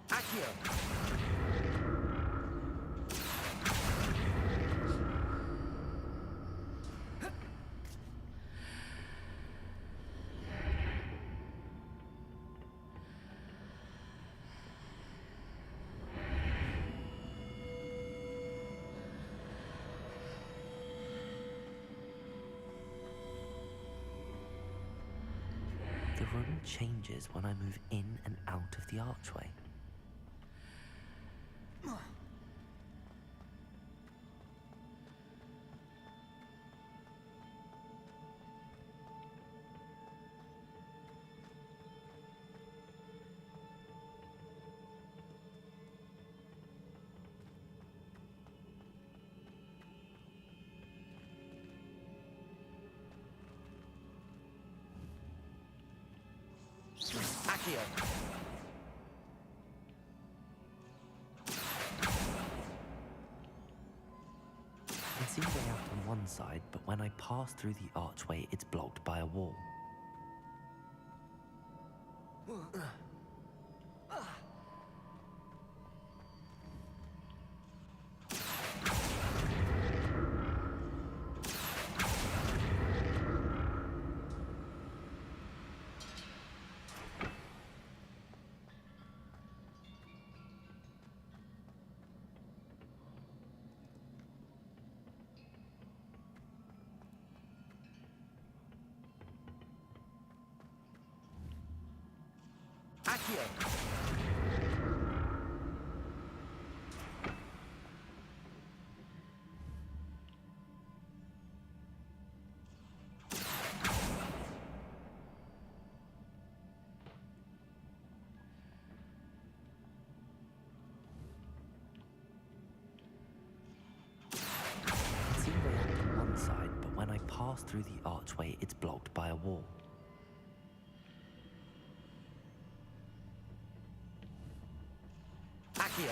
Accio! The room changes when I move in and out of the archway. Accio. I can see a way out on one side, but when I pass through the archway, it's blocked by a wall. Accio. Side, but when I pass through the archway, it's blocked by a wall. Accio.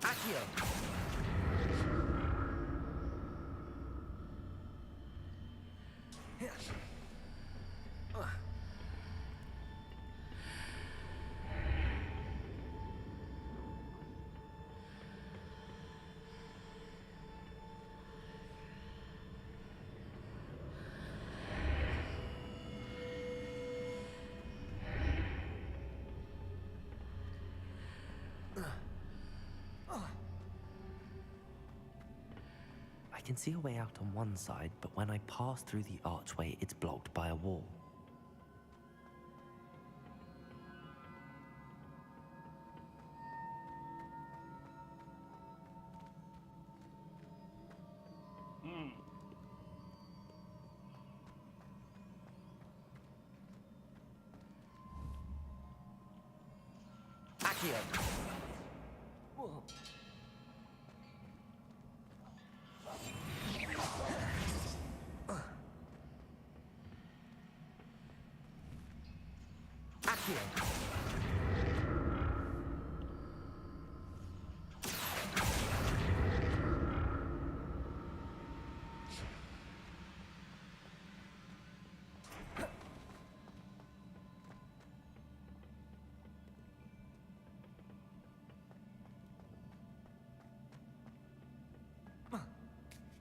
Accio. I can see a way out on one side, but when I pass through the archway, it's blocked by a wall. Accio. Whoa. Accio.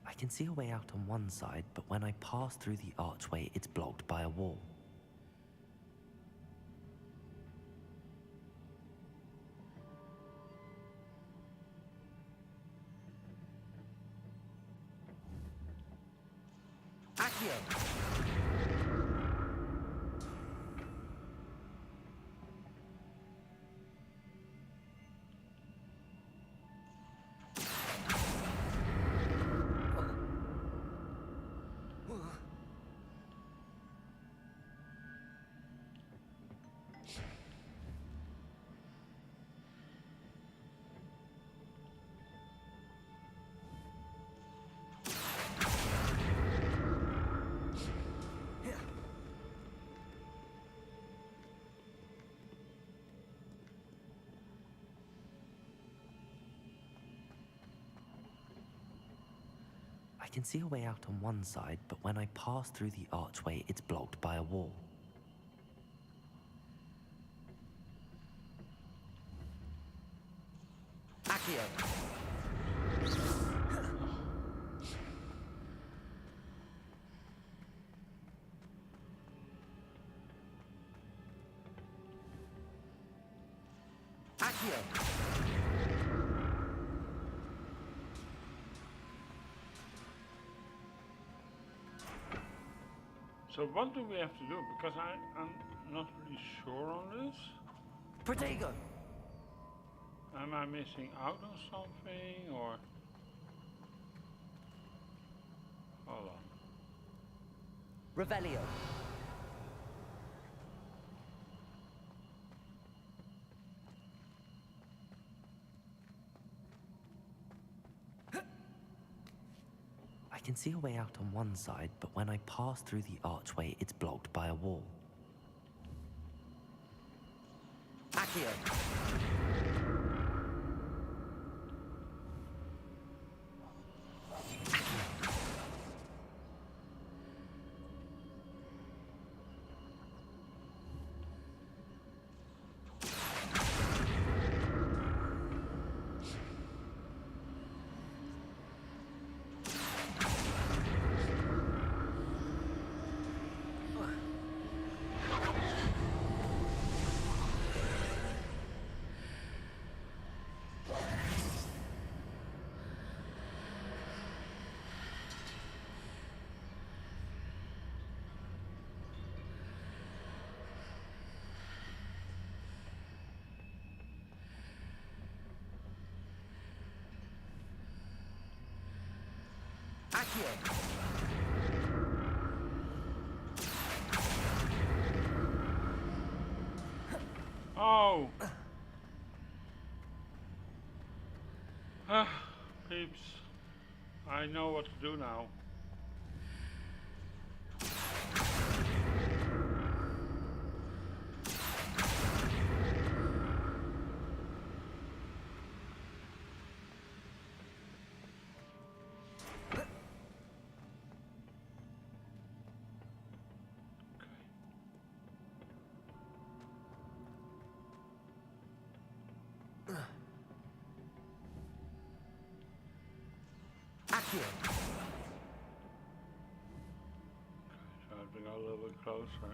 I can see a way out on one side, but when I pass through the archway, it's blocked by a wall. Accio! I can see a way out on one side, but when I pass through the archway, it's blocked by a wall. Accio! Accio! So what do we have to do? Because I'm not really sure on this. Protego! Am I missing out on something, or... Hold on. Revelio. can see a way out on one side, but when I pass through the archway, it's blocked by a wall. Accio! Accio! Oh! Peeps. I know what to do now. Accio! So I bring a little bit closer.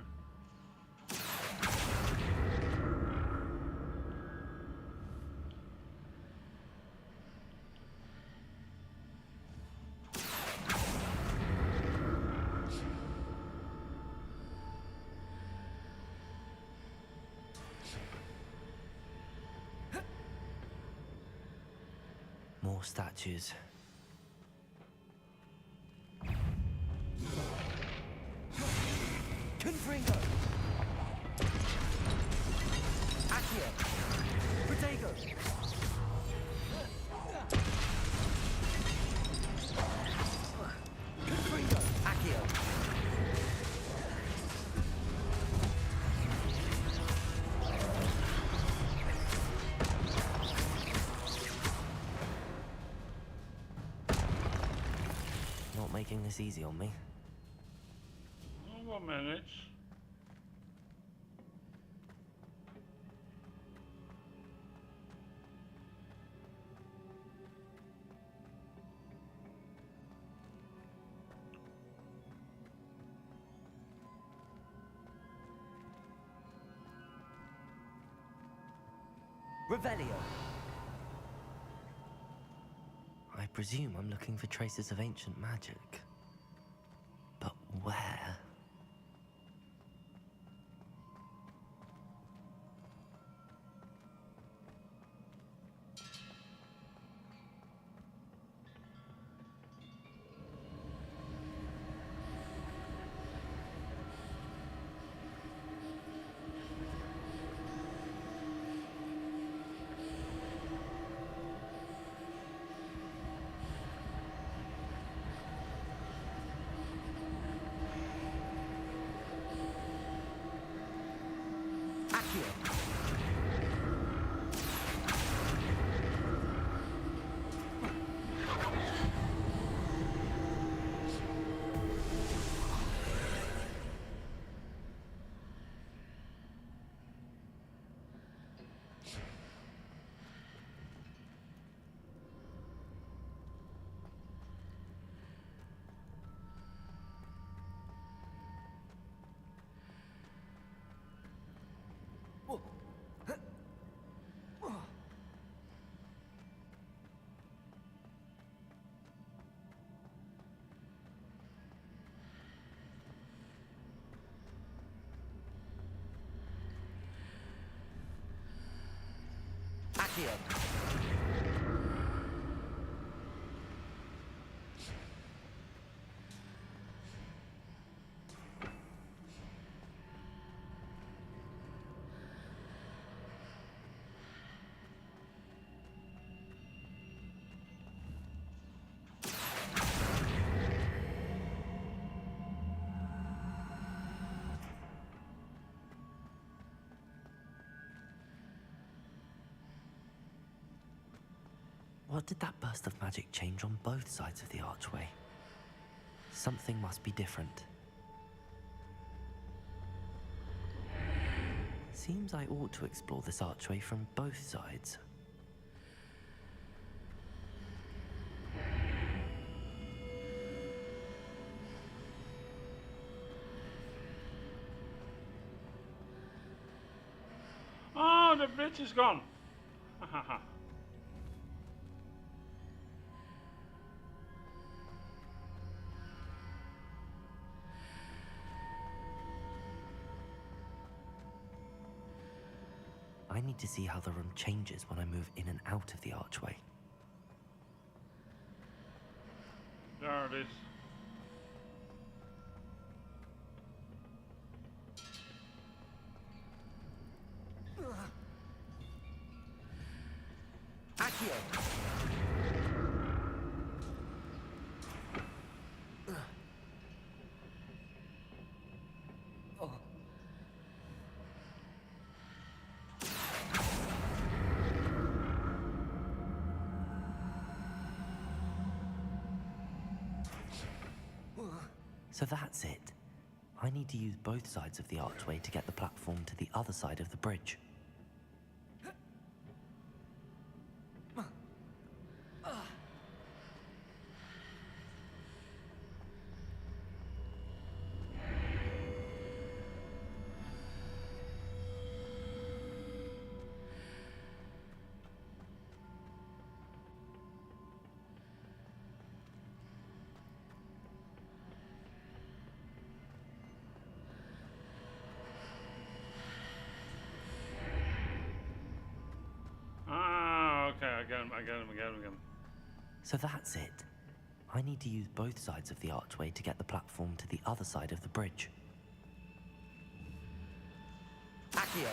More statues. Confringo! Accio! Protego! Confringo! Accio! Not making this easy on me. We'll manage. Revelio. I presume I'm looking for traces of ancient magic. But where? Accio! Accio! What did that burst of magic change on both sides of the archway? Something must be different. Seems I ought to explore this archway from both sides. Oh, the bridge is gone. I need to see how the room changes when I move in and out of the archway. There it is. Accio! So that's it. I need to use both sides of the archway to get the platform to the other side of the bridge. I get him. So that's it. I need to use both sides of the archway to get the platform to the other side of the bridge. Accio!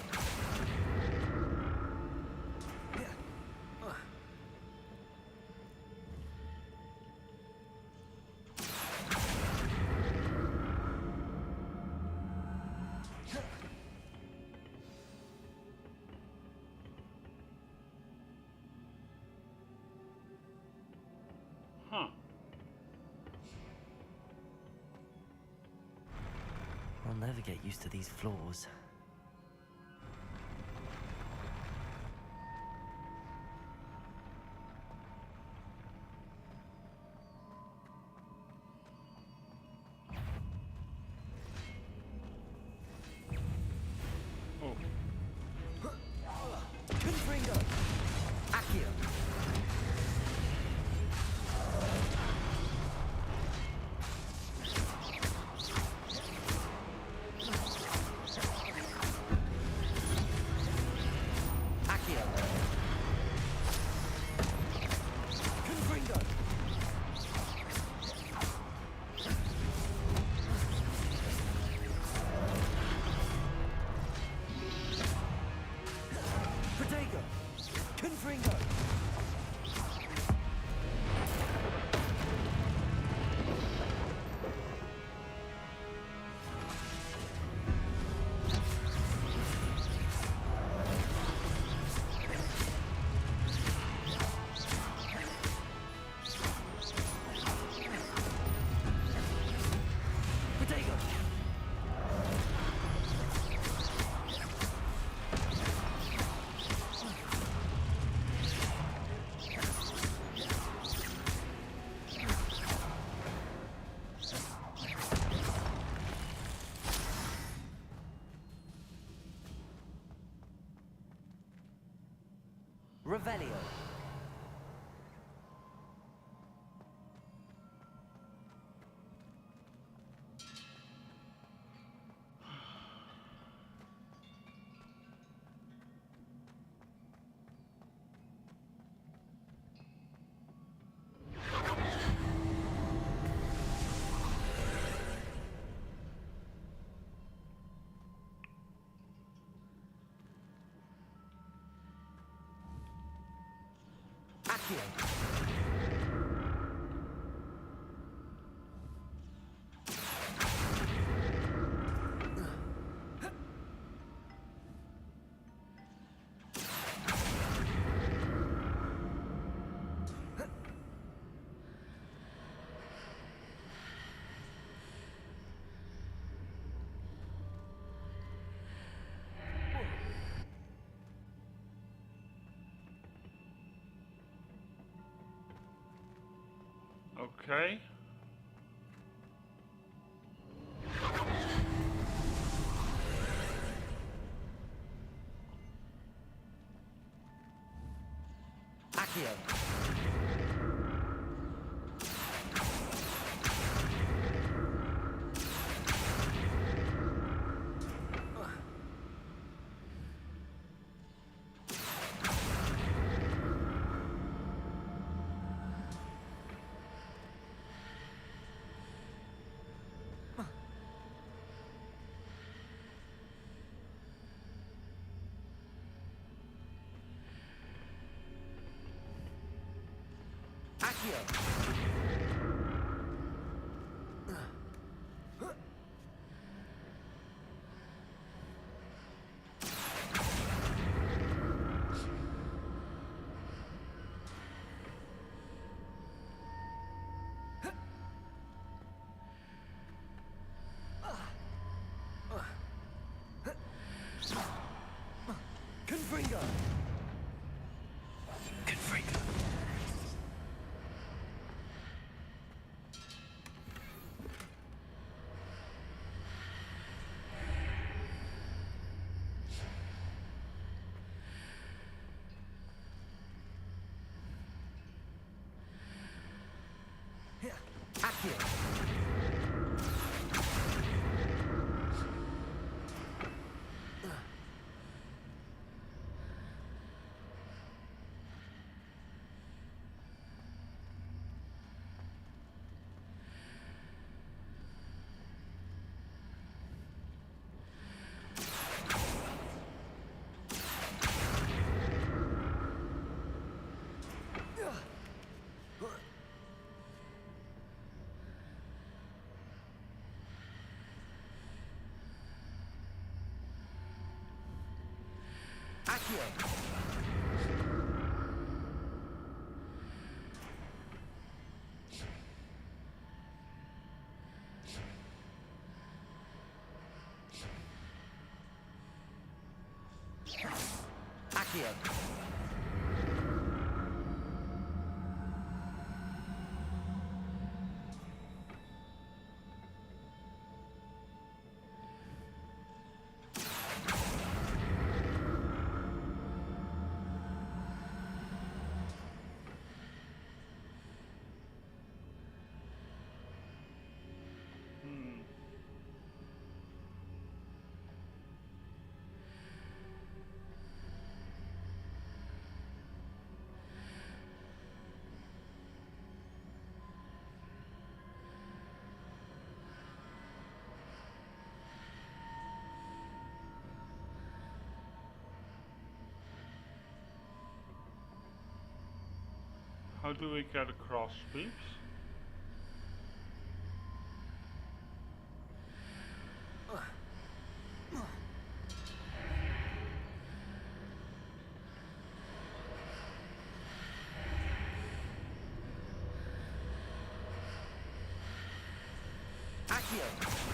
Huh. I'll never get used to these floors. Confringo! Accio! Revelio. Accio. Okay. Accio. Confringo. Confringo. Accio. Accio. Accio. How do we get across, peeps? Accio.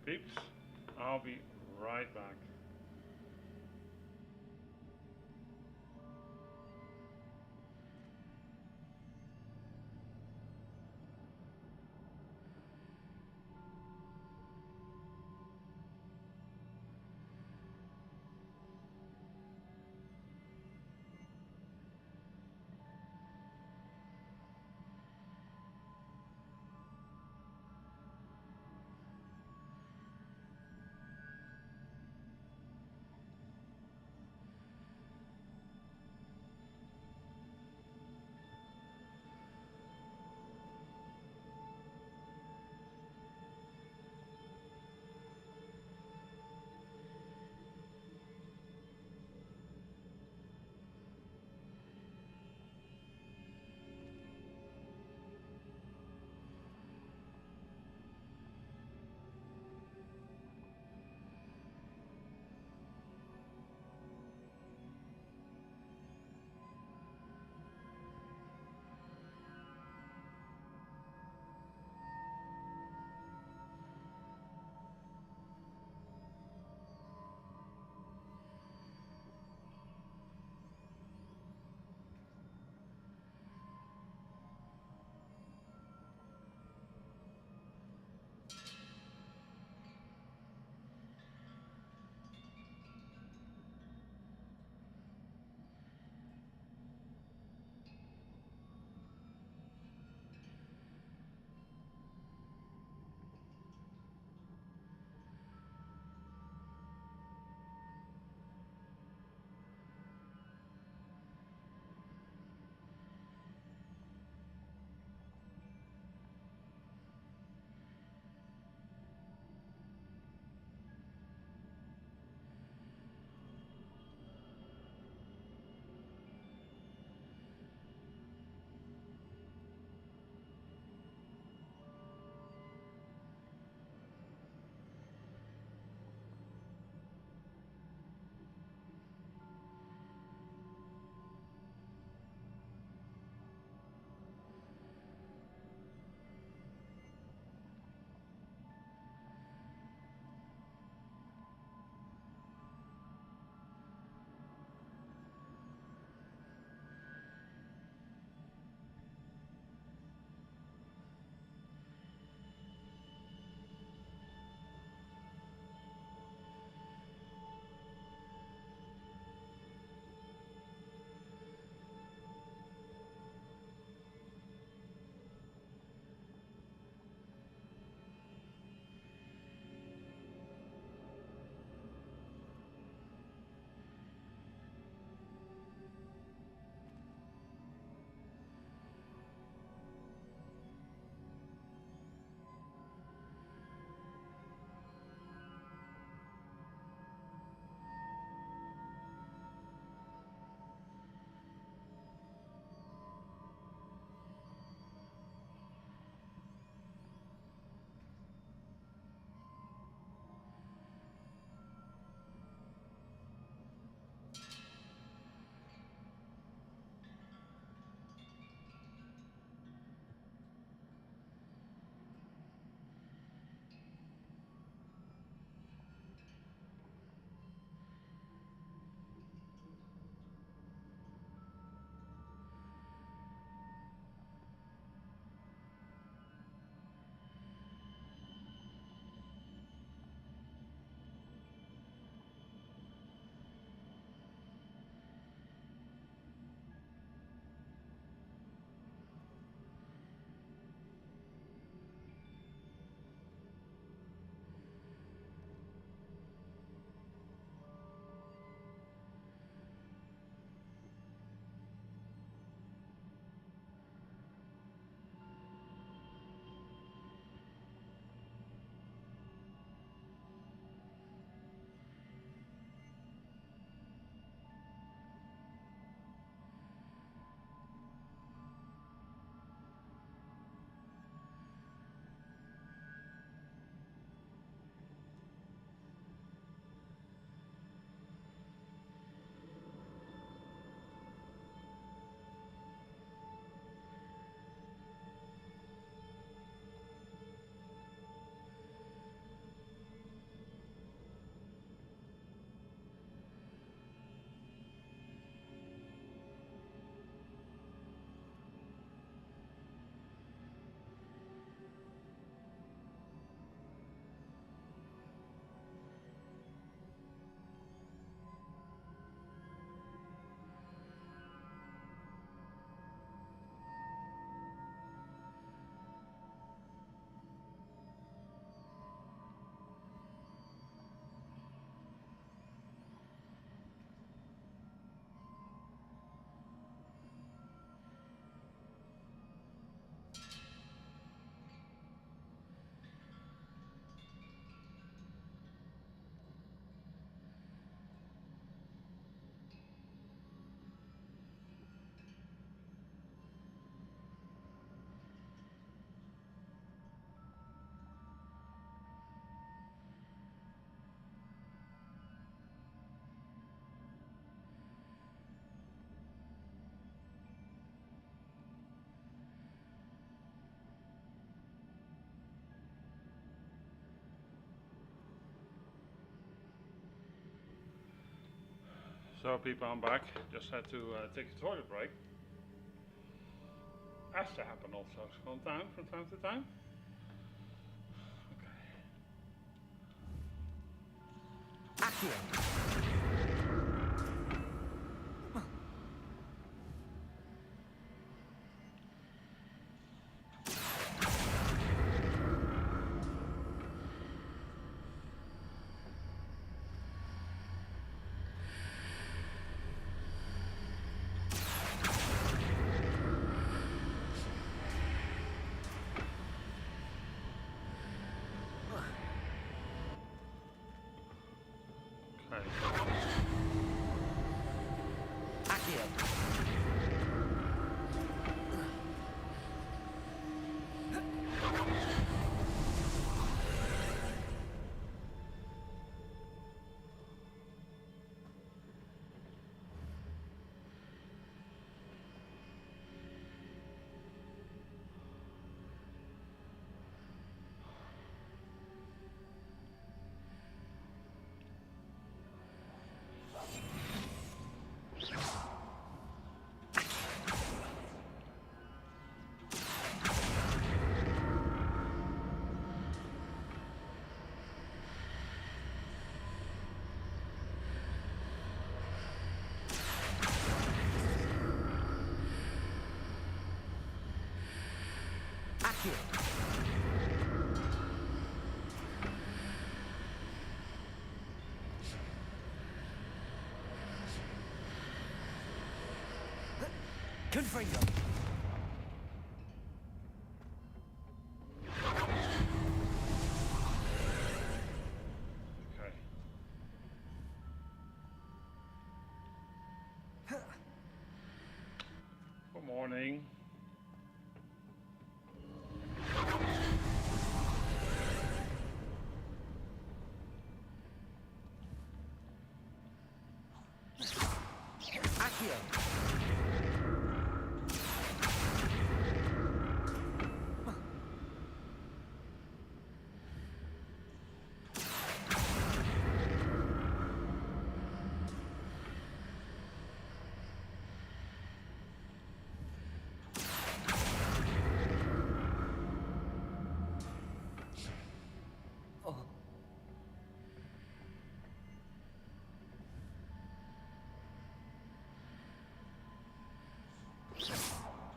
Peeps, I'll be right back. So people, I'm back. Just had to take a toilet break. Has to happen also from time to time. Okay. Accio. Confringo. Okay. Good morning. Accio.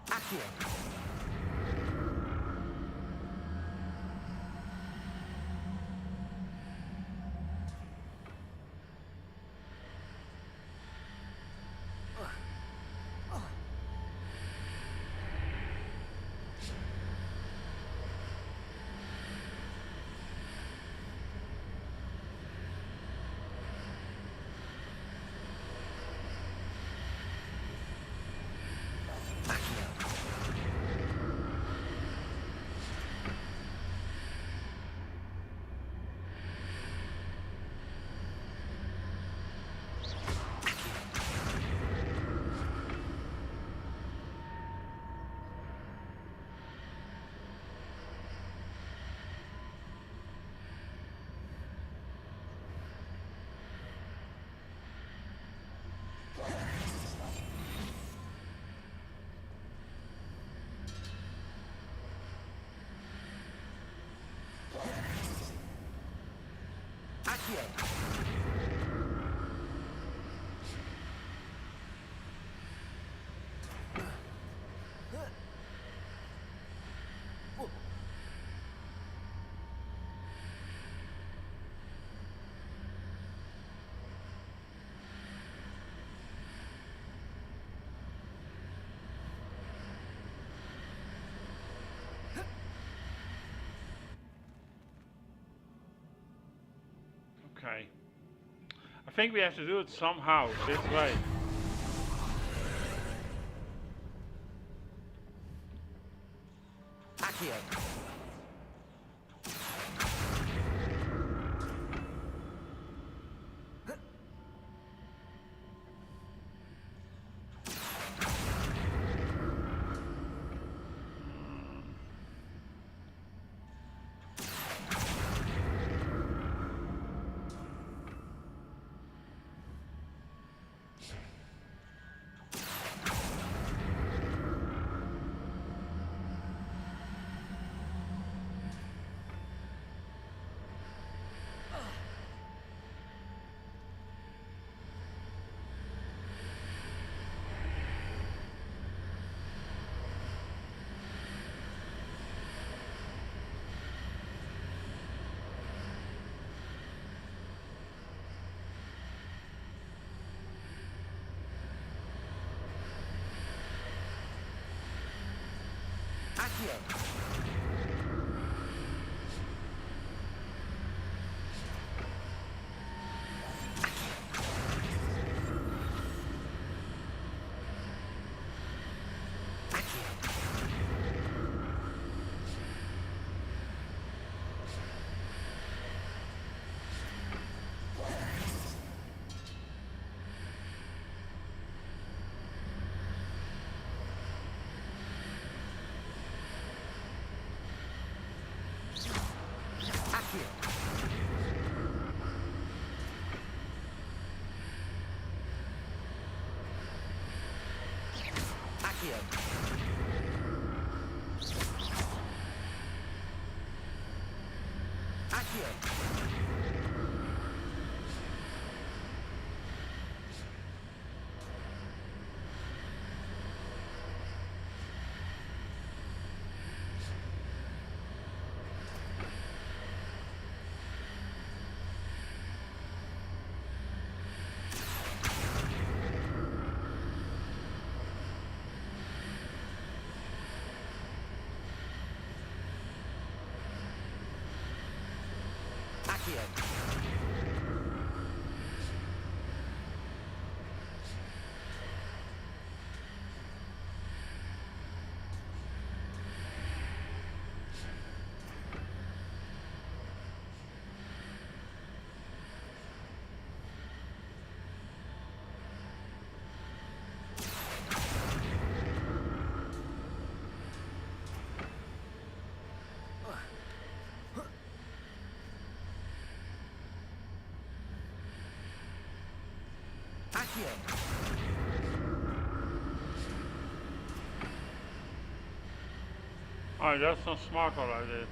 Accio. Accio. Okay. I think we have to do it somehow, this way. Accio. Accio. Accio. Accio. Accio. Accio. Oh, that's not smart what I did.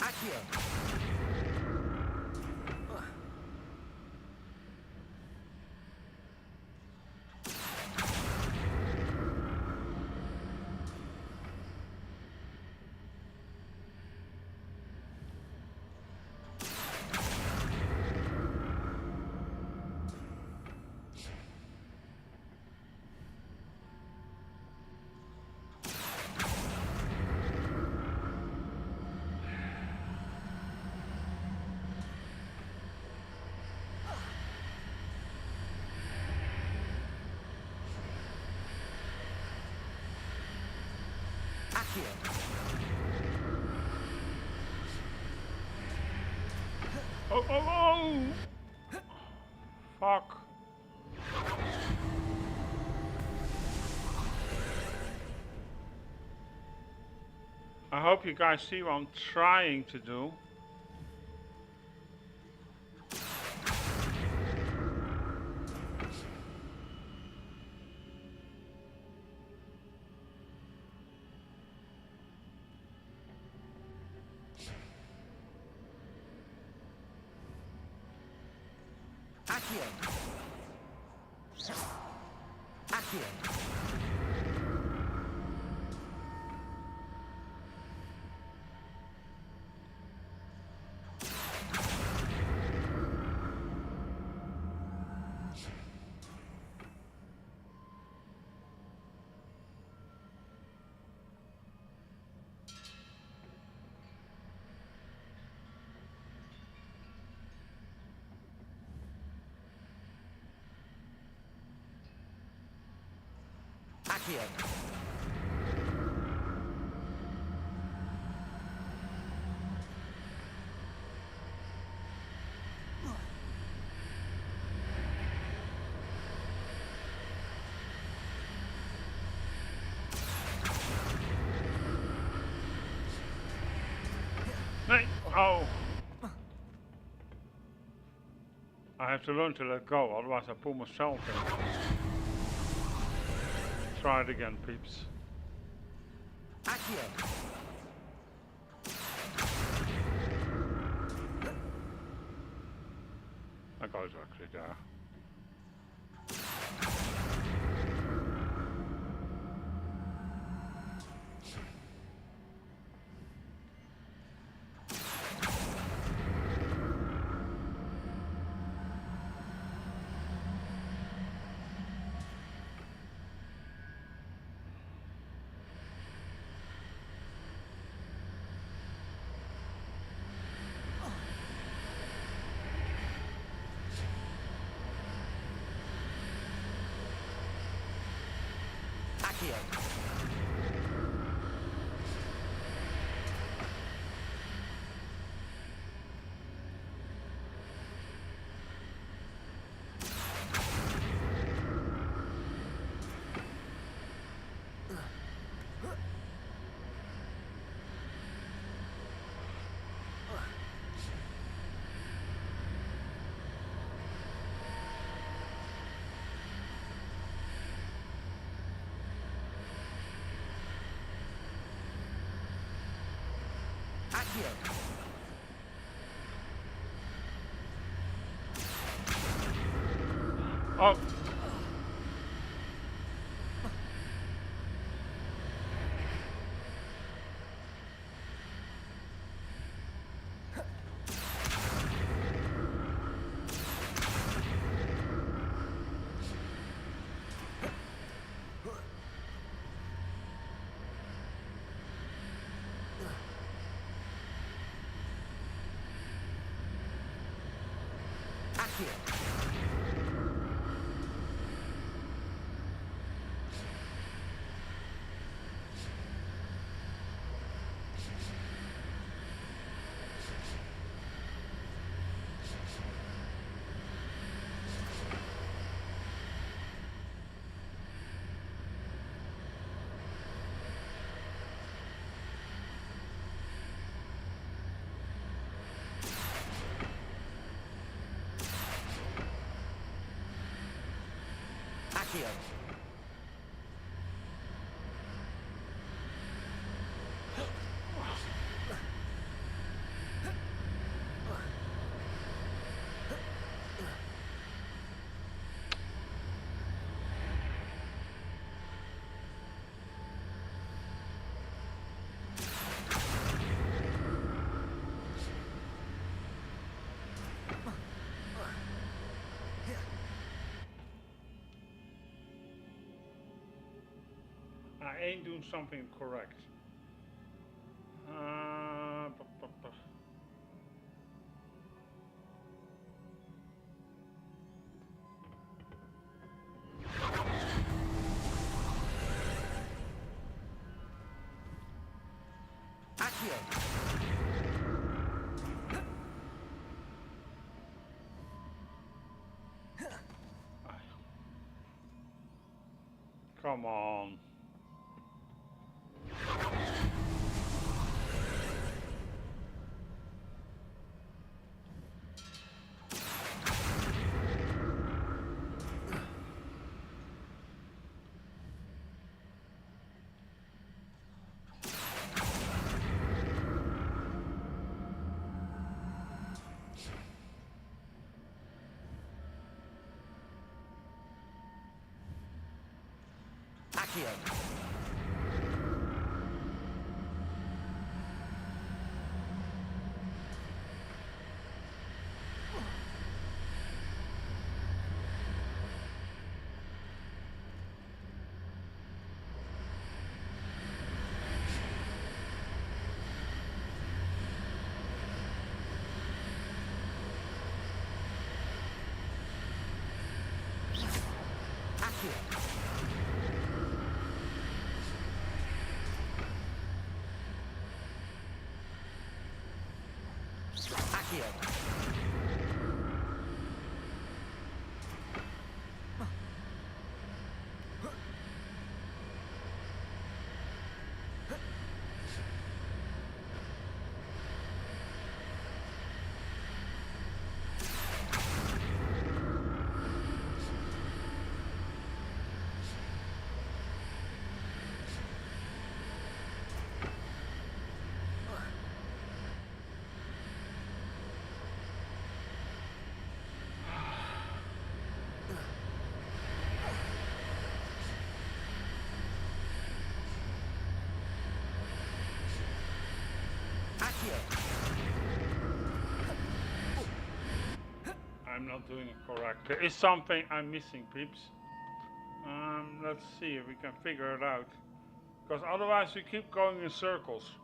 Accio. Oh, oh, oh! Fuck. I hope you guys see what I'm trying to do. Accio. Accio. Accio. Oh! I have to learn to let go, otherwise I pull myself in. Try it again, peeps. Accio. That guy's actually there. Accio. Accio. Oh! Accio. Accio. I ain't doing something correct. Accio. Come on. Accio. Accio. I'm not doing it correct. There is something I'm missing, peeps. Let's see if we can figure it out. Because otherwise we keep going in circles.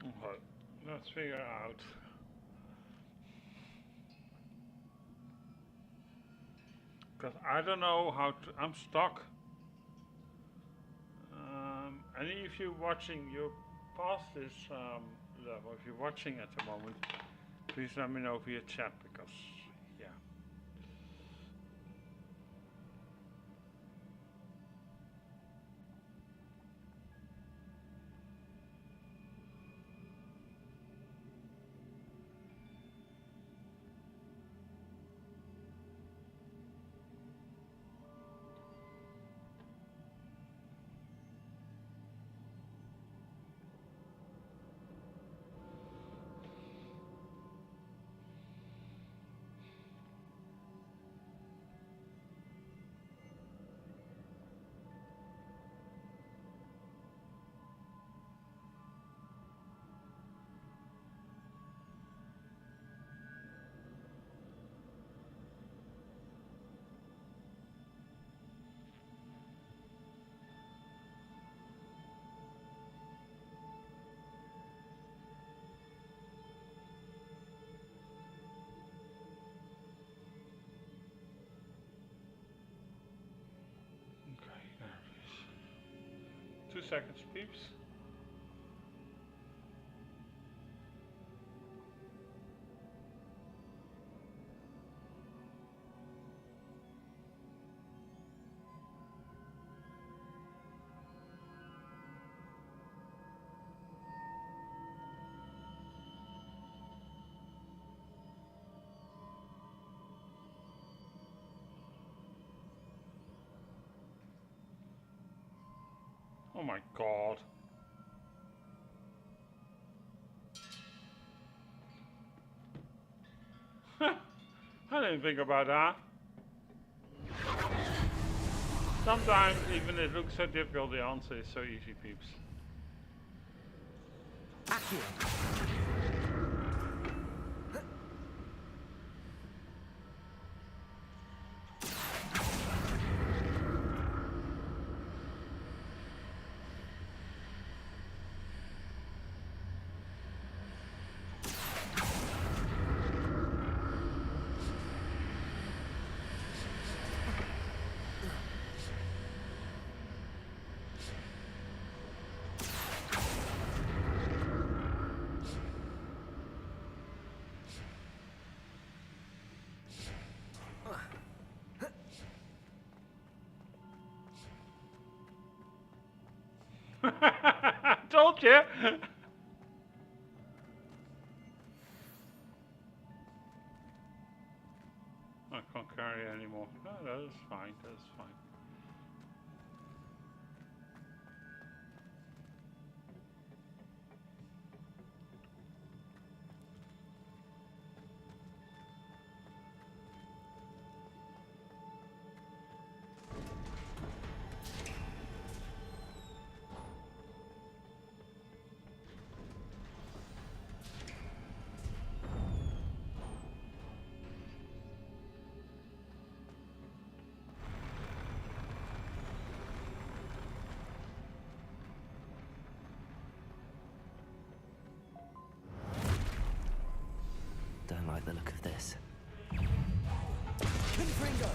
Okay, let's figure it out. Because I don't know how to. I'm stuck. And if you're watching, you're past this level. If you're watching at the moment, please let me know via chat because, yeah. Okay, there it is. 2 seconds, peeps. Oh my god. I didn't think about that. Sometimes even it looks so difficult, the answer is so easy, peeps. Told you. I can't carry anymore. Oh, that is fine. That's fine. Don't like the look of this. Confringo!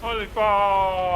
Holy ball!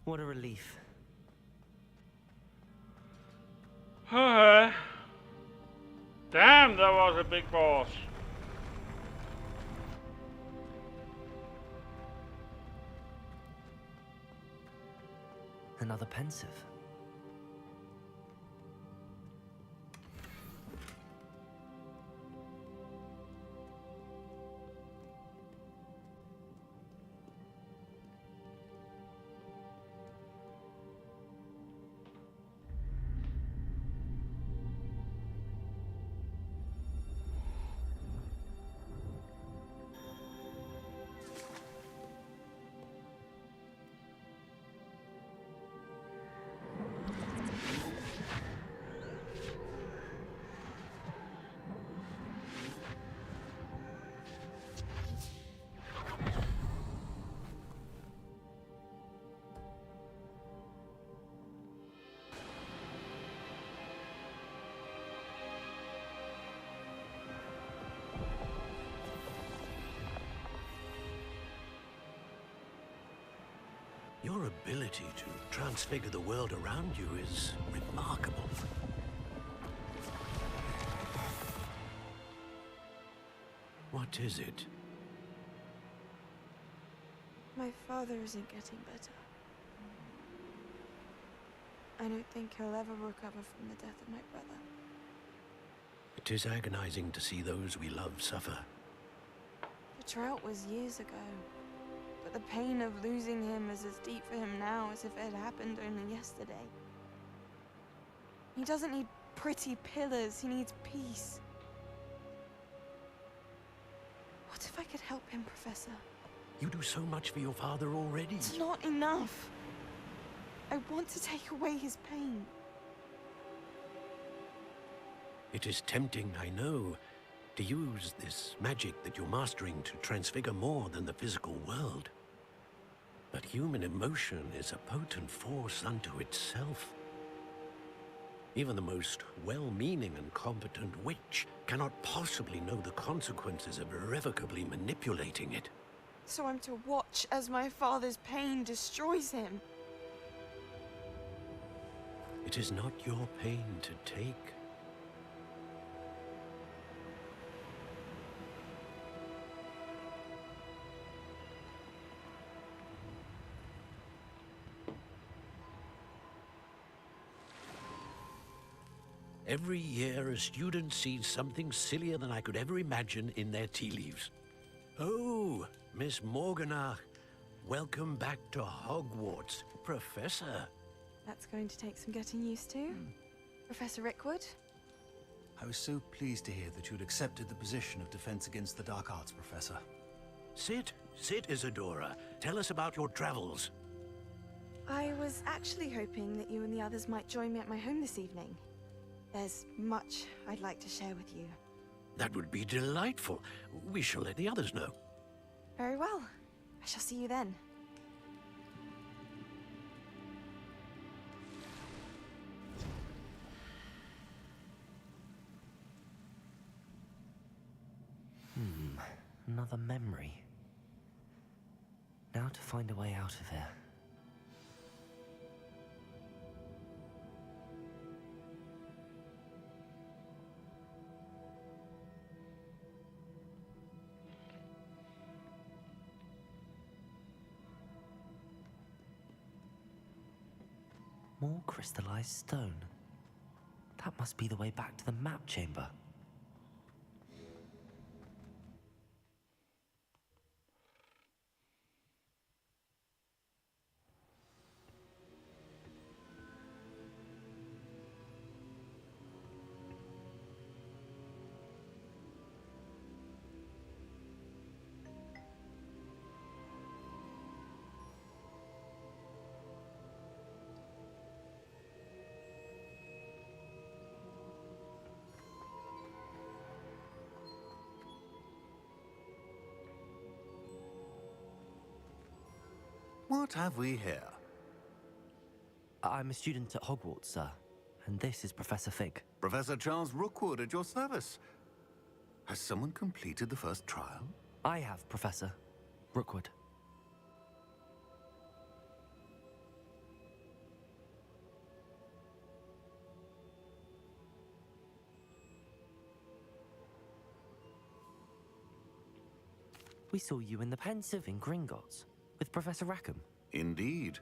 What a relief. Damn, that was a big boss. Another pensive. Your ability to transfigure the world around you is remarkable. What is it? My father isn't getting better. I don't think he'll ever recover from the death of my brother. It is agonizing to see those we love suffer. The drought was years ago, but the pain of losing him is as deep for him now as if it had happened only yesterday. He doesn't need pretty pillars, he needs peace. What if I could help him, Professor? You do so much for your father already. It's not enough. I want to take away his pain. It is tempting, I know, to use this magic that you're mastering to transfigure more than the physical world. But human emotion is a potent force unto itself. Even the most well-meaning and competent witch cannot possibly know the consequences of irrevocably manipulating it. So I'm to watch as my father's pain destroys him. It is not your pain to take. Every year, a student sees something sillier than I could ever imagine in their tea leaves. Oh, Miss Morganach, welcome back to Hogwarts, Professor. That's going to take some getting used to. Professor Rickwood? I was so pleased to hear that you'd accepted the position of Defense Against the Dark Arts, Professor. Sit, Isadora. Tell us about your travels. I was actually hoping that you and the others might join me at my home this evening. There's much I'd like to share with you. That would be delightful. We shall let the others know. Very well. I shall see you then. Another memory. Now to find a way out of here. More crystallized stone. That must be the way back to the map chamber. What have we here? I'm a student at Hogwarts, sir. And this is Professor Fig. Professor Charles Rookwood at your service. Has someone completed the first trial? I have, Professor Rookwood. We saw you in the Pensive in Gringotts with Professor Rackham. Indeed.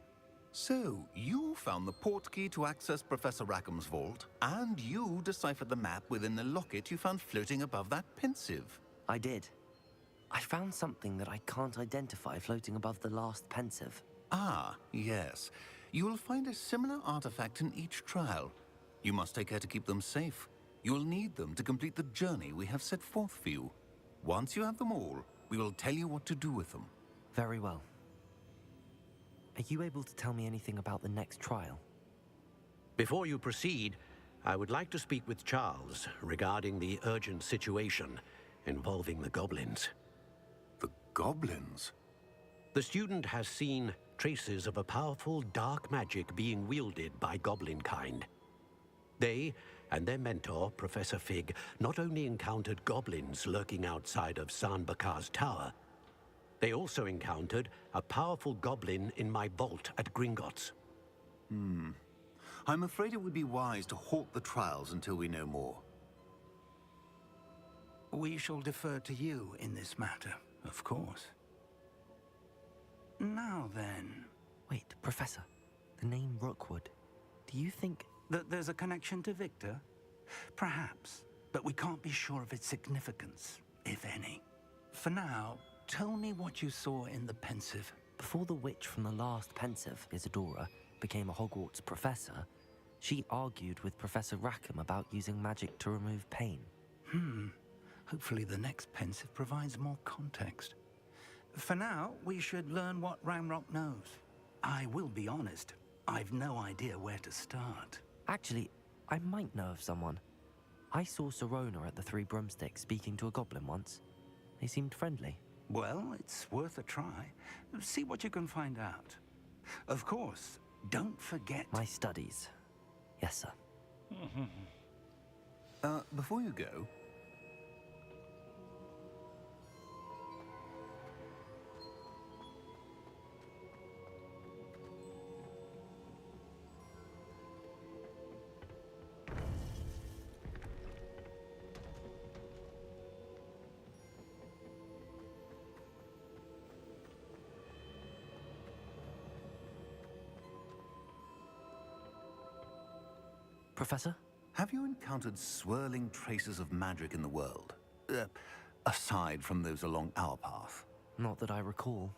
So, you found the portkey to access Professor Rackham's vault, and you deciphered the map within the locket you found floating above that Pensive. I did. I found something that I can't identify floating above the last Pensive. Ah, yes. You will find a similar artifact in each trial. You must take care to keep them safe. You will need them to complete the journey we have set forth for you. Once you have them all, we will tell you what to do with them. Very well. Are you able to tell me anything about the next trial? Before you proceed, I would like to speak with Charles regarding the urgent situation involving the goblins. The goblins? The student has seen traces of a powerful dark magic being wielded by goblin kind. They and their mentor, Professor Fig, not only encountered goblins lurking outside of San Bakar's tower, they also encountered a powerful goblin in my vault at Gringotts. I'm afraid it would be wise to halt the trials until we know more. We shall defer to you in this matter, of course. Now then. Wait, Professor. The name Rookwood. Do you think... That there's a connection to Victor? Perhaps, but we can't be sure of its significance, if any. For now, tell me what you saw in the pensive. Before the witch from the last pensive, Isadora, became a Hogwarts professor, she argued with Professor Rackham about using magic to remove pain. Hopefully the next pensive provides more context. For now, we should learn what Ramrock knows. I will be honest, I've no idea where to start. Actually, I might know of someone. I saw Sirona at the Three Broomsticks speaking to a goblin once. They seemed friendly. Well, it's worth a try. See what you can find out. Of course, don't forget... My studies. Yes, sir. Before you go... Professor? Have you encountered swirling traces of magic in the world? Aside from those along our path? Not that I recall.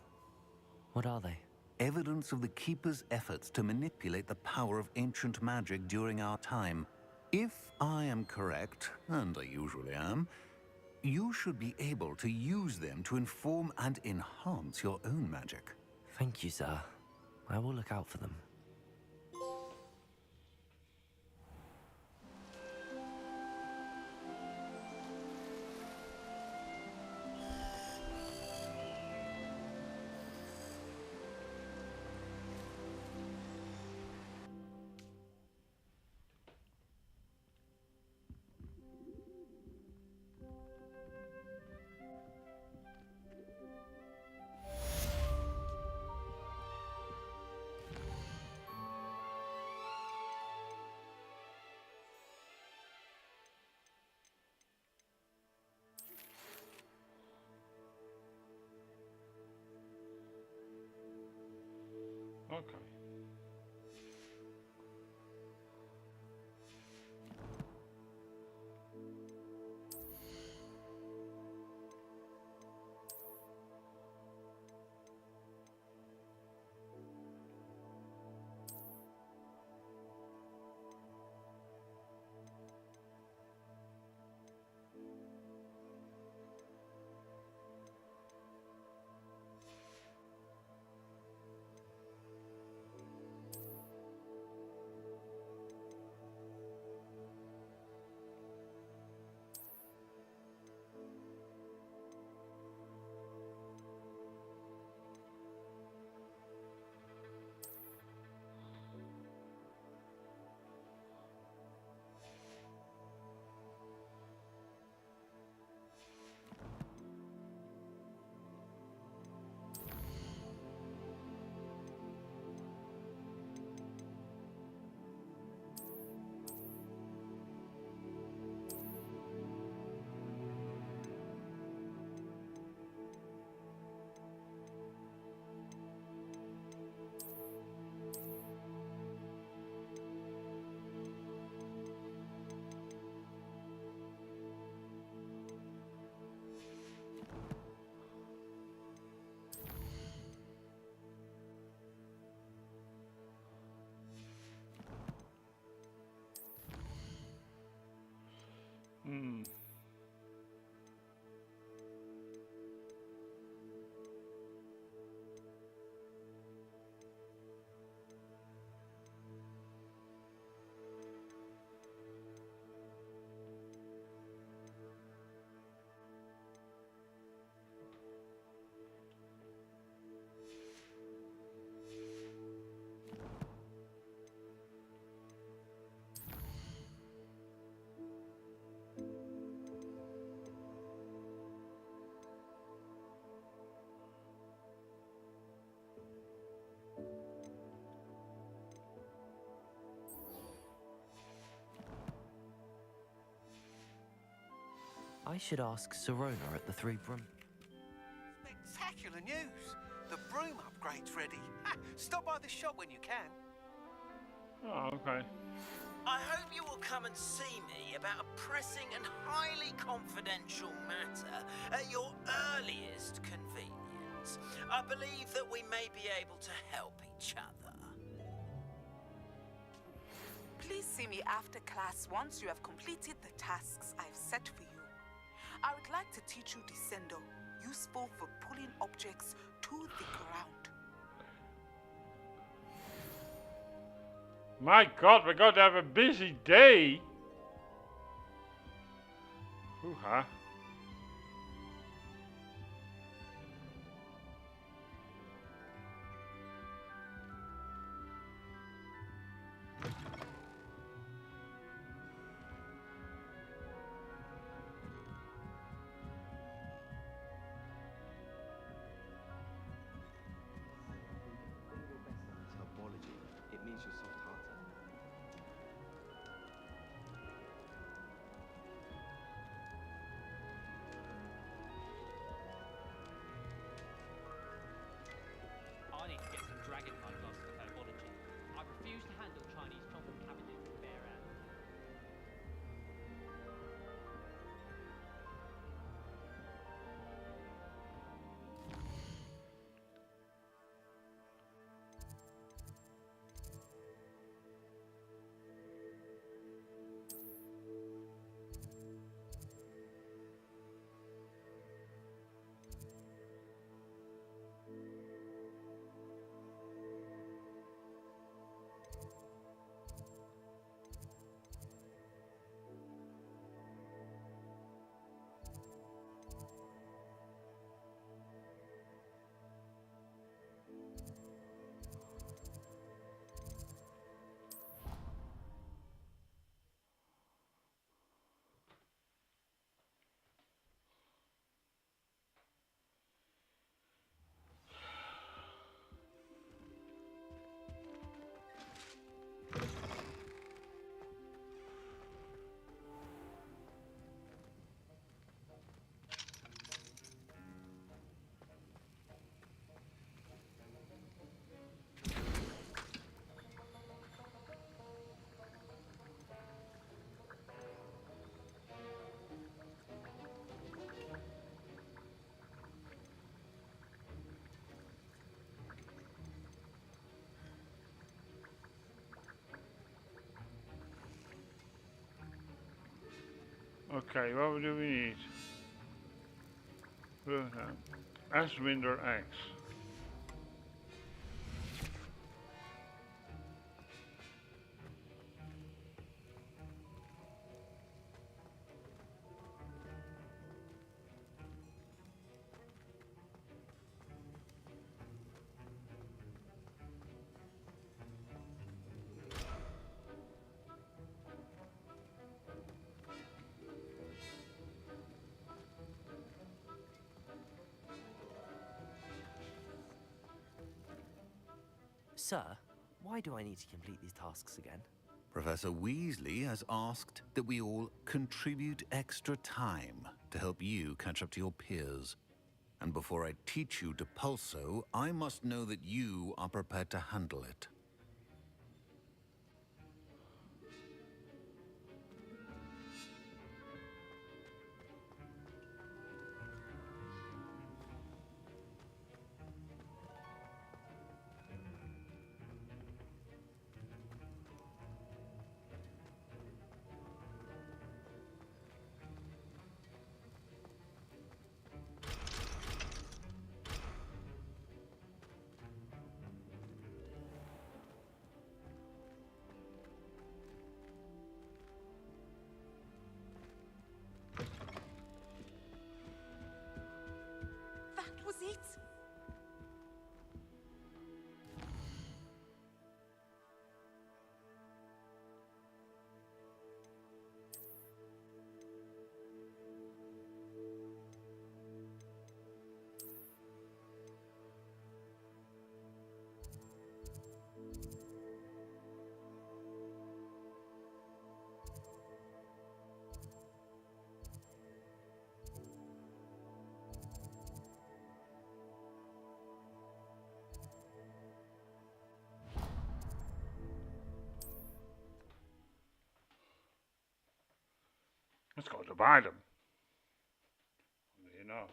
What are they? Evidence of the Keeper's efforts to manipulate the power of ancient magic during our time. If I am correct, and I usually am, you should be able to use them to inform and enhance your own magic. Thank you, sir. I will look out for them. Okay. I should ask Sirona at the Three Broom... Spectacular news! The broom upgrade's ready. Ha, stop by the shop when you can. Oh, okay. I hope you will come and see me about a pressing and highly confidential matter at your earliest convenience. I believe that we may be able to help each other. Please see me after class once you have completed the tasks I've set for you. I would like to teach you Descendo, useful for pulling objects to the ground. My God, we're going to have a busy day. Hoo-ha. It means you're soft-hearted. I need to get some dragon blood classes of herbology. I refuse to handle Chinese chocolate cabbages with bare hands. Okay, what do we need? Ashwinder X. Sir, why do I need to complete these tasks again? Professor Weasley has asked that we all contribute extra time to help you catch up to your peers. And before I teach you to pulso, I must know that you are prepared to handle it. to buy them. You know.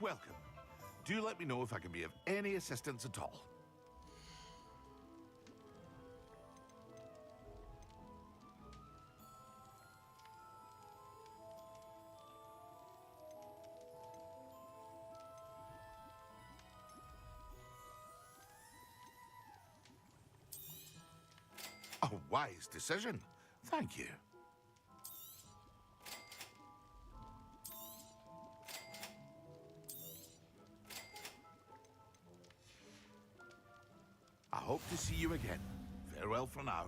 Welcome. Do let me know if I can be of any assistance at all. A wise decision. Thank you. I hope to see you again. Farewell for now.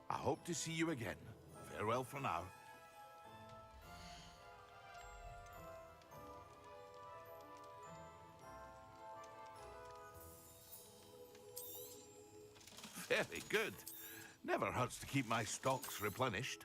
I hope to see you again. Farewell for now. Very good. Never hurts to keep my stocks replenished.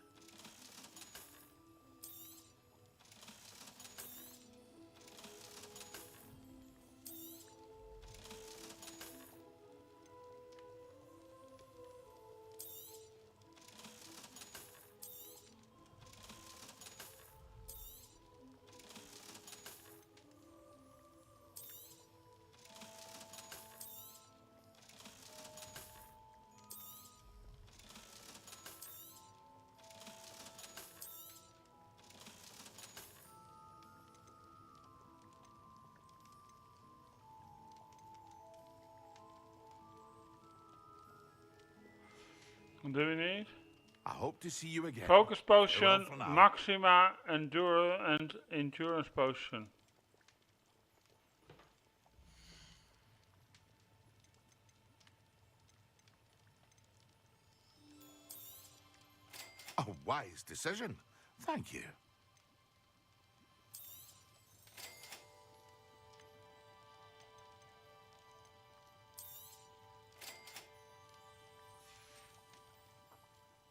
What do we need? I hope to see you again. Focus Farewell potion, for now. Maxima, and endurance potion. A wise decision. Thank you.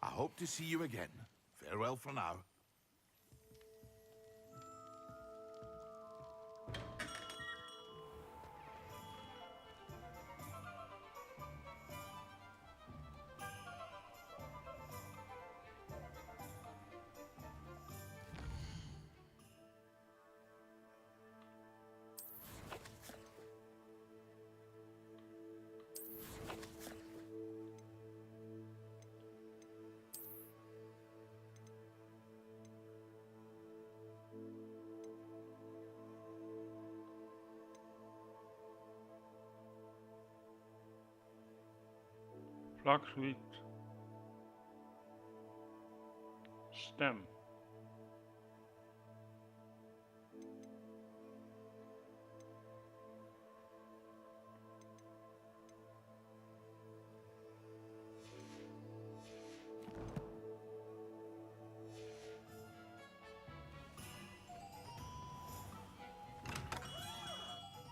I hope to see you again. Farewell for now. Flaxweed. Stem.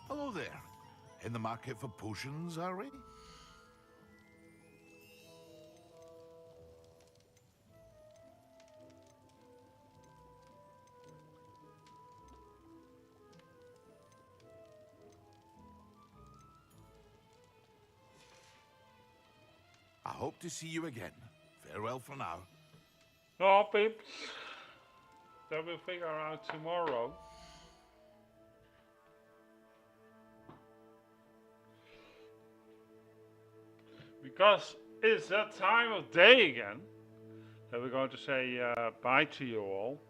Hello there. In the market for potions, are we? I hope to see you again. Farewell for now. Oh, peeps. That we'll figure out tomorrow. Because it's that time of day again that we're going to say bye to you all.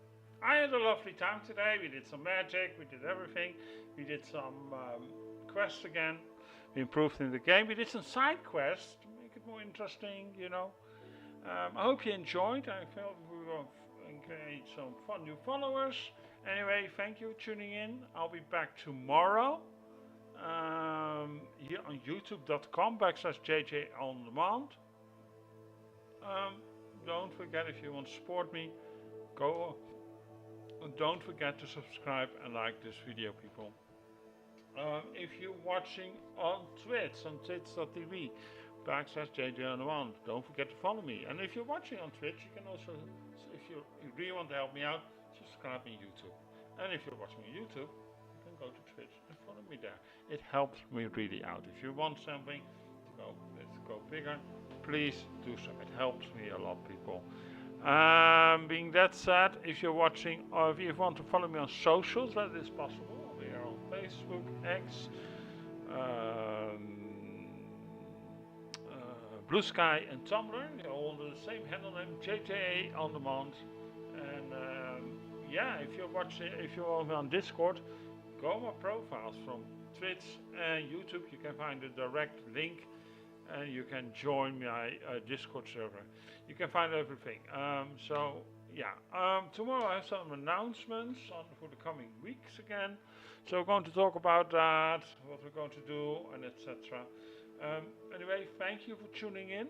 I had a lovely time today. We did some magic, we did everything. We did some quests again. We improved in the game. We did some side quests to make it more interesting, you know. I hope you enjoyed. I felt we will engage some fun new followers. Anyway, thank you for tuning in. I'll be back tomorrow here on youtube.com/JJ on demand. Don't forget, if you want to support me, go. Don't forget to subscribe and like this video, people. If you're watching on Twitch, on twitch.tv/JJ on demand, don't forget to follow me. And if you're watching on Twitch, you can also, if you really want to help me out, subscribe on YouTube. And if you're watching on YouTube, you can go to Twitch and follow me there. It helps me really out. If you want something to let's go bigger, please do so. It helps me a lot, people. Being that said, if you're watching or if you want to follow me on socials, that is possible. We are on Facebook, X, Blue Sky, and Tumblr. They're all under the same handle name, JJA on demand. And yeah, if you're on Discord, go on my profiles from Twitch and YouTube. You can find the direct link, and you can join my Discord server. You can find everything. So yeah, tomorrow I have some announcements for the coming weeks again. So we're going to talk about that, what we're going to do, and etc. Anyway, thank you for tuning in.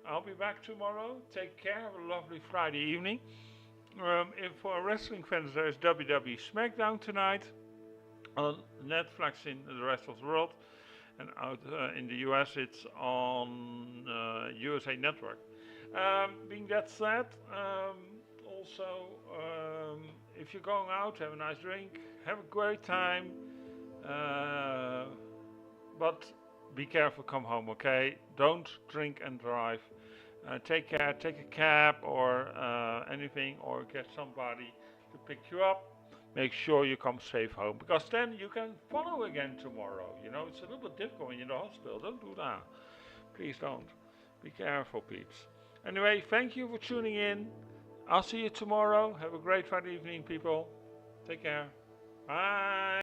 I'll be back tomorrow. Take care. Have a lovely Friday evening. If for wrestling fans, there is WWE SmackDown tonight on Netflix in the rest of the world, and out in the US it's on USA Network. Being that said, also if you're going out, have a nice drink, have a great time, but be careful, come home, okay? Don't drink and drive. Take care, take a cab or anything, or get somebody to pick you up. Make sure you come safe home, because then you can follow again tomorrow. You know, it's a little bit difficult when you're in the hospital. Don't do that. Please don't. Be careful, peeps. Anyway, thank you for tuning in. I'll see you tomorrow. Have a great Friday evening, people. Take care. Bye.